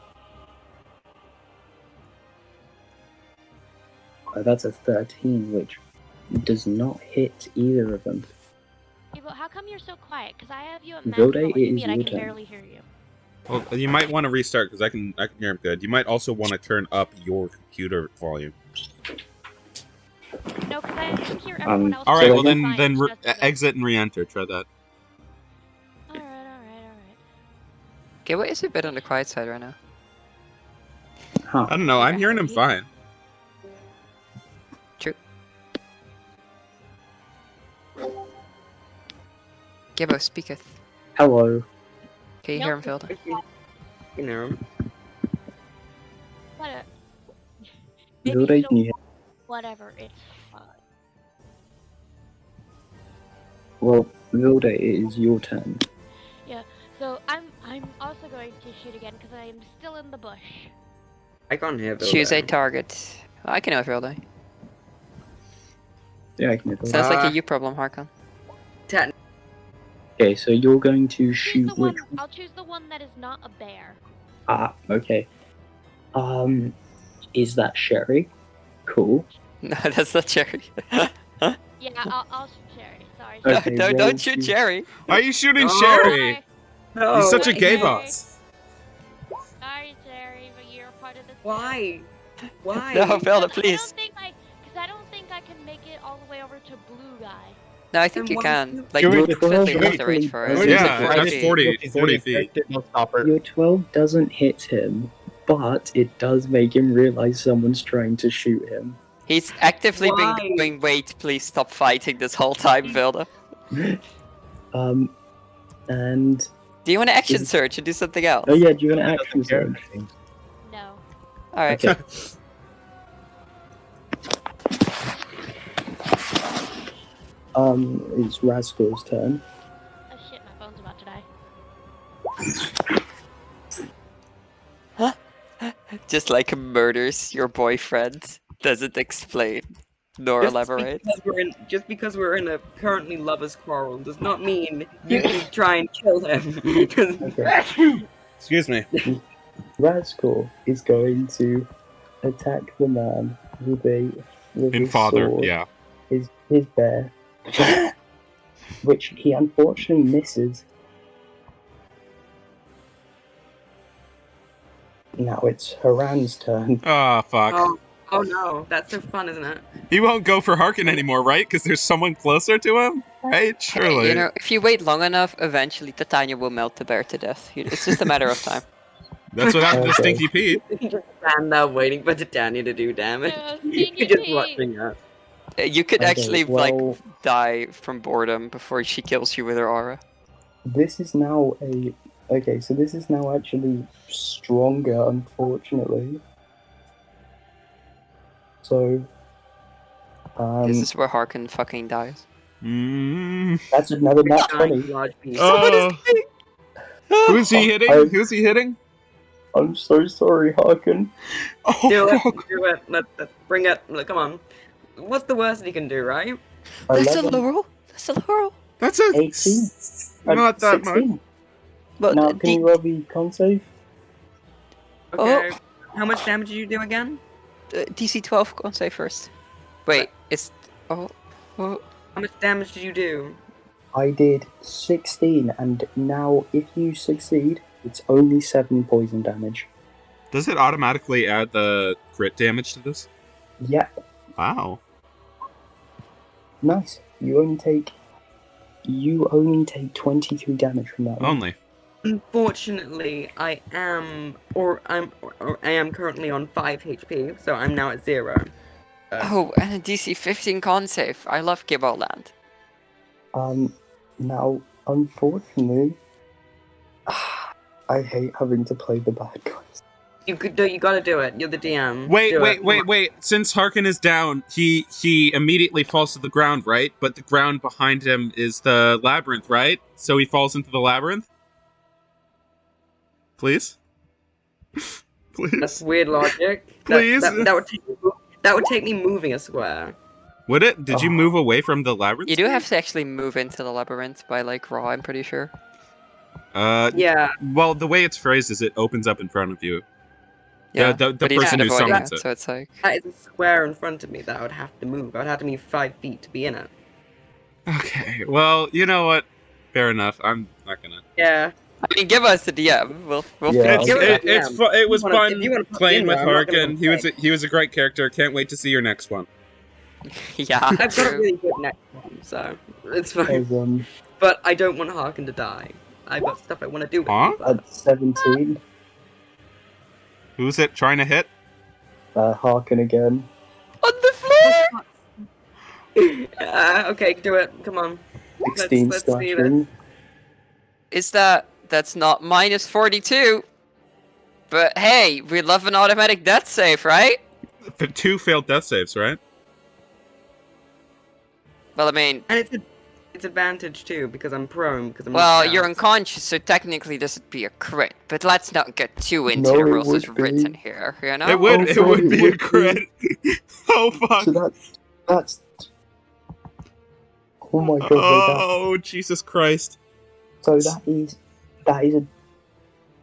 That's a 13, which does not hit either of them. Hey, but how come you're so quiet? Because I have you at Vilde, maximum it is volume and I your can turn. barely hear you. Well, you might want to restart because I can hear him good. You might also want to turn up your computer volume. No, because I can hear everyone else. All right, well fine, then it's just exit and re-enter. Try that. Alright. Gibbo is a bit on the quiet side right now. Huh. I don't know. I'm hearing him fine. True. Gibbo speaketh. Hello. Can you hear him, Vilde? You can hear him. What Vilde, can you hear? whatever, it's fine. Well, Vilde, it is your turn. Yeah, so I'm also going to shoot again because I am still in the bush. I can't hear Vilde. Choose a target. I can hear Vilde. Yeah, I can hear Vilde. Sounds like a you problem, Harkon. Okay, so you're going to shoot The one, which? I'll choose the one that is not a bear. Ah, okay. Is that Sherry? Cool. No, that's not Jerry. Yeah, I'll shoot Sherry. Sorry. Okay, No, roll don't shoot to- Jerry. Why are you shooting No. Sherry? No. He's such a Why, gay Sherry? boss. Sorry, Sherry, but you're part of this. Why? Why? No, Vilde, Because please. I don't think I can make it all the way over to blue guy. No, I think Then you why can. do- Like, Your you're 12 completely left the actually range for it. doesn't It's Yeah, like that's 40 feet. 40 feet. Will stop her. Your 12 doesn't hit him, but it does make him realize someone's trying to shoot him. He's actively been Why? going, wait, please stop fighting this whole time, Vilde. And Do you want to action Is- search and do something else? oh yeah, do you want to Doesn't action care. search? No. Alright. Okay. It's Razgor's turn. Oh shit, my phone's about to die. Just like murders your boyfriend. Doesn't explain. Nor elaborate. Just because we're in a currently lovers' quarrel does not mean you can try and kill him. Okay. Excuse me. Razgor is going to attack the man with his sword, yeah. his bear, which he unfortunately misses. Now it's Haran's turn. Ah, fuck. Oh no, that's so fun, isn't it? He won't go for Harkon anymore, right? Because there's someone closer to him, right? Surely. You know, if you wait long enough, eventually Titania will melt the bear to death. It's just a matter of time. That's what happened to Okay. Stinky Pete. You just stand there waiting for Titania to do damage. No, You're Stinky just Pete. watching her. You could Okay, actually, well- like, die from boredom before she kills you with her aura. This is now a okay. So this is now actually stronger, unfortunately. So, This is where Harkon fucking dies. Mm. that's another nat Giant 20. large piece. Oh. Who's he hitting? I- Who's he hitting? I'm so sorry, Harkon. Oh, Do it, fuck. do it. Let's bring it. Look, come on. What's the worst he can do, right? That's a 11, low roll. That's a low roll. That's a 18, not that much. 16. But Now, can you roll the con save? Okay. How much damage did you do again? DC 12, go and say first. Wait, it's... Oh. How much damage did you do? I did 16, and now if you succeed, it's only 7 poison damage. Does it automatically add the crit damage to this? Yep, Wow. nice. You only take 23 damage from that one. Only. Unfortunately, I am currently on 5 HP, so I'm now at 0. Oh, and a DC 15 con save. I love Gibbo Land. Now, unfortunately, I hate having to play the bad guys. You gotta do it. You're the DM. Wait, Do it. wait. Since Harkon is down, he immediately falls to the ground, right? But the ground behind him is the labyrinth, right? So he falls into the labyrinth? Please? Please? That's weird logic. Please? That would take me moving a square. Would it? Did you move away from the labyrinth? You do have to actually move into the labyrinth by, like, raw, I'm pretty sure. Yeah. Well, the way it's phrased is it opens up in front of you. Yeah, the but he's person who avoiding summons it. so it's like... That is a square in front of me that I would have to move. I would have to move 5 feet to be in it. Okay, well, you know what? Fair enough. I'm not gonna. Yeah. I mean, give us the DM. We'll Yeah, figure okay. it out. It was If you wanna- fun if you wanna put me playing in with there, I'm not gonna Harkon. He was a great character. Can't wait to see your next one. Yeah, I've got a true. really good next one, so it's fine. As, But I don't want Harkon to die. I've got stuff I want to do with Huh? him first. at 17, Who's it trying to hit? Harkon again. On the floor! Okay, do it. Come on. 16 let's see this. slashing. Is that's not minus 42? But hey, we love an automatic death save, right? 2 failed death saves, right? Well, I mean, And it's advantage too because I'm prone. Because I'm well, knocked you're out. unconscious, so technically this would be a crit. But let's not get too into No, the it rules as would be. written here, you know? It would. Oh, It sorry, would it be a would be. crit. Oh fuck. So that's. Oh my god! Oh Jesus Christ. So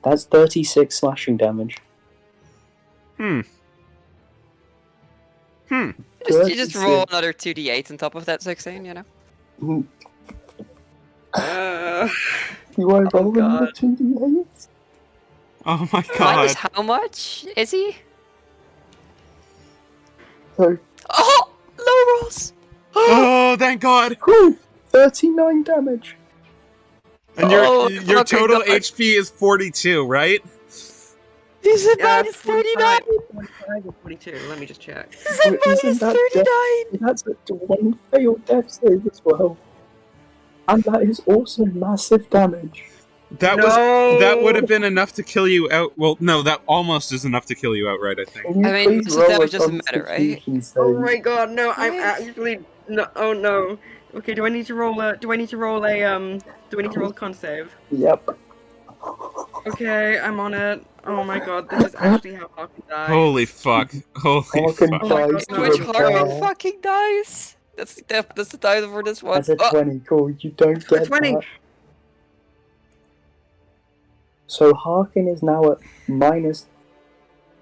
that's 36 slashing damage. You just roll 36. another 2d8 on top of that 16, you know? Mm, Uh, You are Oh, rolling the God. 2d8? Oh my Minus god. how much is he? So, Oh! Low rolls! Oh, thank God. whew, 39 damage. And Oh, your fucking total God. HP is 42, right? He's at Yeah, minus 39! 45 or 42. Let me just check. He's at minus 39! That's a 1 failed death save as well. And that is also massive damage. That would have been enough to kill you out. Well, no, that almost is enough to kill you outright, I think. Can you I mean, please massive roll a damage doesn't matter, right? Constitution save? Oh my god, no, I'm Right. actually no. Oh no. Okay, do I need to roll a? Do I need to roll a con save? Yep. Okay, I'm on it. Oh my god, this is actually how Harkon dies. Holy fuck. Holy Harkon fuck. Oh my dies God, to Which a Harkon bear. fucking dies? That's the title for this one. As a Oh, 20, cool. You don't get 20. that. So Harkon is now at minus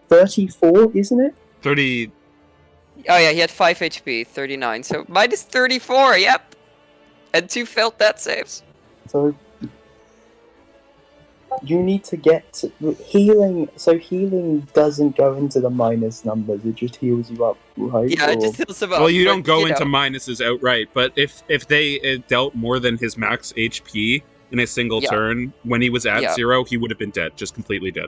34, isn't it? 30. oh yeah, he had 5 HP, 39. So minus 34, yep. And 2 failed death saves. So you need to get to healing. So healing doesn't go into the minus numbers. It just heals you up, right? Yeah, it Or- just heals him up. Well, you but, don't go into know. minuses outright, but if they dealt more than his max HP in a single Yeah. turn when he was at Yeah. 0, he would have been dead, just completely dead.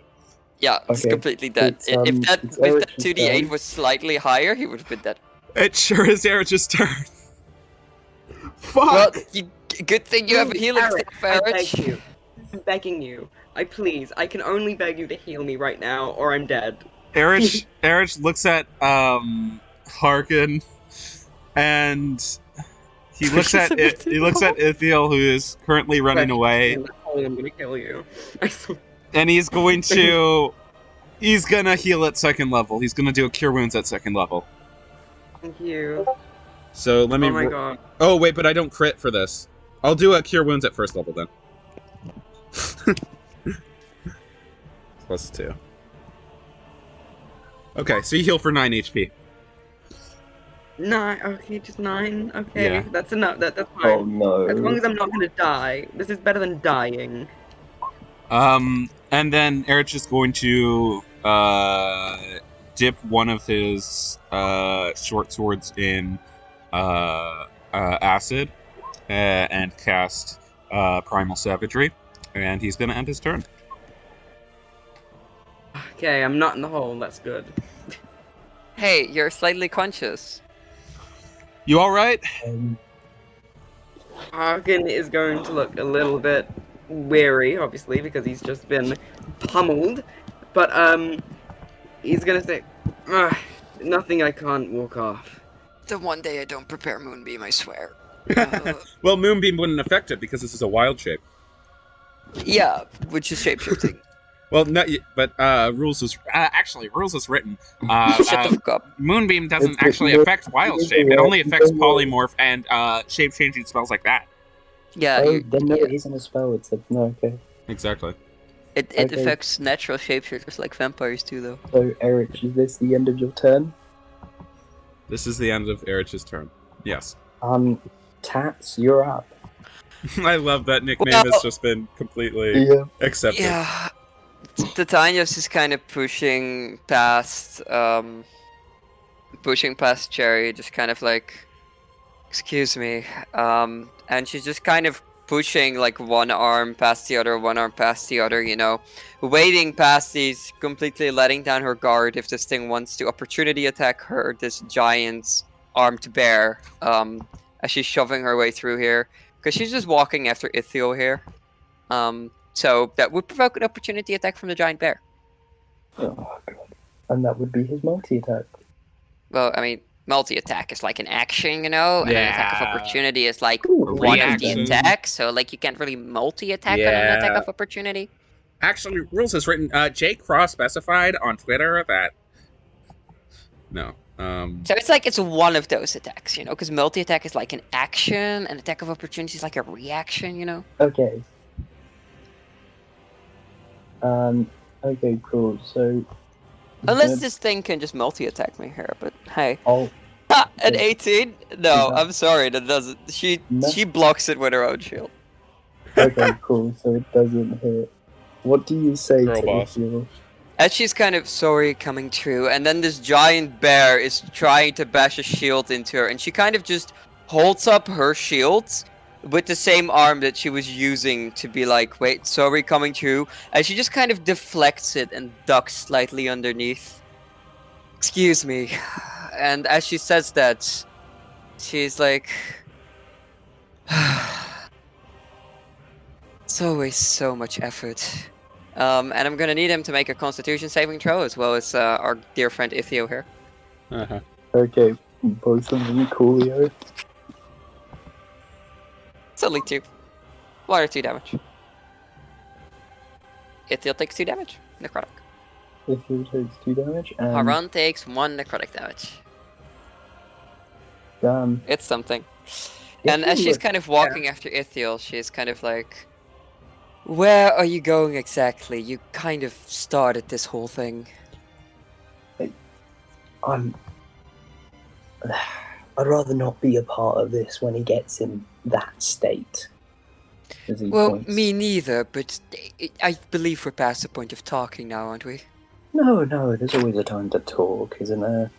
Yeah, it's Okay. completely dead. It's, if that it's if that Eric's 2d8 turn. was slightly higher, he would have been dead. It sure is Erich's turn. Fuck! Well, good thing you have a healing Eric, staff, I beg Erich. you. I'm begging you. I can only beg you to heal me right now, or I'm dead. Erich looks at Harkon, and he looks at Ithiel, who is currently running away, I'm gonna kill you. I swear. and he's gonna heal at 2nd level. He's gonna do a cure wounds at 2nd level. Thank you. So let me. Oh my god. Oh wait, but I don't crit for this. I'll do a cure wounds at 1st level then. +2. Okay, so you heal for 9 HP. 9. Okay, just 9. Okay, Yeah. that's enough. That's fine. Oh no. As long as I'm not gonna die. This is better than dying. And then Erich is going to dip one of his short swords in acid and cast Primal Savagery, and he's gonna end his turn. Okay, I'm not in the hole. That's good. Hey, you're slightly conscious. You all right? Harkon is going to look a little bit weary, obviously, because he's just been pummeled. But he's gonna say, "Nothing I can't walk off." The one day I don't prepare Moonbeam, I swear. Well, Moonbeam wouldn't affect it because this is a wild shape. Yeah, which is shapeshifting. Well, no, but rules was written. Shut the fuck up. Moonbeam doesn't It's- actually affect wild shape. It only affects polymorph and shape changing spells like that. Yeah, Oh, then no, it isn't a spell. It's a no. Okay. Exactly. it Okay. affects natural shapeshifters like vampires too, though. So Eric, is this the end of your turn? This is the end of Erich's turn. Yes. Tats, you're up. I love that nickname Well- has just been completely Yeah. accepted. Yeah, Titania's is kind of pushing past Cherry, just kind of like, excuse me, and she's just kind of pushing like one arm past the other, you know, waiting past these, completely letting down her guard if this thing wants to opportunity attack her, this giant armed bear, as she's shoving her way through here, because she's just walking after Ithiel here. So that would provoke an opportunity attack from the giant bear. Oh god. And that would be his multi-attack. Well, I mean, multi-attack is like an action, you know, and an attack of Yeah. opportunity is like Ooh, one of the reaction. attacks. So like you can't really multi-attack on an attack Yeah. of opportunity. Actually, rules has written. Jake Cross specified on Twitter that. No. So it's one of those attacks, you know, because multi-attack is like an action, and attack of opportunity is like a reaction, you know. Okay. Okay, cool. So Unless this thing can just multi-attack me here, but hey. I'll An 18? No, Yeah. I'm sorry, that doesn't. She blocks it with her own shield. okay, cool. So it doesn't hit. What do you say Girl to boss. Ithiel? As she's kind of sorry coming true, and then this giant bear is trying to bash a shield into her, and she kind of just holds up her shield with the same arm that she was using to be like, wait, sorry, coming through. And she just kind of deflects it and ducks slightly underneath. Excuse me. And as she says that, she's like, it's always so much effort. And I'm gonna need him to make a Constitution saving throw, as well as our dear friend Ithio here. Uh-huh. Okay, both of you, coolio. It's only 2. 1 or 2 damage. Ithio takes 2 damage. Necrotic. If you takes 2 damage, and Haran takes 1 necrotic damage. damn. It's something. If And as you she's look- kind of walking after Ithiel, she's kind of like, where are you going exactly? You kind of started this whole thing. I'd rather not be a part of this when he gets in that state. As he Well, points. me neither, but I believe we're past the point of talking now, aren't we? No, there's always a time to talk, isn't there?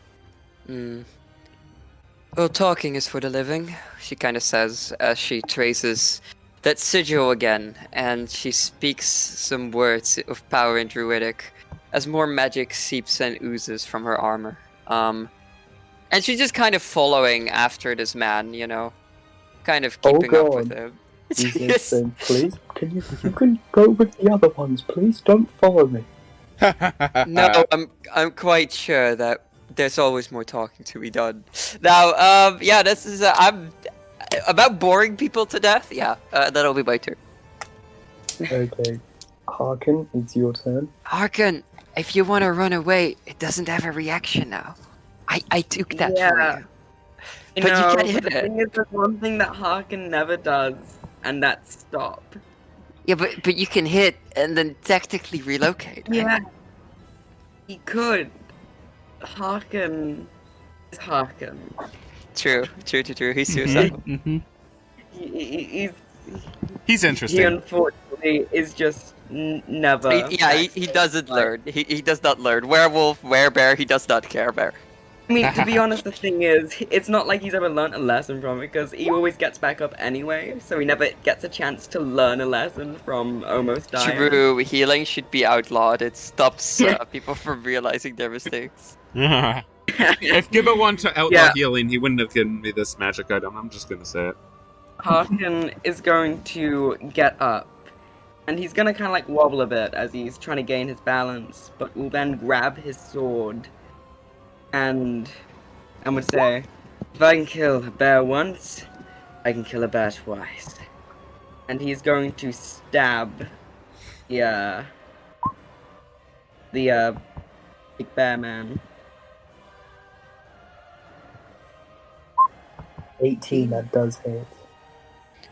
Well, talking is for the living, she kind of says as she traces that sigil again, and she speaks some words of power in Druidic as more magic seeps and oozes from her armor. And she's just kind of following after this man, you know, kind of keeping up with him. He says, saying, please, you can go with the other ones, please don't follow me. No, I'm quite sure that there's always more talking to be done. Now, yeah, this is I'm about boring people to death. Yeah, that'll be my turn. Okay, Harkon, it's your turn. Harkon, if you want to run away, it doesn't have a reaction now. I took that for you. But you can't hit the it. thing is, there's one thing that Harkon never does, and that's stop. Yeah, but you can hit and then technically relocate. Right? Yeah, he could. Harkon is Harkon. True. He's suicidal. He's interesting. He unfortunately is just never. He doesn't learn. He does not learn. Werewolf, werebear, he does not care bear. I mean, to be honest, the thing is, it's not like he's ever learnt a lesson from it, because he always gets back up anyway, so he never gets a chance to learn a lesson from almost dying. True, healing should be outlawed. It stops people from realizing their mistakes. If Gibbo wanted to outlaw healing, he wouldn't have given me this magic item. I'm just gonna say it. Harkon is going to get up, and he's gonna kind of like wobble a bit as he's trying to gain his balance, but will then grab his sword, and I would say, if I can kill a bear once, I can kill a bear twice. And he's going to stab the big bear man. 18, that does hit.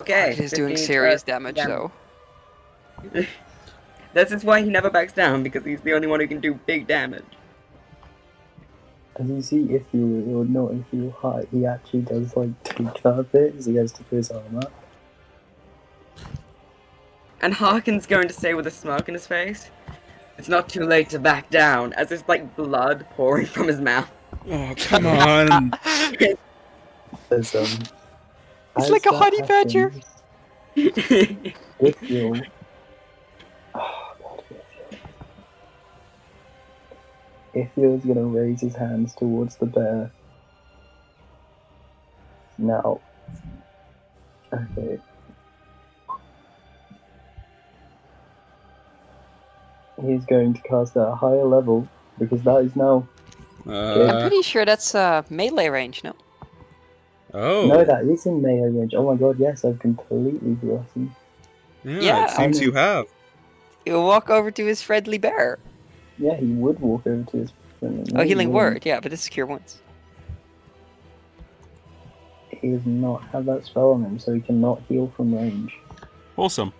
Okay. He's doing 15, serious damage though. This is why he never backs down, because he's the only one who can do big damage. As you see, if you're not if you high, he actually does like take that bit as he goes to put his arm up. And Harkon's going to say with a smirk in his face, "It's not too late to back down," as there's like blood pouring from his mouth. Oh, come on. As, It's like a honey badger. If you Ifio's gonna raise his hands towards the bear. Now, okay. He's going to cast at a higher level because that is now. I'm pretty sure that's melee range, no? Oh. No, that is in melee range. Oh my god, yes, I've completely forgotten. Yeah, it seems you have. He'll walk over to his friendly bear. Yeah, he would walk over to his friendly. Oh, healing word, yeah, but this is cure wounds. He does not have that spell on him, so he cannot heal from range. Awesome.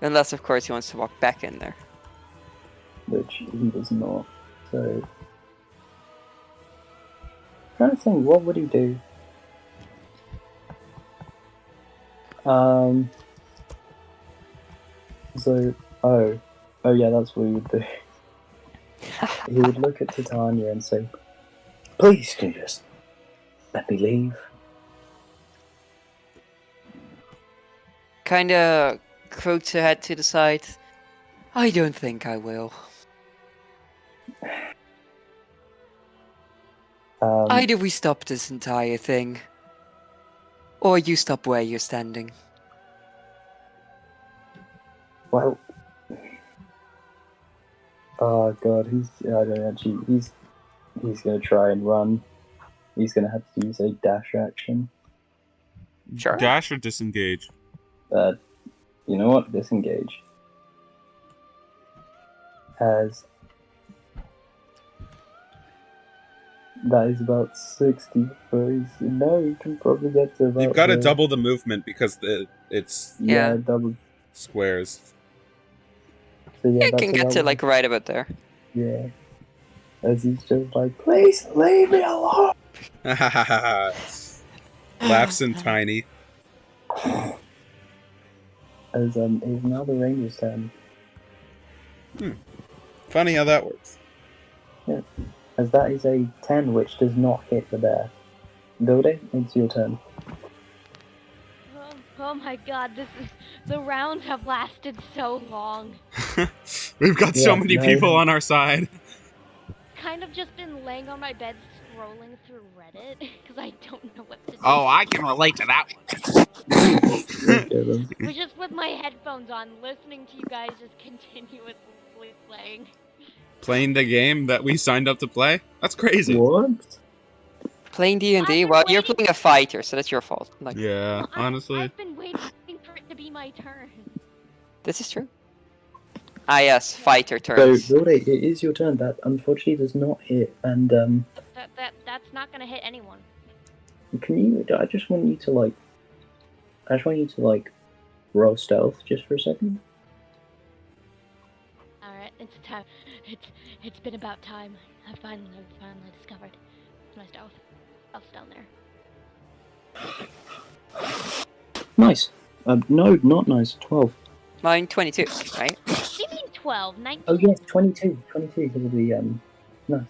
Unless, of course, he wants to walk back in there. Which he does not. So, trying to think, what would he do? So, oh yeah, that's what he would do. He would look at Titania and say, "Please, can you just let me leave?" kinda crooks her head to the side. I don't think I will. Either we stop this entire thing, or you stop where you're standing. Well, oh god, I don't know, actually, he's gonna try and run. He's gonna have to use a dash action. Sure. Dash or disengage? You know what? Disengage. As that is about 60 for no, you can probably get to about You've got to there. double the movement because it's Yeah, Yeah. double. squares. So yeah, You that's can get about to like right about there. yeah. As he's just like, please leave me alone. Laughs in tiny. As is now the ranger's turn. Funny how that works. Yeah. As that is a 10, which does not hit the bear. Vilde, it's your turn. Oh my god, the rounds have lasted so long. We've got so Yeah, many no. people on our side. Kind of just been laying on my bed scrolling through Reddit because I don't know what to do. Oh, I can relate to that Okay, then. But just with my headphones on, listening to you guys just continuously playing. Playing the game that we signed up to play? That's crazy. What? Playing D&D? I've been Well, you're waiting- playing a fighter, so that's your fault. Like, Yeah, Well, honestly. I've been waiting for it to be my turn. this is true. Ah yes, fighter So, turns. Vilde, it is your turn. That unfortunately does not hit. And That's not gonna hit anyone. can you? I just want you to roll stealth just for a second. Alright, it's time. It's been about time. I finally discovered my stealth. Stealth's down there. Nice. No, not nice. 12. Mine 22, right? What do you mean 12? 19? Oh yes, 22. 22 because of the nice.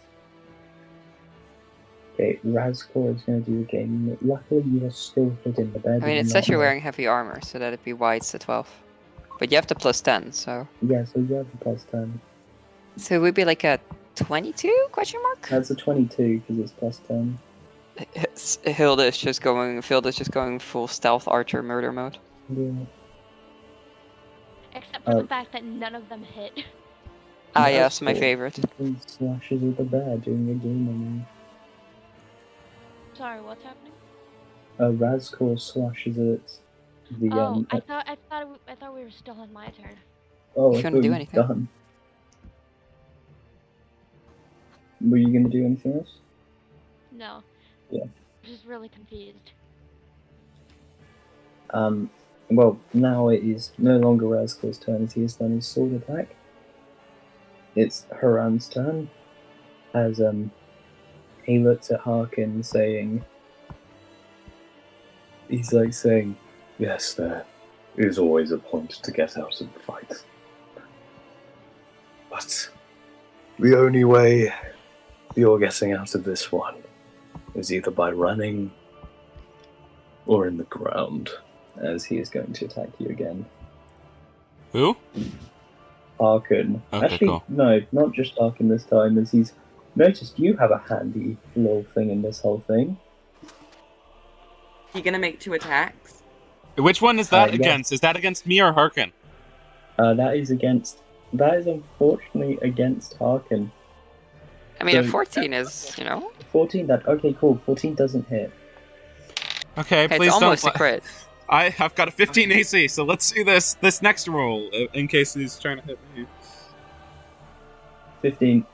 Okay, Razcor is going to do a game. Luckily, you are still hitting the bed. I mean, it and says not you're there. wearing heavy armor, so that'd be why it's a 12. But you have the plus 10, so... Yeah, so you have the plus 10. So it would be like a 22, question mark? That's a 22 because it's plus 10. Vilde is just going full stealth archer murder mode. Yeah. Except for the fact that none of them hit. Ah That's yes, my cool. favorite. He slashes with the bear doing a game on Sorry, what's happening? you. Razcor slashes at the Oh, I thought we were still on my turn. Oh, You I couldn't thought do you were anything. done. Were you gonna do anything else? No. Yeah. I'm just really confused. Well, now it is no longer Razcor's turn as he has done his sword attack. It's Haran's turn as he looks at Harkon saying, he's like saying, Yes, there is always a point to get out of the fight. But the only way you're getting out of this one is either by running or in the ground. as he is going to attack you again. Who? Harkon. Okay, Actually, cool. no, not just Harkon this time, as he's noticed you have a handy little thing in this whole thing. You gonna make 2 attacks? Which one is that yeah. against? Is that against me or Harkon? That is unfortunately against Harkon. I mean, a So- 14 is, you know... 14, okay, cool. 14 doesn't hit. Okay, It's please almost don't. a crit. I have got a 15 AC, so let's see this next roll in case he's trying to hit me. 15.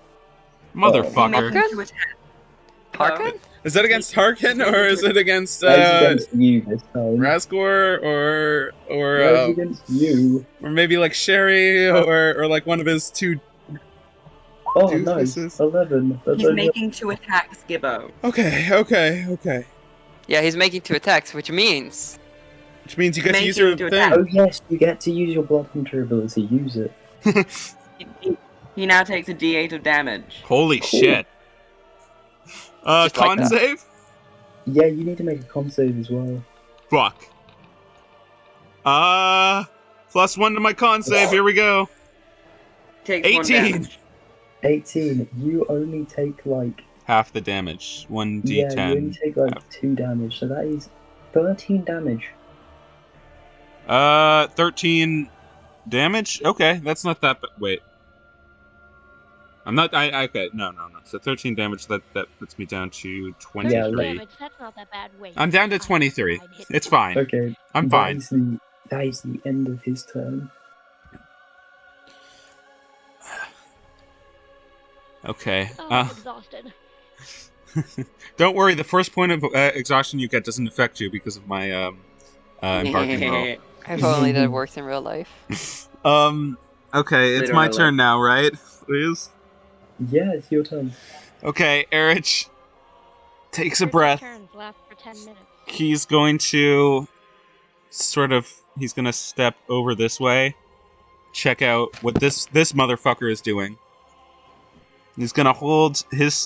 Motherfucker. Making 2 attacks. Harkon? Is that against Harkon or is it against That is against you this time. Razgor That is against you. or maybe like Sherry or like one of his 2 Oh, deuces? nice. 11. That's He's only- making 2 attacks, Gibbo. Okay. Yeah, he's making 2 attacks, which means... Which means you get to Making use your 2 thing. attacks. Oh yes, you get to use your Blood Hunter ability. Use it. He now takes a D8 of damage. Holy Cool. shit. Just like Con that. save? Yeah, you need to make a con save as well. Fuck. +1 to my con save. Here we go. Takes 1 18. damage. 18. You only take like Half the damage. 1d10. yeah, you only take like 2 damage, so that is 13 damage. 13 damage? Okay, that's not that wait. I'm not okay, no. So 13 damage, that puts me down to 23. Yeah, damage, that's not that bad. Wait. I'm down to 23. It's fine. Okay. I'm fine. That is the end of his turn. Okay. Oh, I'm exhausted. Don't worry, the first point of exhaustion you get doesn't affect you because of my embarking roll. If only that worked in real life. Okay, it's my turn now, right? Please? Yeah, it's your turn. Okay, Erich takes a breath. Turns last for 10 minutes. He's going to he's gonna step over this way, check out what this motherfucker is doing. He's gonna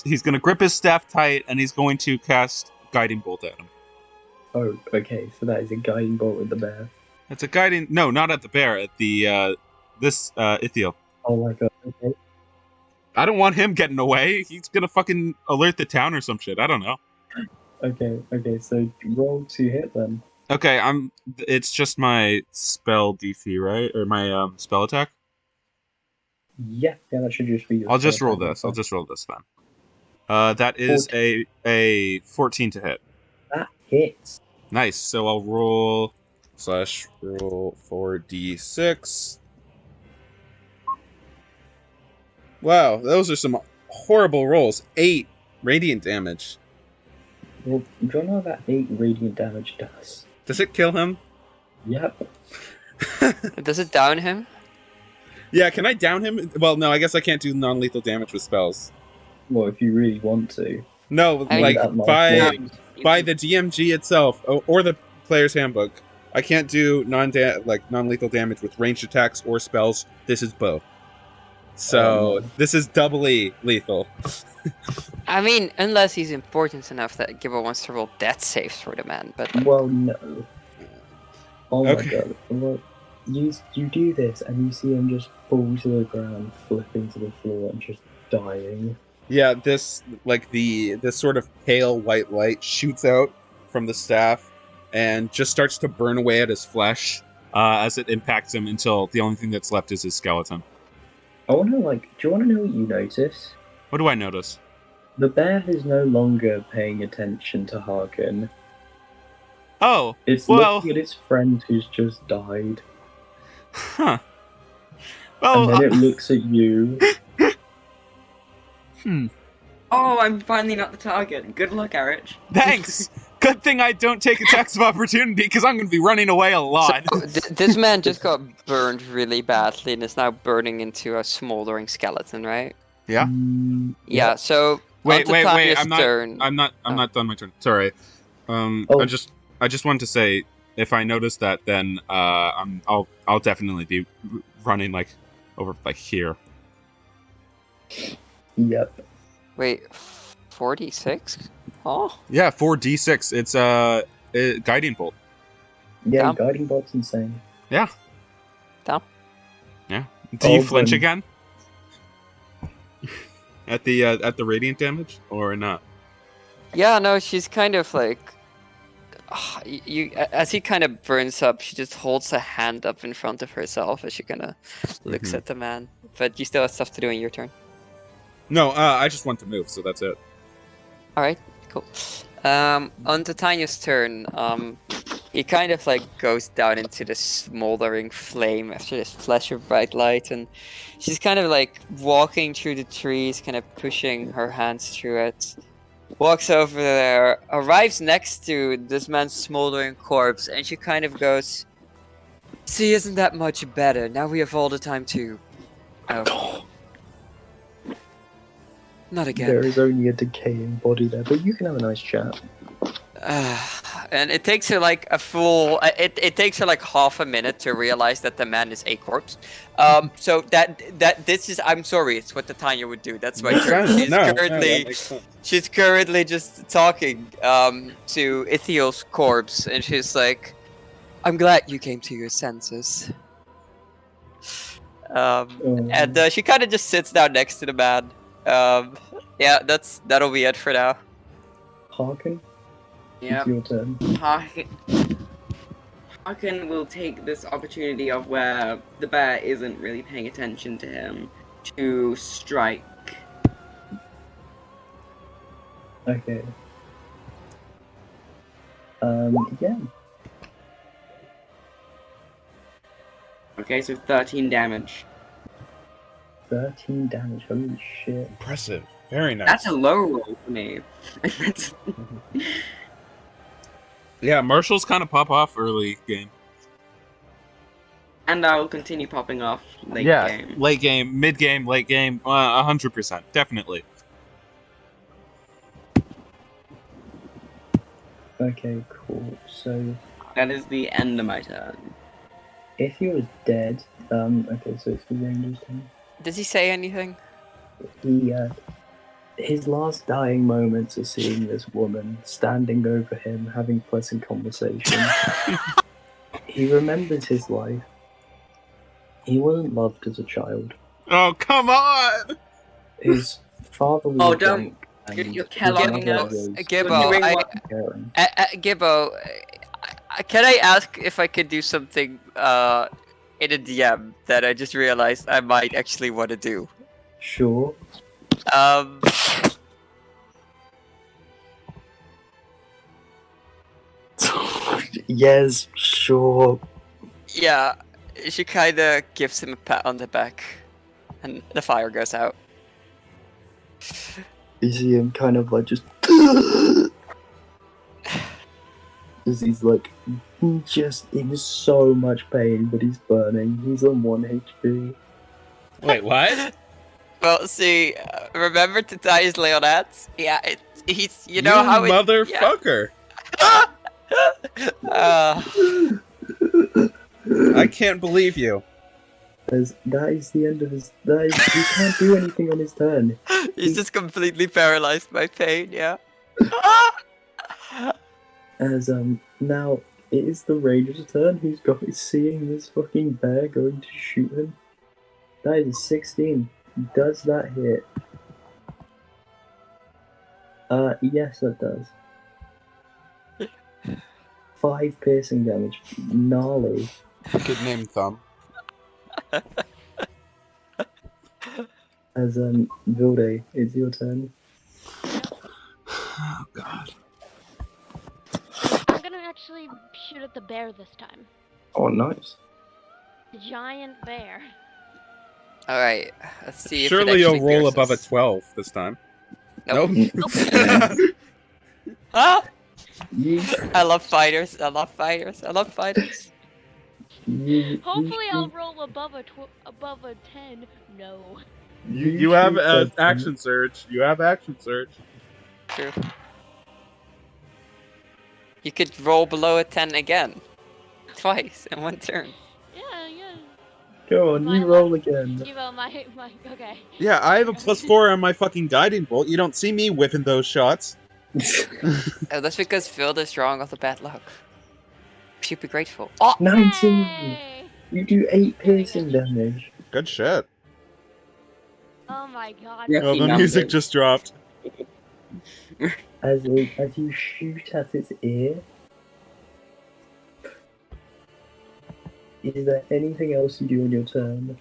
he's gonna grip his staff tight, and he's going to cast Guiding Bolt at him. Oh, okay, so that is a guiding bolt with the bear. It's a no, not at the bear, at the this Ithiel. Oh my god, okay. I don't want him getting away. He's gonna fucking alert the town or some shit. I don't know. Okay, so roll to hit then. Okay, it's just my spell DC, right? Or my spell attack? Yeah, that should just be your I'll just spell roll attack. this. I'll just roll this then. That is a 14 to hit. That hits. Nice. So I'll roll 4d6. Wow, those are some horrible rolls. 8 radiant damage. Well, do you know what that 8 radiant damage does? Does it kill him? Yep. Does it down him? Yeah, can I down him? Well, no, I guess I can't do non-lethal damage with spells. Well, if you really want to. No, like by the DMG itself or the player's handbook, I can't do non-lethal damage with ranged attacks or spells. This is both. So this is doubly lethal. I mean, unless he's important enough that Gibbo wants to roll death saves for the man, but Well, no. Oh my god. Well, you do this and you see him just fall to the ground, flipping to the floor and just dying. Yeah, this sort of pale white light shoots out from the staff and just starts to burn away at his flesh as it impacts him until the only thing that's left is his skeleton. I wonder, do you want to know what you notice? What do I notice? The bear is no longer paying attention to Harkon. Oh, it's looking at its friend who's just died. Huh. Well, and then it looks at you. Oh, I'm finally not the target. Good luck, Erich. Thanks. Good thing I don't take attacks of opportunity because I'm going to be running away a lot. So, this man just got burned really badly and is now burning into a smoldering skeleton, right? Yeah. Yeah. So wait. I'm not Oh. not done my turn. Sorry. I just wanted to say, if I notice that, then I'll definitely be running over here. Yep. Wait, 46? Oh. Yeah, 4d6. It's a guiding bolt. Yeah, Down. guiding bolt's insane. Yeah. Down. Yeah. Do you flinch again? At the radiant damage or not? Yeah, no, she's kind of as he kind of burns up, she just holds a hand up in front of herself as she kind of looks at the man. But you still have stuff to do in your turn. No, I just want to move, so that's it. All right, cool. On Titania's turn, he kind of goes down into this smoldering flame after this flash of bright light, and she's kind of walking through the trees, kind of pushing her hands through it. Walks over there, arrives next to this man's smoldering corpse, and she kind of goes, "See, isn't that much better? Now we have all the time to..." Oh. Not again. There is only a decaying body there, but you can have a nice chat. And it takes her a full. It takes her half a minute to realize that the man is a corpse. So that this is. I'm sorry, it's what Titania would do. That's why she's currently just talking to Ithiel's corpse, and she's like, I'm glad you came to your senses. And she kind of just sits down next to the man. Yeah, that'll be it for now. Harkon, Yep. it's your turn. Harkon will take this opportunity of where the bear isn't really paying attention to him to strike. Okay. Yeah. Okay, so 13 damage. 13 damage. Holy shit. Impressive. Very nice. That's a low roll for me. Yeah, Marshall's kind of pop off early game. And I'll continue popping off late game. Late game, mid game, late game, 100%, definitely. Okay, cool. So, That is the end of my turn. if he was dead, okay, so it's the ranger's turn. Does he say anything? He, his last dying moments are seeing this woman standing over him, having pleasant conversation. He remembers his life. He wasn't loved as a child. Oh, come on! His father was Oh, a don't- drunk, and you're his telling mother us. was Gibbo, caring. Gibbo, can I ask if I could do something in a DM that I just realized I might actually want to do? Sure. Yes, sure. Yeah, she kind of gives him a pat on the back, and the fire goes out. You see him kind of like just. As he's like just in so much pain, but he's burning. He's on 1 HP. Wait, what? Well, see, remember to tie his Leonats? Yeah, he's, you know how it... motherfucker! Yeah. I can't believe you. That is the end of his. He can't do anything on his turn. He's just completely paralyzed by pain, yeah. As now it is the ranger's turn. Who's seeing this fucking bear going to shoot him? That is a 16. Does that hit? Yes, that does. 5 piercing damage. Gnarly. Good name, Thumb. As Vilde, it's your turn. Oh god. I'm gonna actually shoot at the bear this time. Oh, nice. The giant bear. Alright, let's see if Surely it you'll actually roll above a pierces. 12 this time. Nope. Nope. Ah! I love fighters. I love fighters. I love fighters. Hopefully I'll roll above a 10. No. You have action surge. You have action surge. True. You could roll below a 10 again. Twice in one turn. Yeah. Go on, you roll again. Okay. Yeah, I have a +4 on my fucking guiding bolt. You don't see me whipping those shots. Oh, that's because Vilde is drawing off the bad luck. Should be grateful. Oh! 19! You do 8 piercing damage. Good shit. Oh my god. Oh, the music just dropped. As you shoot at its ear. Is there anything else you do on your turn?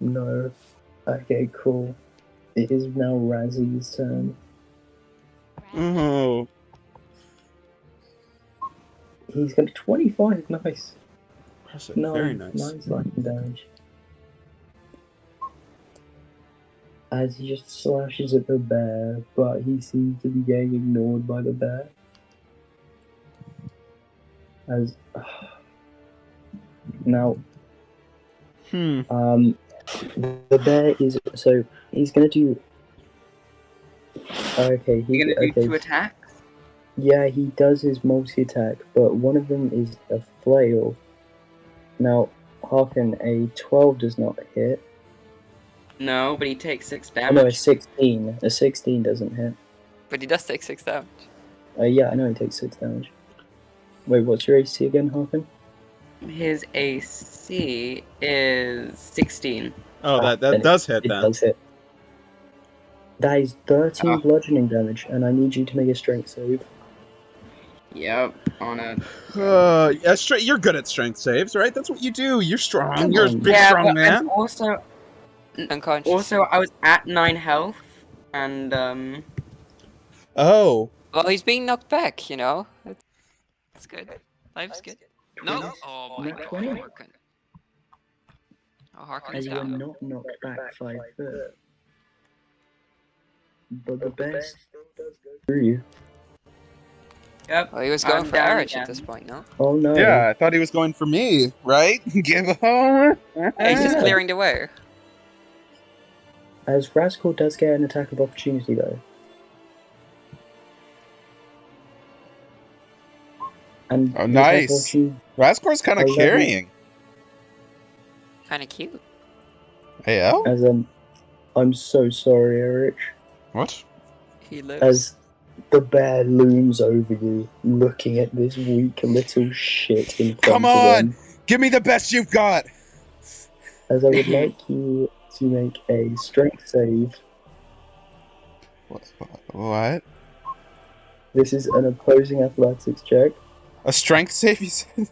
No. Okay, cool. It is now Razzy's turn. Oh. He's got 25, nice. Impressive. No, Very nice. 9 slashing damage. As he just slashes at the bear, but he seems to be getting ignored by the bear. As now, the bear is so he's gonna do. Okay, You're gonna do 2 attacks? Yeah, he does his multi-attack, but one of them is a flail. Now, Harkon, a 12 does not hit. No, but he takes 6 Oh damage. no, a 16. A 16 doesn't hit. But he does take 6 damage. Yeah, I know he takes 6 damage. Wait, what's your AC again, Harkon? His AC is 16. Oh, Then that does hit it then. does hit. That is 13 Ah. bludgeoning damage, and I need you to make a strength save. Yep, on a. Yeah, you're good at strength saves, right? That's what you do. You're strong. Come You're a on. big, Yeah, strong but man. I'm also Unconscious. I was at 9 health, and Oh. Well, he's being knocked back, you know? That's good. Life's good. No! Oh my Nat god, 20? Harkon. Oh, Harkon is As you are down. not knocked back 5 foot. But the bear still does go through you. Yep. Well, he was going I'm for down Erich at again. this point, no? Oh no. Yeah, I thought he was going for me, right? Give a home. Yeah, he's just Yeah. clearing the way. As Rascal does get an attack of opportunity though. And Oh, the attack of nice. opportunity- Rascor's kind of 11. carrying. Kinda cute. AL? As I'm so sorry, Erich. What? He lives. As the bear looms over you, looking at this weak little shit in front Come of on! him. Give me the best you've got! As I would like you to make a strength save. What? This is an opposing athletics check A strength save, you said?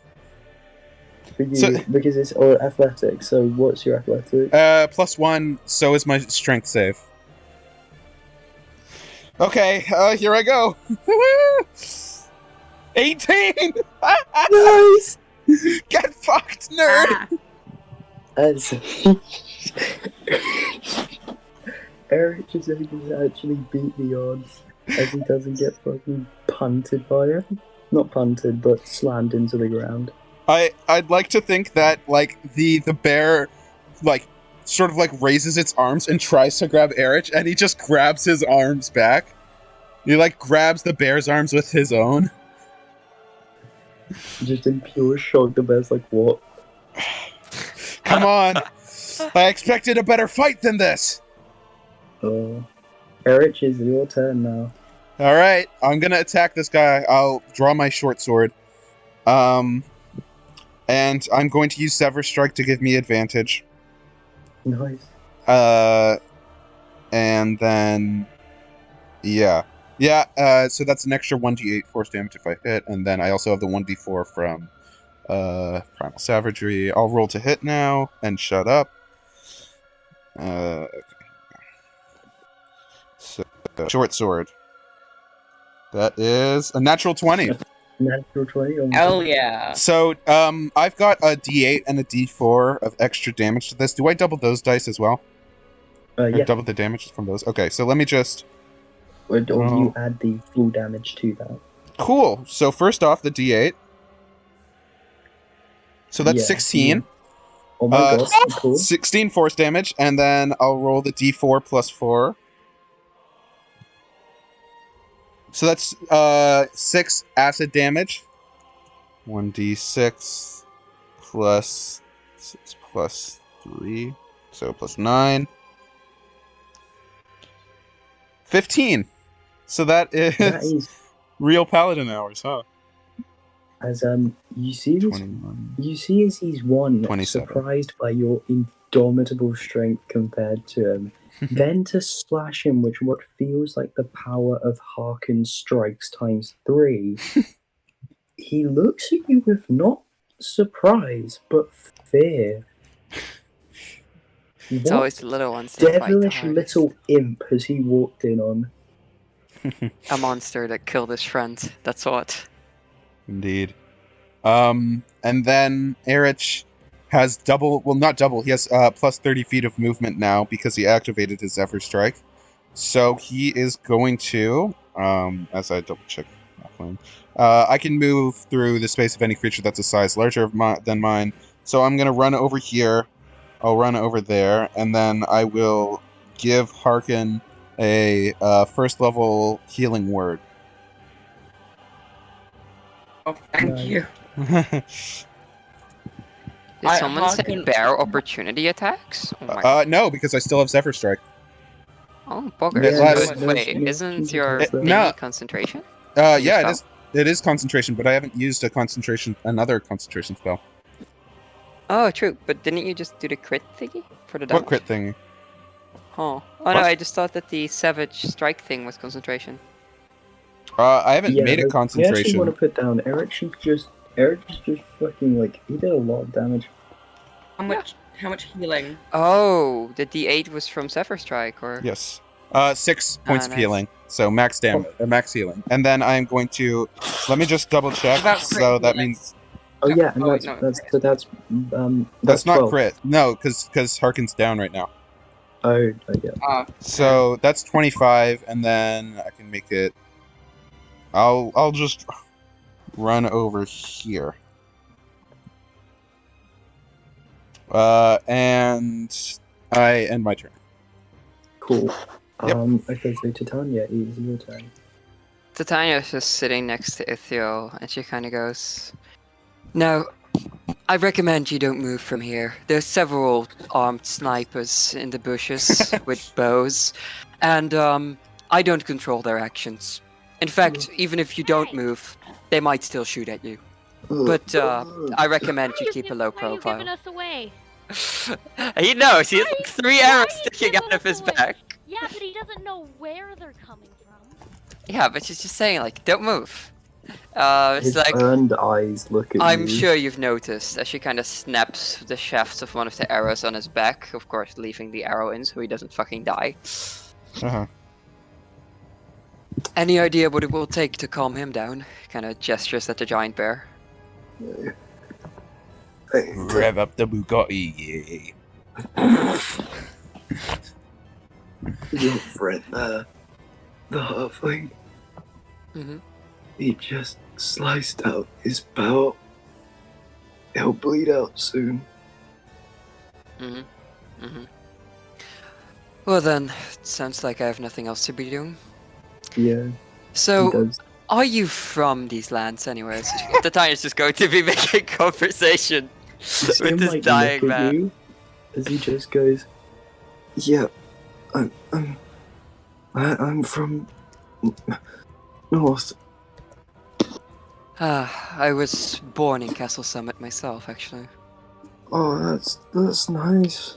for you So- because it's all athletics. So what's your athletics? +1, so is my strength save. Okay, here I go. 18! Nice! Get fucked, nerd! As Erich is able to actually beat the odds as he doesn't get fucking punted by it. Not punted, but slammed into the ground. I'd like to think that, like, the bear, like, sort of, like, raises its arms and tries to grab Erich, and he just grabs his arms back. He, like, grabs the bear's arms with his own. Just in pure shock, the bear's like, what? Come on! I expected a better fight than this! Erich, is your turn now. Alright, I'm gonna attack this guy. I'll draw my short sword. And I'm going to use Sever Strike to give me advantage. Nice. And then... Yeah. Yeah, so that's an extra 1d8 force damage if I hit, and then I also have the 1d4 from Primal Savagery. I'll roll to hit now, and shut up. Okay. So, short sword. That is a natural 20. Natural 20? Oh my Hell God. yeah. So, I've got a d8 and a d4 of extra damage to this. Do I double those dice as well? Or Yeah. double the damage from those? Okay, so let me just... Or you add the full damage to that. Cool. So first off, the d8. So that's Yeah. 16. Oh my god, cool. 16 force damage, and then I'll roll the d4 plus 4. So that's 6 acid damage. 1d6 plus 6 plus 3. So plus 9. 15. So that is real paladin hours, huh? As you see this, 21. you see as he's 27. surprised by your indomitable strength compared to him, then to slash him with what feels like the power of Harkon strikes times 3. He looks at you with not surprise but fear. It's What always the little ones that fight the devilish hardest. little imp has he walked in on? A monster that killed his friend, that's what. Indeed. And then Erich has double, well, not double, he has plus 30 feet of movement now because he activated his Zephyr Strike. So he is going to, as I double check my phone, I can move through the space of any creature that's a size larger than mine. So I'm going to run over here, I'll run over there, and then I will give Harkon a first level healing word. Oh, thank you. Did someone say Harkon- bear opportunity attacks? Oh my No, because I still have Zephyr Strike. Oh, bugger. Yeah, Wait, no, isn't your It- thingy no. concentration? Yeah, Your it spell? is. It is concentration, but I haven't used another concentration spell. Oh, true. But didn't you just do the crit thingy for the damage? What crit thingy? Oh. Oh no, I just thought that the Savage Strike thing was concentration. I haven't made it You actually concentration. want to put down Eric just fucking like he did a lot of damage. How much healing? Oh, the D8 was from Zephyr Strike, or? Yes. 6 points of nice. healing. So max damage, max healing. And then I'm going to let me just double check. So that means Oh yeah, and that's not 12. crit. No, because Harkon's down right now. Oh yeah. So that's 25, and then I can make it. I'll just run over here. And I end my turn. Cool. Yep. Okay, so Titania, it is your turn. Titania's just sitting next to Ithiel, and she kind of goes, "Now, I recommend you don't move from here. There's several armed snipers in the bushes with bows, and I don't control their actions. In fact, even if you don't move, they might still shoot at you. But I recommend you keep a low Why are you profile." giving us away? He knows. He has like 3 arrows sticking out of his back. Yeah, but he doesn't know where they're coming from. Yeah, but she's just saying, like, don't move. It's His like, earned eyes look at I'm you. sure you've noticed as she kind of snaps the shafts of one of the arrows on his back, of course, leaving the arrow in so he doesn't fucking die. Uh-huh. Any idea what it will take to calm him down? Kind of gestures at the giant bear. Rev up the Bugatti, yeah. Your friend there, the halfling, Mm-hmm. he just sliced out his belt. He'll bleed out soon. Mm-hmm. Mm-hmm. Well then, it sounds like I have nothing else to be doing. Yeah. So, are you from these lands anyways? Titania's just going to be making conversation with this dying man. You as he just goes, Yeah, I'm from north. I was born in Castle Summit myself, actually. Oh, that's nice.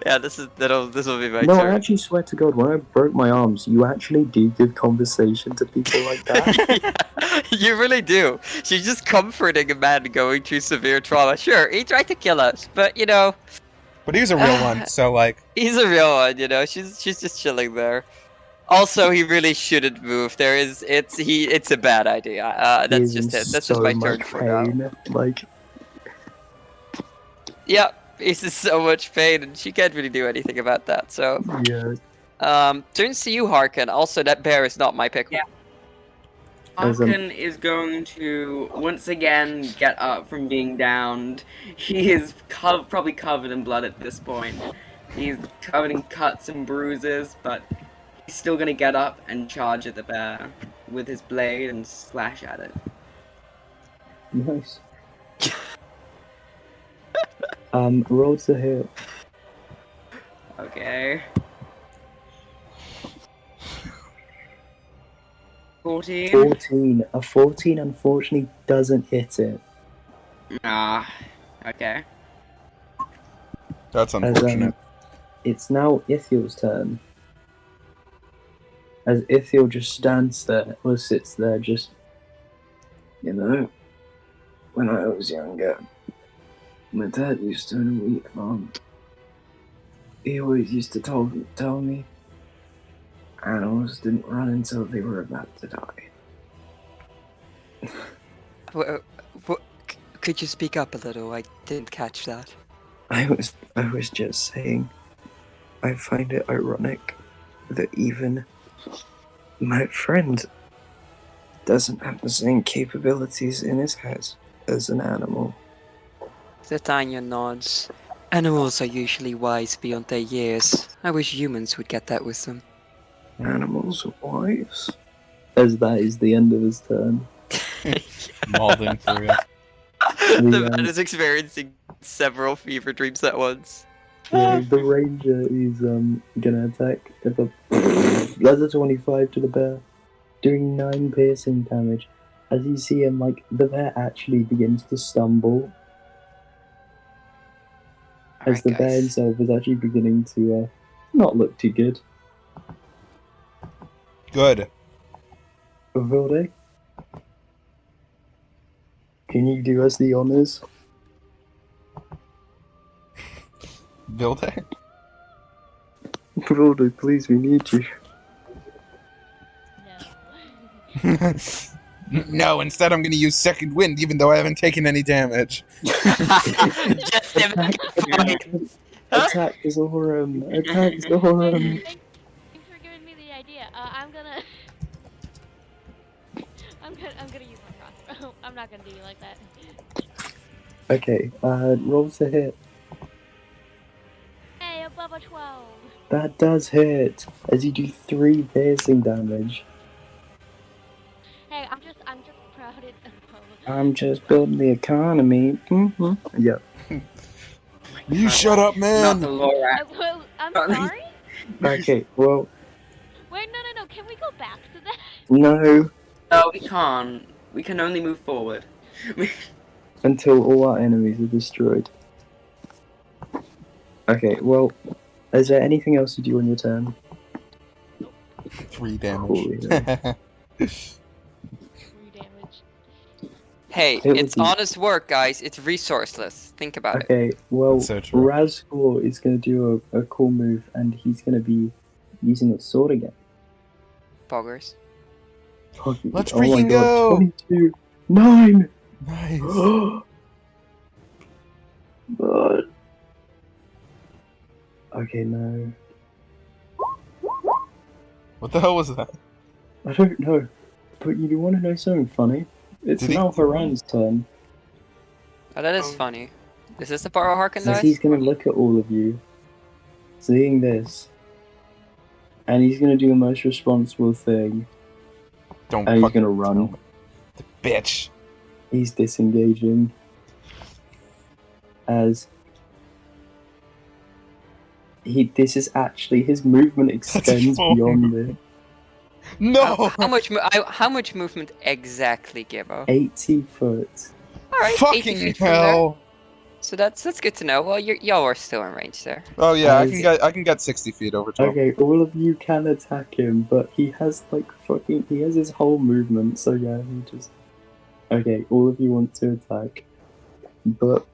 Yeah, this will be my no, turn. I actually swear to God, when I broke my arms, you actually do give conversation to people like that. Yeah, you really do. She's just comforting a man going through severe trauma. Sure, he tried to kill us, but you know. But he's a real one, so like. He's a real one, you know. She's just chilling there. Also, he really shouldn't move. It's a bad idea. That's just it. That's just my turn for now. Like. Yeah, he's in so much pain, and she can't really do anything about that. So. Yeah. Turns to you, Harkon. Also, that bear is not my pick. Yeah. Harkon is going to once again get up from being downed. He is probably covered in blood at this point. He's covered in cuts and bruises, but he's still gonna get up and charge at the bear with his blade and slash at it. Nice. Roll to hit. Okay. 14. 14. A 14 unfortunately doesn't hit it. Ah, okay. That's unfortunate. It's now Ithiel's turn. As Ithiel just stands there, or sits there, just... You know, when I was younger, my dad used to own a wheat farm. He always used to tell me animals didn't run until they were about to die. Could you speak up a little? I didn't catch that. I was just saying, I find it ironic that even my friend doesn't have the same capabilities in his head as an animal. Titania nods. Animals are usually wise beyond their years. I wish humans would get that wisdom. Animals are wise? As that is the end of his turn. Maulding through it. The man is experiencing several fever dreams at once. Yeah, the ranger is gonna attack. That's a 25 to the bear. doing 9 piercing damage. As you see him, like, the bear actually begins to stumble. As the bear himself is actually beginning to not look too good. Good. Vilde, can you do us the honors? Vilde? Vilde, please, we need you. No, instead I'm going to use Second Wind, even though I haven't taken any damage. Just Attack Zoram! Attack Zoram! Thanks for giving me the idea. I'm gonna use my crossbow. I'm not gonna do you like that. Okay, roll to hit. Hey, above a 12. That does hit, as you do 3 piercing damage. Hey, I'm just proud it's above. I'm just building the economy. Yep. You shut up, man! Not the Lorax. I'm sorry? Okay, well, Wait, no. Can we go back to that? no, No, we can't. We can only move forward. until all our enemies are destroyed. Okay, well, is there anything else to do on your turn? 3 damage. Holy hell. 3 damage. Hey, It would it's be- honest work, guys. It's resourceless. Think about it. Okay, well, That's so true. Razgor is going to do a cool move, and he's going to be using his sword again. Poggers. Fucking- Let's oh my freaking god, go! 22! 9! Nice. God. Okay, no. What the hell was that? I don't know. But you want to know something funny? It's Did he- now Haran's turn. Oh, that is funny. Is this the part where Harkon As dies? he's going to look at all of you, seeing this, and he's going to do the most responsible thing, Don't and he's fucking going to run. the bitch. He's disengaging. As this is actually, his movement extends phone. beyond it. No! How much movement exactly, Gibbo? 80 foot. All right, 80 Fucking feet from there. hell! So that's good to know. Well, y'all are still in range there. Oh yeah, As- I can get 60 feet over to him. Okay, all of you can attack him, but he has he has his whole movement, so yeah, he just... Okay, all of you want to attack. But,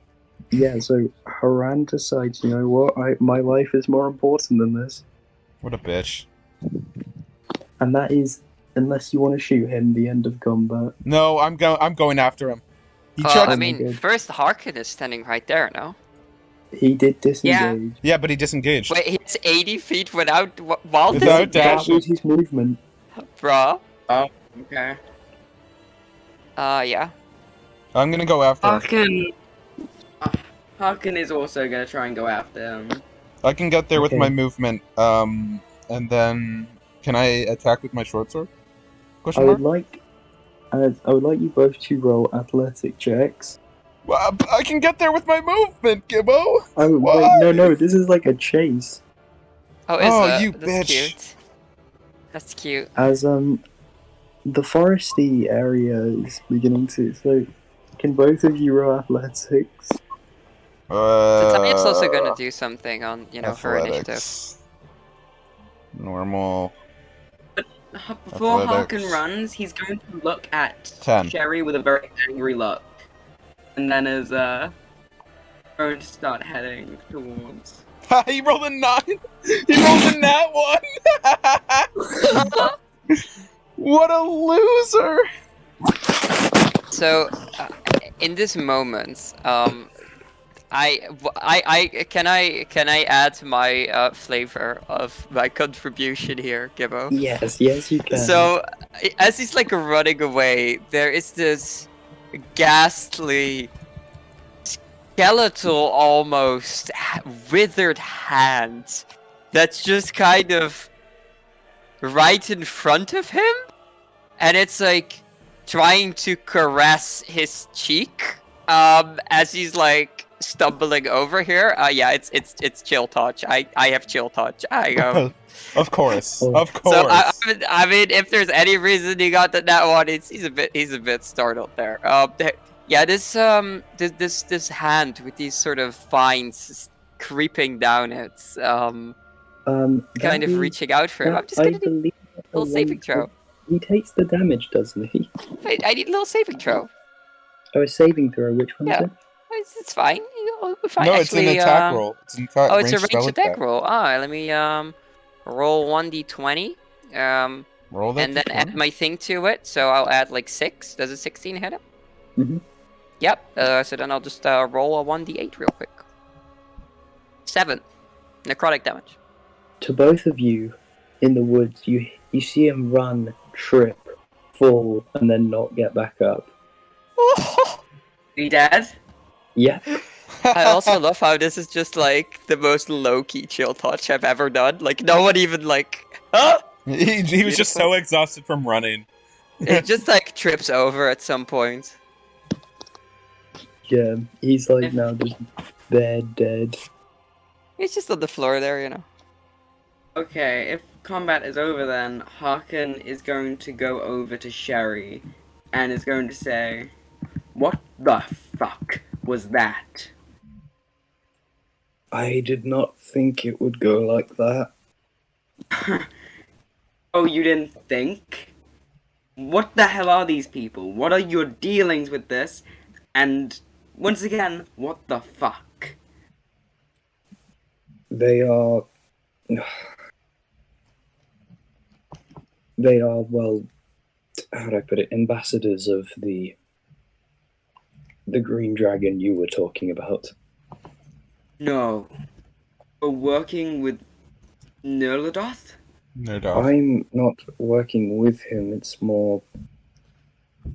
yeah, so Haran decides, you know what, my life is more important than this. What a bitch. And that is, unless you want to shoot him, the end of combat. No, I'm going after him. He Well, tried I to... mean, good. first Harkon is standing right there, no? He did disengage. Yeah, but he disengaged. Wait, he's 80 feet while Without disengaged? That was his movement. Bruh. Oh, okay. Yeah. I'm gonna go after him. Harkon is also gonna try and go after him. I can get there with Okay. my movement, and then... Can I attack with my short sword? I Question would mark? like you both to roll athletic checks. Well, I can get there with my movement, Gibbo! Oh, Why? wait, no, this is like a chase. Oh, Oh, you that's bitch. cute. That's cute. As, the foresty area is beginning to, so can both of you roll athletics? Titania's also gonna do something on, her initiative. Athletics. Normal. Before Athletics. Harkon runs, he's going to look at 10. Sherry with a very angry look. And then is going to start heading towards... He rolled a 9! He rolled a nat 1! What a loser! So, in this moment, can I add my flavor of my contribution here, Gibbo? Yes, you can. So, as he's running away, there is this ghastly, skeletal almost withered hand that's just kind of right in front of him, and it's trying to caress his cheek as he's stumbling over here. Yeah, it's chill touch. I have chill touch. Of course, Oh. of So course. I mean, if there's any reason he got that one, he's a bit startled there. Yeah, this hand with these sort of vines creeping down it's kind That of is, reaching out for him. that I'm just I gonna need believe a little saving throw. He takes the damage, doesn't he? Wait, I need a little saving throw. Oh, a saving throw. Which one is Yeah, it? it's fine. If I No, it's an actually, attack roll. It's an oh, it's a ranged spell ranged attack attack. roll. Let me roll 1d20. Roll that And then d20. add my thing to it. So I'll add like 6. Does a 16 hit him? Mhm. Yep. So then I'll just roll a 1d8 real quick. 7 necrotic damage. To both of you, in the woods, you see him run, trip, fall, and then not get back up. He dead? Yeah. I also love how this is just like the most low-key chill touch I've ever done. Like no one even like, huh? He was just so exhausted from running. It just like trips over at some point. Yeah, he's like now just dead. He's just on the floor there, you know. Okay, if combat is over then, Harkon is going to go over to Sherry and is going to say, "What the fuck was that?" I did not think it would go like that. Oh, you didn't think? What the hell are these people? What are your dealings with this? And once again, what the fuck? They are, well, how do I put it? Ambassadors of the green dragon you were talking about. No. We're working with Nerladoth? I'm not working with him. It's more,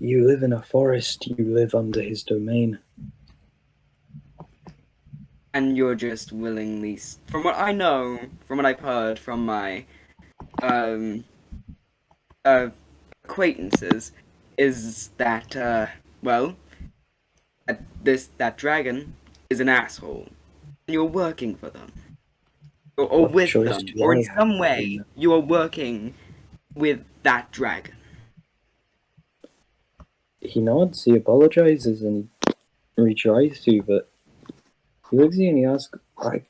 you live in a forest. You live under his domain. And you're just willingly, from what I know, from what I've heard from my acquaintances, is that well, that dragon is an asshole. And you're working for them, or What with choice them, do or I in have some in way that? you are working with that dragon. He nods, he apologizes, and he retries to, but he looks at you and he asks, I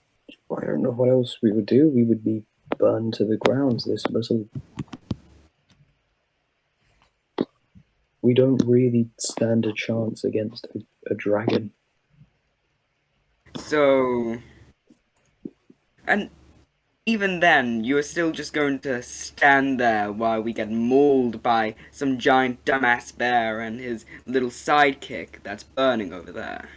don't know what else we would do. We would be burned to the ground. This little... We don't really stand a chance against a dragon. So, and even then, you are still just going to stand there while we get mauled by some giant dumbass bear and his little sidekick that's burning over there.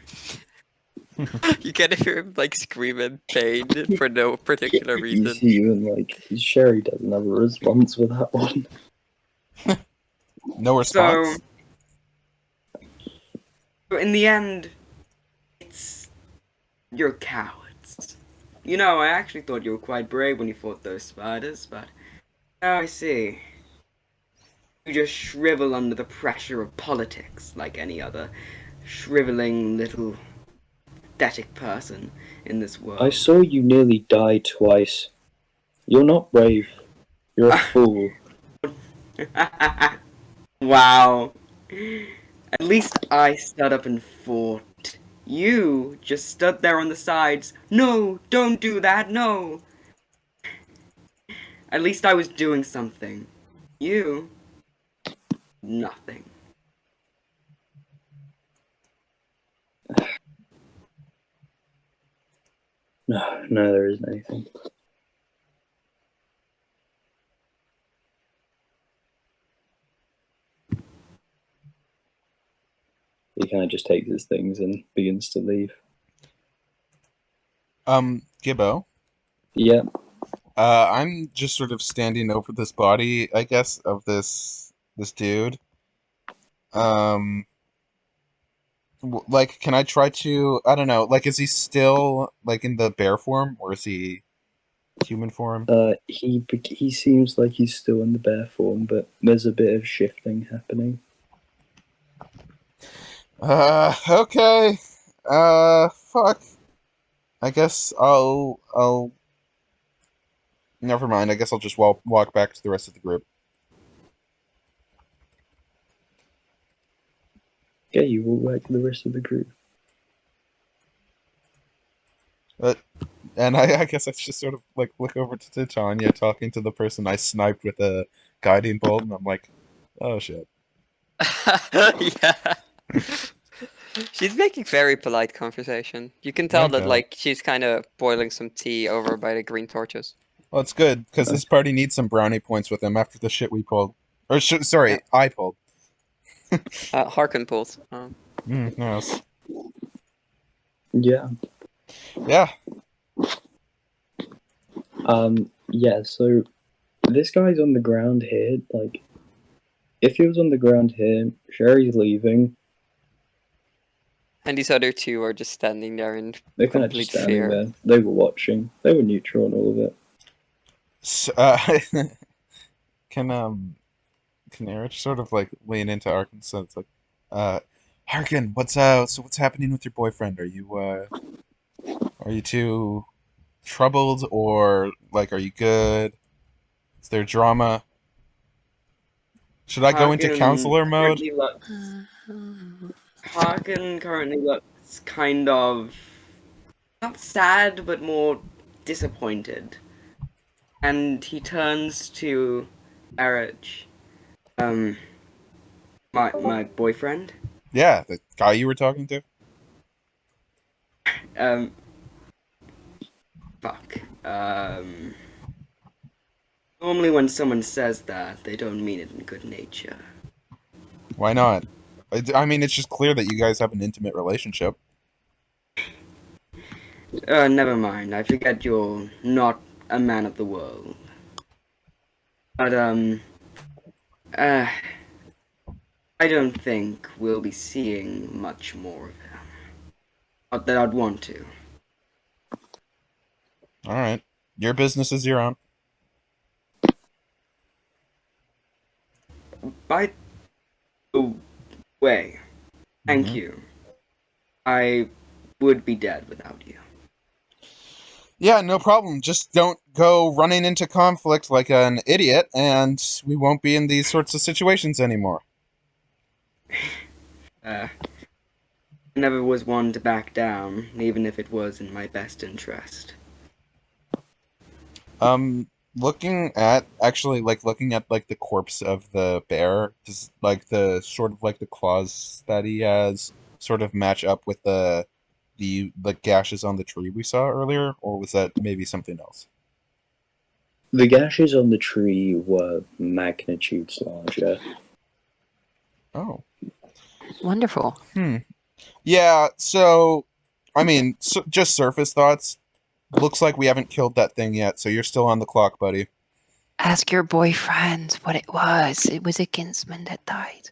You can hear him like scream in pain for no particular You reason. see even like Sherry doesn't have a response with that one. No response. So in the end, you're cowards. You know, I actually thought you were quite brave when you fought those spiders, but now I see. You just shrivel under the pressure of politics like any other shriveling little pathetic person in this world. I saw you nearly die twice. You're not brave. You're a fool. Wow. At least I stood up and fought. You just stood there on the sides. No, don't do that, no. At least I was doing something. You, nothing. No, there isn't anything. He kind of just takes his things and begins to leave. Gibbo. Yeah. I'm just sort of standing over this body, I guess, of this dude. Like, can I try to? I don't know. Like, is he still like in the bear form, or is he human form? He seems like he's still in the bear form, but there's a bit of shifting happening. Okay. Fuck. I guess I'll. Never mind. I guess I'll just walk back to the rest of the group. Okay, you walk back to the rest of the group. And I guess I just sort of like look over to Titania talking to the person I sniped with a guiding bolt, and I'm like, oh shit. Yeah. She's making very polite conversation. You can tell that Okay. like she's kind of boiling some tea over by the green torches. Well, it's good because this party needs some brownie points with him after the shit we pulled. Or sorry, Yeah. I pulled. Harkon pulls. Yes. Yeah. Yeah. Yeah, so this guy's on the ground here. Like, if he was on the ground here, Sherry's leaving. And these other two are just standing there in They're kind of complete just standing fear. there. They were watching. They were neutral and all of it. So, can Erich sort of like lean into Harkon? So it's like, Harkon, what's happening with your boyfriend? Are you two troubled, or like are you good? Is there drama? Should I go into counselor mode? Harkon currently looks kind of not sad, but more disappointed. And he turns to Erich, my boyfriend. Yeah, the guy you were talking to. Um, fuck. Normally when someone says that, they don't mean it in good nature. Why not? I mean, it's just clear that you guys have an intimate relationship. Never mind. I forget you're not a man of the world. But, I don't think we'll be seeing much more of him. Not that I'd want to. Alright. Your business is your own. By the way, thank you. I would be dead without you. Yeah, no problem. Just don't go running into conflict like an idiot, and we won't be in these sorts of situations anymore. Never was one to back down, even if it was in my best interest. Looking at like the corpse of the bear, does like the sort of like the claws that he has sort of match up with the gashes on the tree we saw earlier, or was that maybe something else? The gashes on the tree were magnitudes larger. Oh. Wonderful. Yeah, so I mean, just surface thoughts. Looks like we haven't killed that thing yet, so you're still on the clock, buddy. Ask your boyfriend what it was. It was a kinsman that died.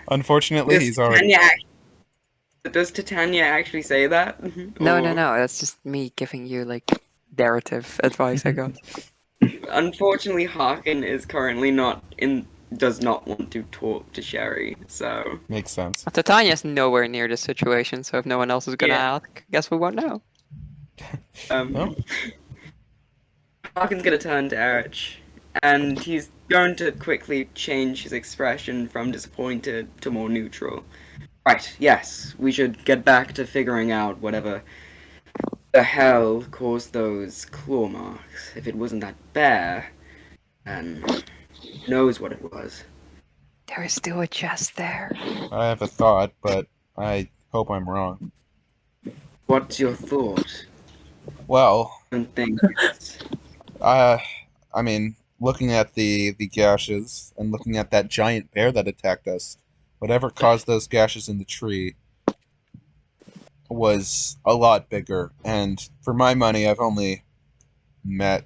Unfortunately, he's already. Does Titania actually say that? No. That's just me giving you like narrative advice. I got. Unfortunately, Harkon is currently does not want to talk to Sherry, so Makes sense. Titania's nowhere near this situation, so if no one else is gonna Yeah. ask, guess we won't know. Harkon's gonna turn to Erich, and he's going to quickly change his expression from disappointed to more neutral. Right, yes, we should get back to figuring out whatever the hell caused those claw marks. If it wasn't that bear, then knows what it was. There is still a chest there. I have a thought, but I hope I'm wrong. What's your thought? Well, I don't think it's... I mean, looking at the gashes and looking at that giant bear that attacked us, whatever caused those gashes in the tree was a lot bigger. And for my money, I've only met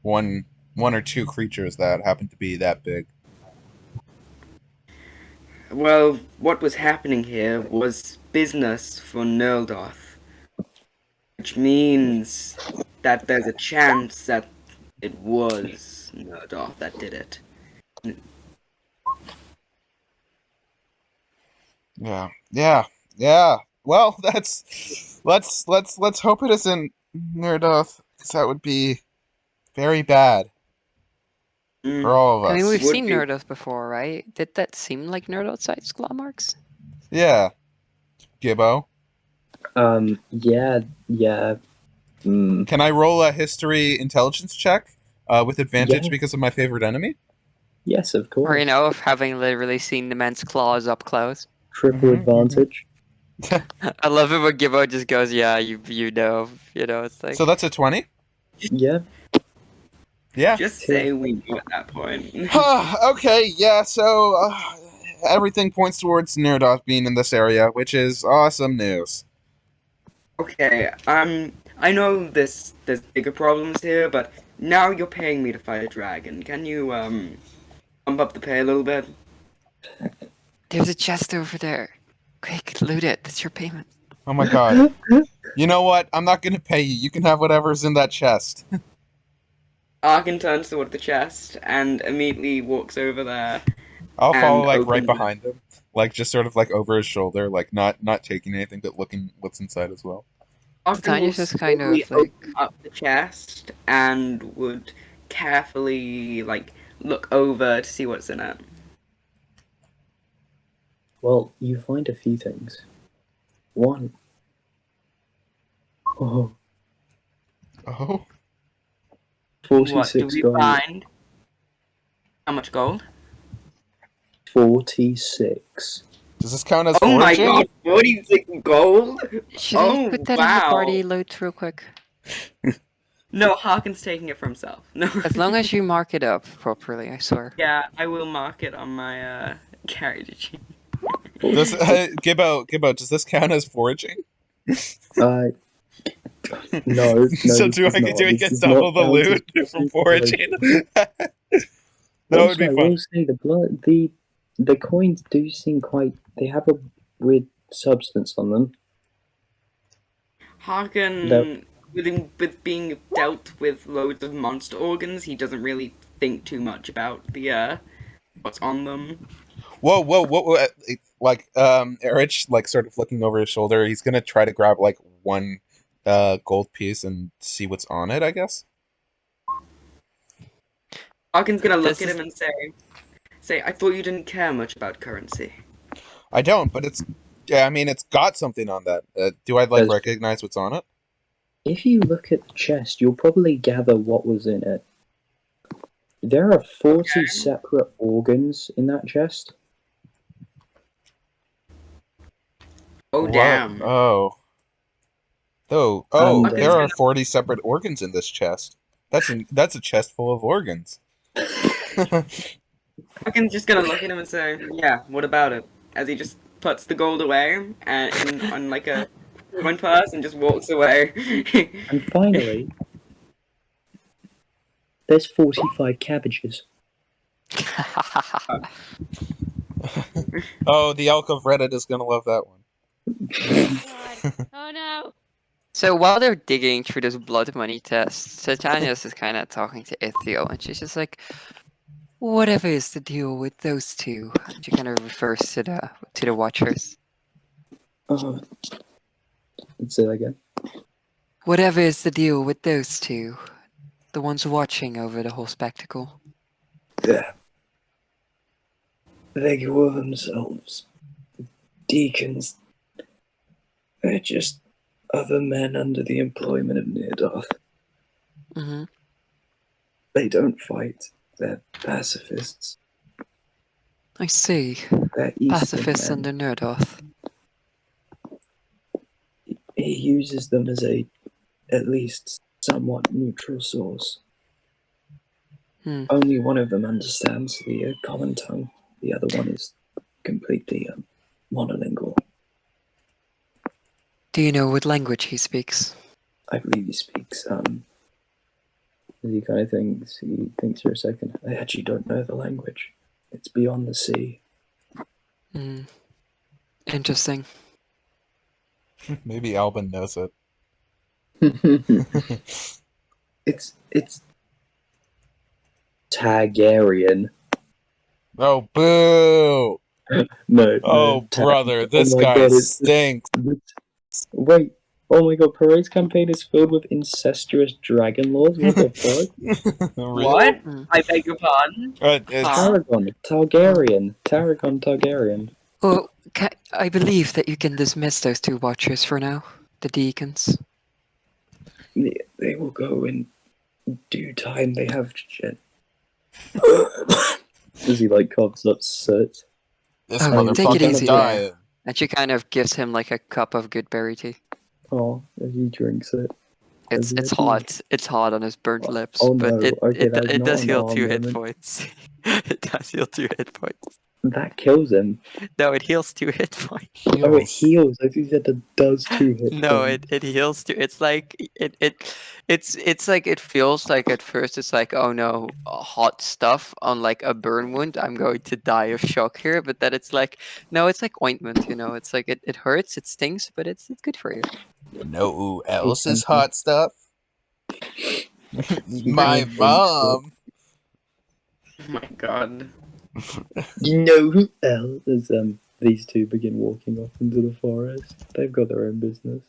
one or two creatures that happen to be that big. Well, what was happening here was business for Nerldoth, which means that there's a chance that it was Nerldoth that did it. Yeah, yeah, yeah. Well, let's hope it isn't Nerdoth, because that would be very bad for Mm, all of I mean, us. we've would seen be. Nerdos before, right? Did that seem like Nerdos-sized claw marks? Yeah, Gibbo. Yeah, yeah. Mm, Can I roll a history intelligence check with advantage yeah, because of my favorite enemy? yes, of Or, course. of having literally seen the man's claws up close. Triple advantage. I love it when Gibbo just goes, yeah, it's like... So that's a 20? Yeah, Yeah. Just cool. say we knew at that point. Okay, yeah, so everything points towards Nerdoth being in this area, which is awesome news. Okay, I know there's bigger problems here, but now you're paying me to fight a dragon. Can you, bump up the pay a little bit? There's a chest over there. Quick, loot it. That's your payment. Oh my god. You know what? I'm not gonna pay you. You can have whatever's in that chest. Arkin turns toward the chest and immediately walks over there. I'll follow And like right opens- behind him. Like just sort of like over his shoulder, like not taking anything but looking what's inside as well. Arkin will Titania's just kind of slowly like... open up the chest and would carefully, like, look over to see what's in it. Well, you find a few things. One. Oh, Oh. 46 What do we gold. find? How much gold? 46. Does this count as Oh my foraging? god, 46 gold? Should I Oh, put that in the wow. party loot real quick? No, Harkin's taking it for himself. No. As long as you mark it up properly, I swear. Yeah, I will mark it on my carriage. Does Gibbo, does this count as foraging? No, no. So do it's I not. do we This get is double not the loot counted. from foraging? That Also, would be I fun. will say the coins do seem quite. They have a weird substance on them. Harkin, No. with being dealt with loads of monster organs, he doesn't really think too much about the what's on them. Whoa, like Erich, like sort of looking over his shoulder, he's gonna try to grab like one gold piece and see what's on it, I guess. Harkin's gonna look This at is- him and say, I thought you didn't care much about currency. I don't, but it's I mean it's got something on that. Do I like There's- recognize what's on it? If you look at the chest, you'll probably gather what was in it. There are 40 separate organs in that chest. Oh What? damn. Oh, And, there are 40 separate organs in this chest. That's a chest full of organs. Harkin's just gonna look at him and say, yeah, what about it? As he just puts the gold away and on like a coin purse and just walks away. And finally, there's 45 cabbages. Oh, the elk of Reddit is gonna love that one. God. Oh no. So while they're digging through this blood money test, Titania's is kind of talking to Ithiel, and she's just like, "Whatever is the deal with those two?" And she kind of refers to the Watchers. Oh, let's say that again. Whatever is the deal with those two, the ones watching over the whole spectacle. Yeah. They call themselves deacons. They're just other men under the employment of Neardoth. Mm-hmm. They don't fight. They're pacifists. I see. They're Eastern Pacifists men. under Nerdoth. He uses them as a, at least, somewhat neutral source. Hmm. Only one of them understands the common tongue. The other one is completely monolingual. Do you know what language he speaks? I believe he speaks. He kind of thinks, he thinks for a second. I actually don't know the language. It's beyond the sea. Hmm. Interesting. Maybe Albin knows it. It's Targaryen. Oh, boo! No, Oh, no. brother, Oh this my guy god, it's stinks. wait. Oh my god, Parade's campaign is filled with incestuous dragon lords. What the fuck? Really? What? Mm. I beg your pardon? It's Tarragon, Targaryen, Tarragon, Targaryen. Well, I believe that you can dismiss those two watchers for now. The deacons. They will go in due time. They have shit. As he like coughs up soot. this Oh, take it motherfucker's easy there. dying. And she kind of gives him like a cup of good berry tea. Oh, as he drinks it. It's As he- hot. It's hot on his burnt lips, Oh but no! Okay, that's it not does an heal R 2 hit moment. points. It does heal 2 hit points. That kills him. No, it heals 2 hit points. Oh, it heals. I think that does 2 hit No, points. it heals 2. It's like it's like it feels like at first it's like, oh no, hot stuff on like a burn wound. I'm going to die of shock here, but then it's like no, it's like ointment. It's like it hurts, it stings, but it's good for you. No else is hot stuff. My Right. mom. Oh my god. You know who else? As these two begin walking off into the forest. They've got their own business.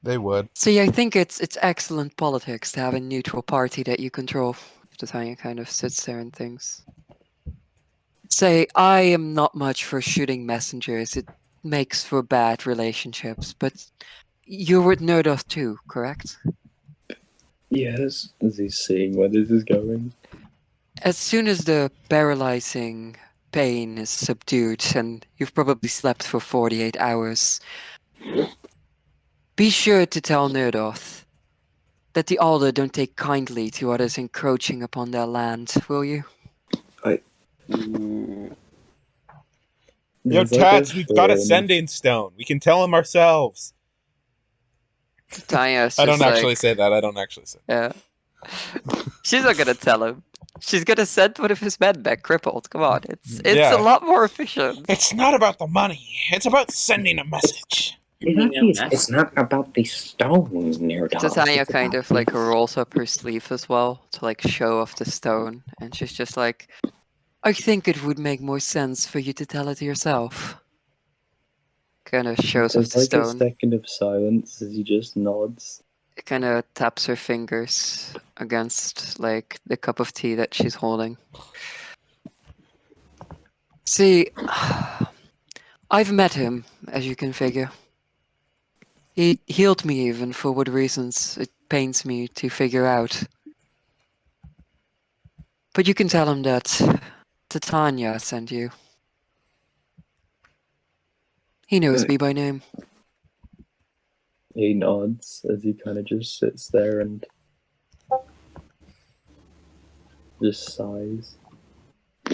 They would. See, I think it's excellent politics to have a neutral party that you control. Titania kind of sits there and thinks. Say, I am not much for shooting messengers. It makes for bad relationships, but you're with Nerdoth too, correct? Yes, as he's seeing where this is going. As soon as the paralyzing pain is subdued, and you've probably slept for 48 hours, be sure to tell Nerdoth that the Alder don't take kindly to others encroaching upon their land, will you? Ooh. Yo, There's like a Tats, we've got a thorn. sending stone. We can tell him ourselves. Tanya's I don't just actually like, say that. I don't actually say yeah. She's not gonna tell him. She's gonna send one of his men back crippled. Come on, it's Yeah. a lot more efficient. It's not about the money. It's about sending a message. It's not about the stone, Nerdoth. So Tanya It's kind about of like this. rolls up her sleeve as well to like show off the stone, and she's just like, I think it would make more sense for you to tell it yourself. Kind of shows off There's the like a stone. second of silence as he just nods. It kind of taps her fingers against like the cup of tea that she's holding. See, I've met him, as you can figure. He healed me even for what reasons it pains me to figure out. But you can tell him that Titania sent you. He knows me by name. He nods as he kind of just sits there and just sighs.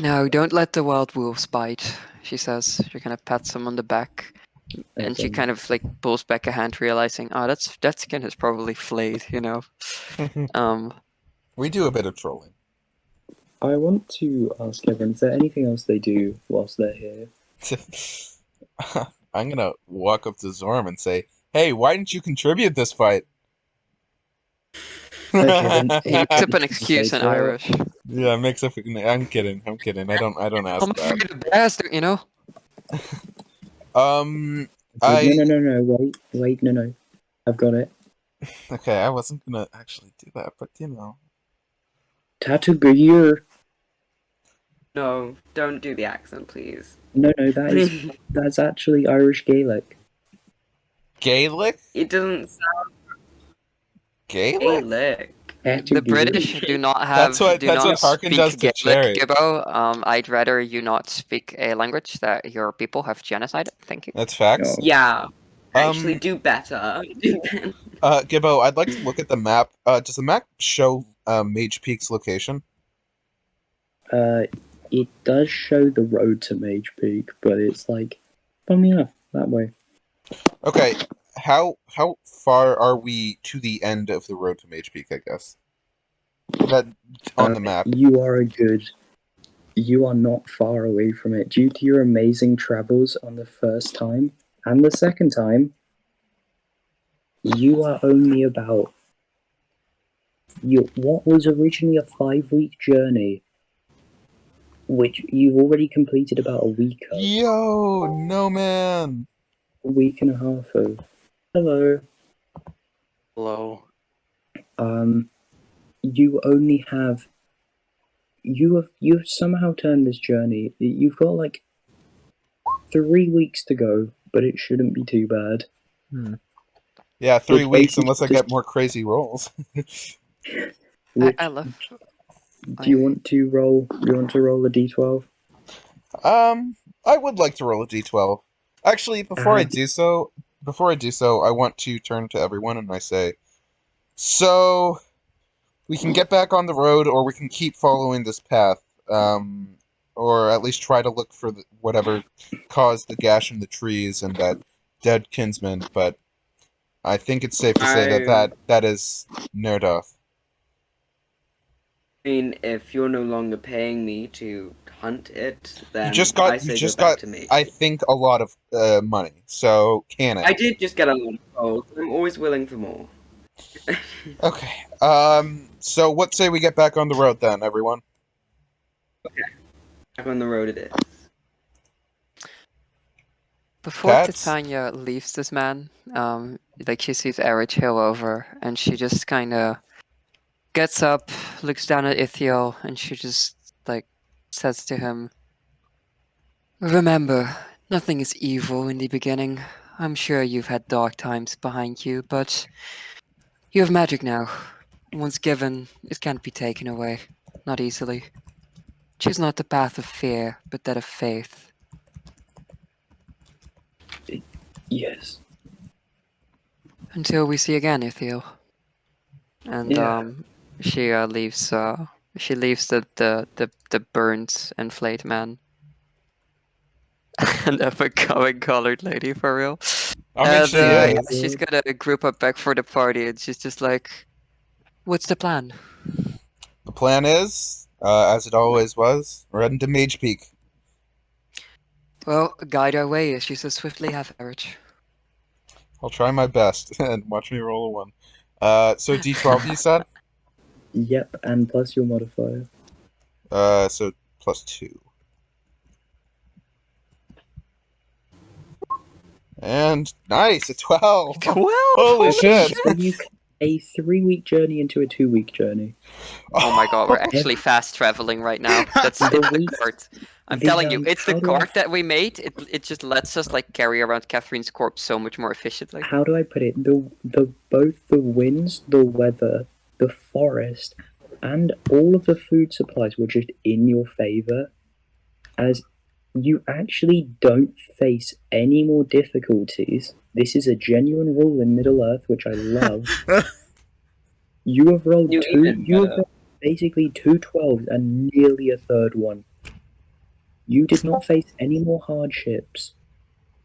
No, don't let the wild wolves bite, she says. She kind of pats him on the back. And she kind of like pulls back a hand, realizing, oh, that skin is probably flayed, We do a bit of trolling. I want to ask everyone, is there anything else they do whilst they're here? I'm gonna walk up to Zorm and say, "Hey, why didn't you contribute this fight?" Okay, then He makes up an excuse in so- Irish. Yeah, mix up. I'm kidding. I don't ask I'm that. afraid of bastard, Wait, no. I've got it. Okay, I wasn't gonna actually do that, but Tatugir. No, don't do the accent, please. No, that's actually Irish Gaelic. Gaelic? It doesn't sound Gaelic? Gaelic. The British do not have That's what Harkon speak does to Cherry. Gaelic, Gibbo. I'd rather you not speak a language that your people have genocided. Thank you. That's facts. Yeah. Actually, do better. Gibbo, I'd like to look at the map. Does the map show Mage Peak's location? It does show the road to Mage Peak, but it's like, funnily enough, that way. Okay, how far are we to the end of the road to Mage Peak, I guess? That on the map. You are not far away from it. Due to your amazing travels on the first time and the second time, you are only about what was originally a 5-week journey which you've already completed about a week of. Yo, no man. A week and a half of. Hello. Hello. You only have. You've somehow turned this journey. You've got like 3 weeks to go, but it shouldn't be too bad. Yeah, 3 It's weeks basically unless I just- get more crazy rolls. Which, I love. do you want to roll? You want to roll a d12? I would like to roll a d12. Actually, before I do so, I want to turn to everyone and I say, so we can get back on the road, or we can keep following this path, or at least try to look for whatever caused the gash in the trees and that dead kinsman. But I think it's safe to say that is Nerdoth. I mean, if you're no longer paying me to hunt it, then You just I say go back to me. I think, a lot of money. So can it? I did just get a lot of gold. I'm always willing for more. Okay. So what say we get back on the road then, everyone? Okay. Back on the road it is. Before Cats? Titania leaves this man, like she sees Erich hill over, and she just kind of gets up, looks down at Ithiel, and she just like says to him, "Remember, nothing is evil in the beginning. I'm sure you've had dark times behind you, but you have magic now. Once given, it can't be taken away, not easily. Choose not the path of fear, but that of faith." Yes. Until we see again, Ithiel. And Yeah. she leaves. She leaves the burnt and flayed man. And up a colored lady for real. I mean, she Yeah, is. she's gonna group up back for the party, and she's just like, "What's the plan?" The plan is, as it always was, we're heading to Mage Peak. Well, guide our way as you so swiftly have, Erich. I'll try my best, and watch me roll a 1. So D12 you said? Yep, and plus your modifier. So +2. And nice, a 12. 12? Holy shit! A 3-week journey into a 2-week journey. Oh my god, we're actually fast traveling right now. That's it's the cart. I'm telling you, it's the cart that we made. It just lets us like carry around Catherine's corpse so much more efficiently. How do I put it? Both the winds, the weather, the forest, and all of the food supplies were just in your favor, as you actually don't face any more difficulties. This is a genuine rule in Middle Earth, which I love. You have rolled basically 2 12s and nearly a third one. You did not face any more hardships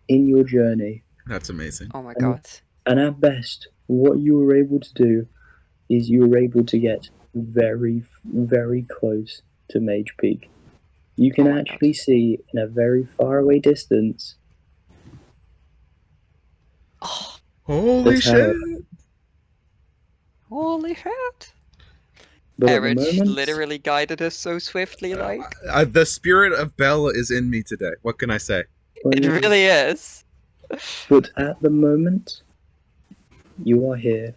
in your journey. That's amazing. Oh my god. And at best, what you were able to do is you were able to get very, very close to Mage Peak. You can actually see in a very far away distance. Holy shit! Holy shit! But at the Erich moment, literally guided us so swiftly, like. The spirit of Belle is in me today. What can I say? It really is. But at the moment, you are here.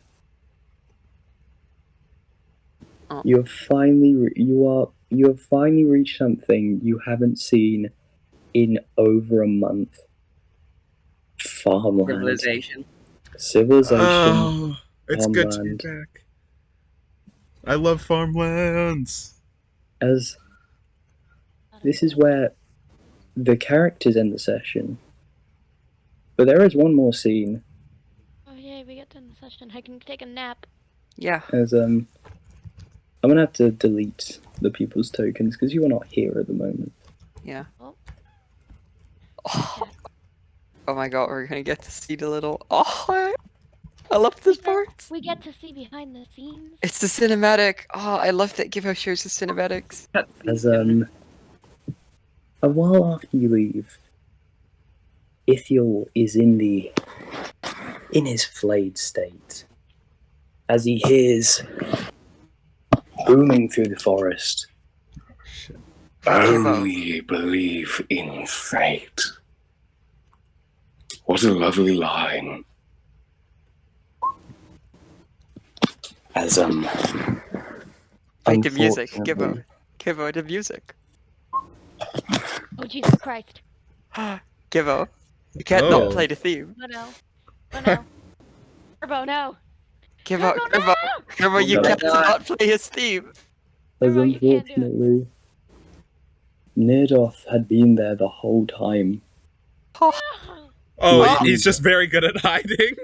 Oh. You have finally reached something you haven't seen in over a month. Farmland. Civilization. Oh, it's good to be farmland. back. I love farmlands. As this is where the characters end the session. But there is one more scene. Oh yay, we get to end the session. I can take a nap. Yeah. As I'm gonna have to delete the people's tokens because you are not here at the moment. Yeah. Oh. Oh my god, we're gonna get to see the little. Oh, I love this part. We get to see behind the scenes. It's the cinematic. Oh, I love that Give shows the cinematics. As a while after you leave, Ithiel is in his flayed state as he hears booming through the forest Only believe in fate. What a lovely line. As Play the music. Unfortunately, Give her the music. Oh, Jesus Christ. Give her. You can't not Oh. play the theme. Oh no. Oh no. Turbo, no. Give Turbo, her. no! You Oh my can't God. not play his theme. as Turbo, you can't do it. unfortunately, Nirdoth had been there the whole time. No! Oh, Which he's is- just very good at hiding.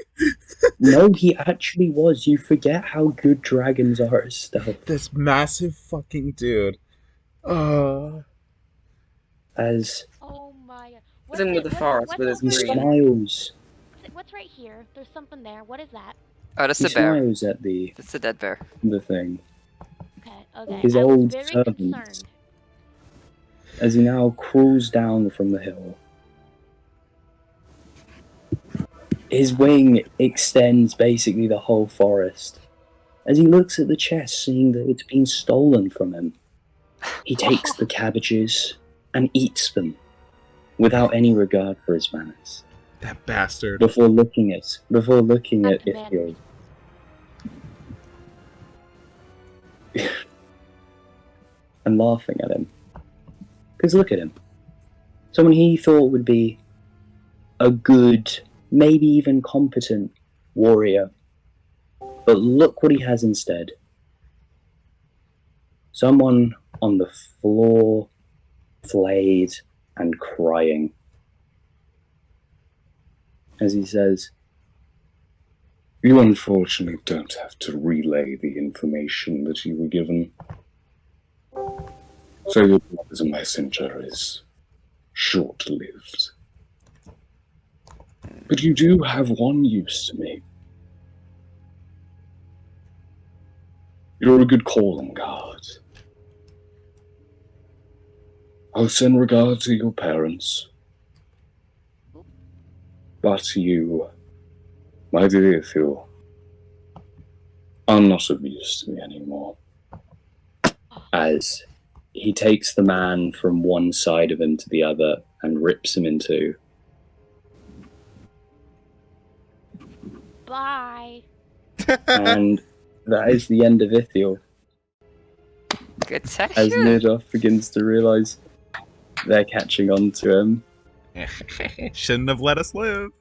No, he actually was. You forget how good dragons are at stealth. This massive fucking dude. As Oh my god. He's in with the forest with his he over green. here? smiles, What's right here? There's something there. What is that? Oh, that's he a bear. smiles at the That's a dead bear. thing. Okay. His I was old very servant, concerned. as he now crawls down from the hill. His wing extends basically the whole forest. As he looks at the chest, seeing that it's been stolen from him, he takes the cabbages and eats them without any regard for his manners. That bastard. Before looking at Ithiel. And laughing at him. Because look at him. Someone he thought would be a good, maybe even competent warrior. But look what he has instead. Someone on the floor, flayed and crying. As he says, You unfortunately don't have to relay the information that you were given. So your job as a messenger is short-lived. But you do have one use to me. You're a good calling guard. I'll send regard to your parents. But you, my dear Phil, are not of use to me anymore. as he takes the man from one side of him to the other and rips him in two. Bye. And that is the end of Ithiel. Good As session. Nirdoth begins to realise they're catching on to him. Shouldn't have let us live.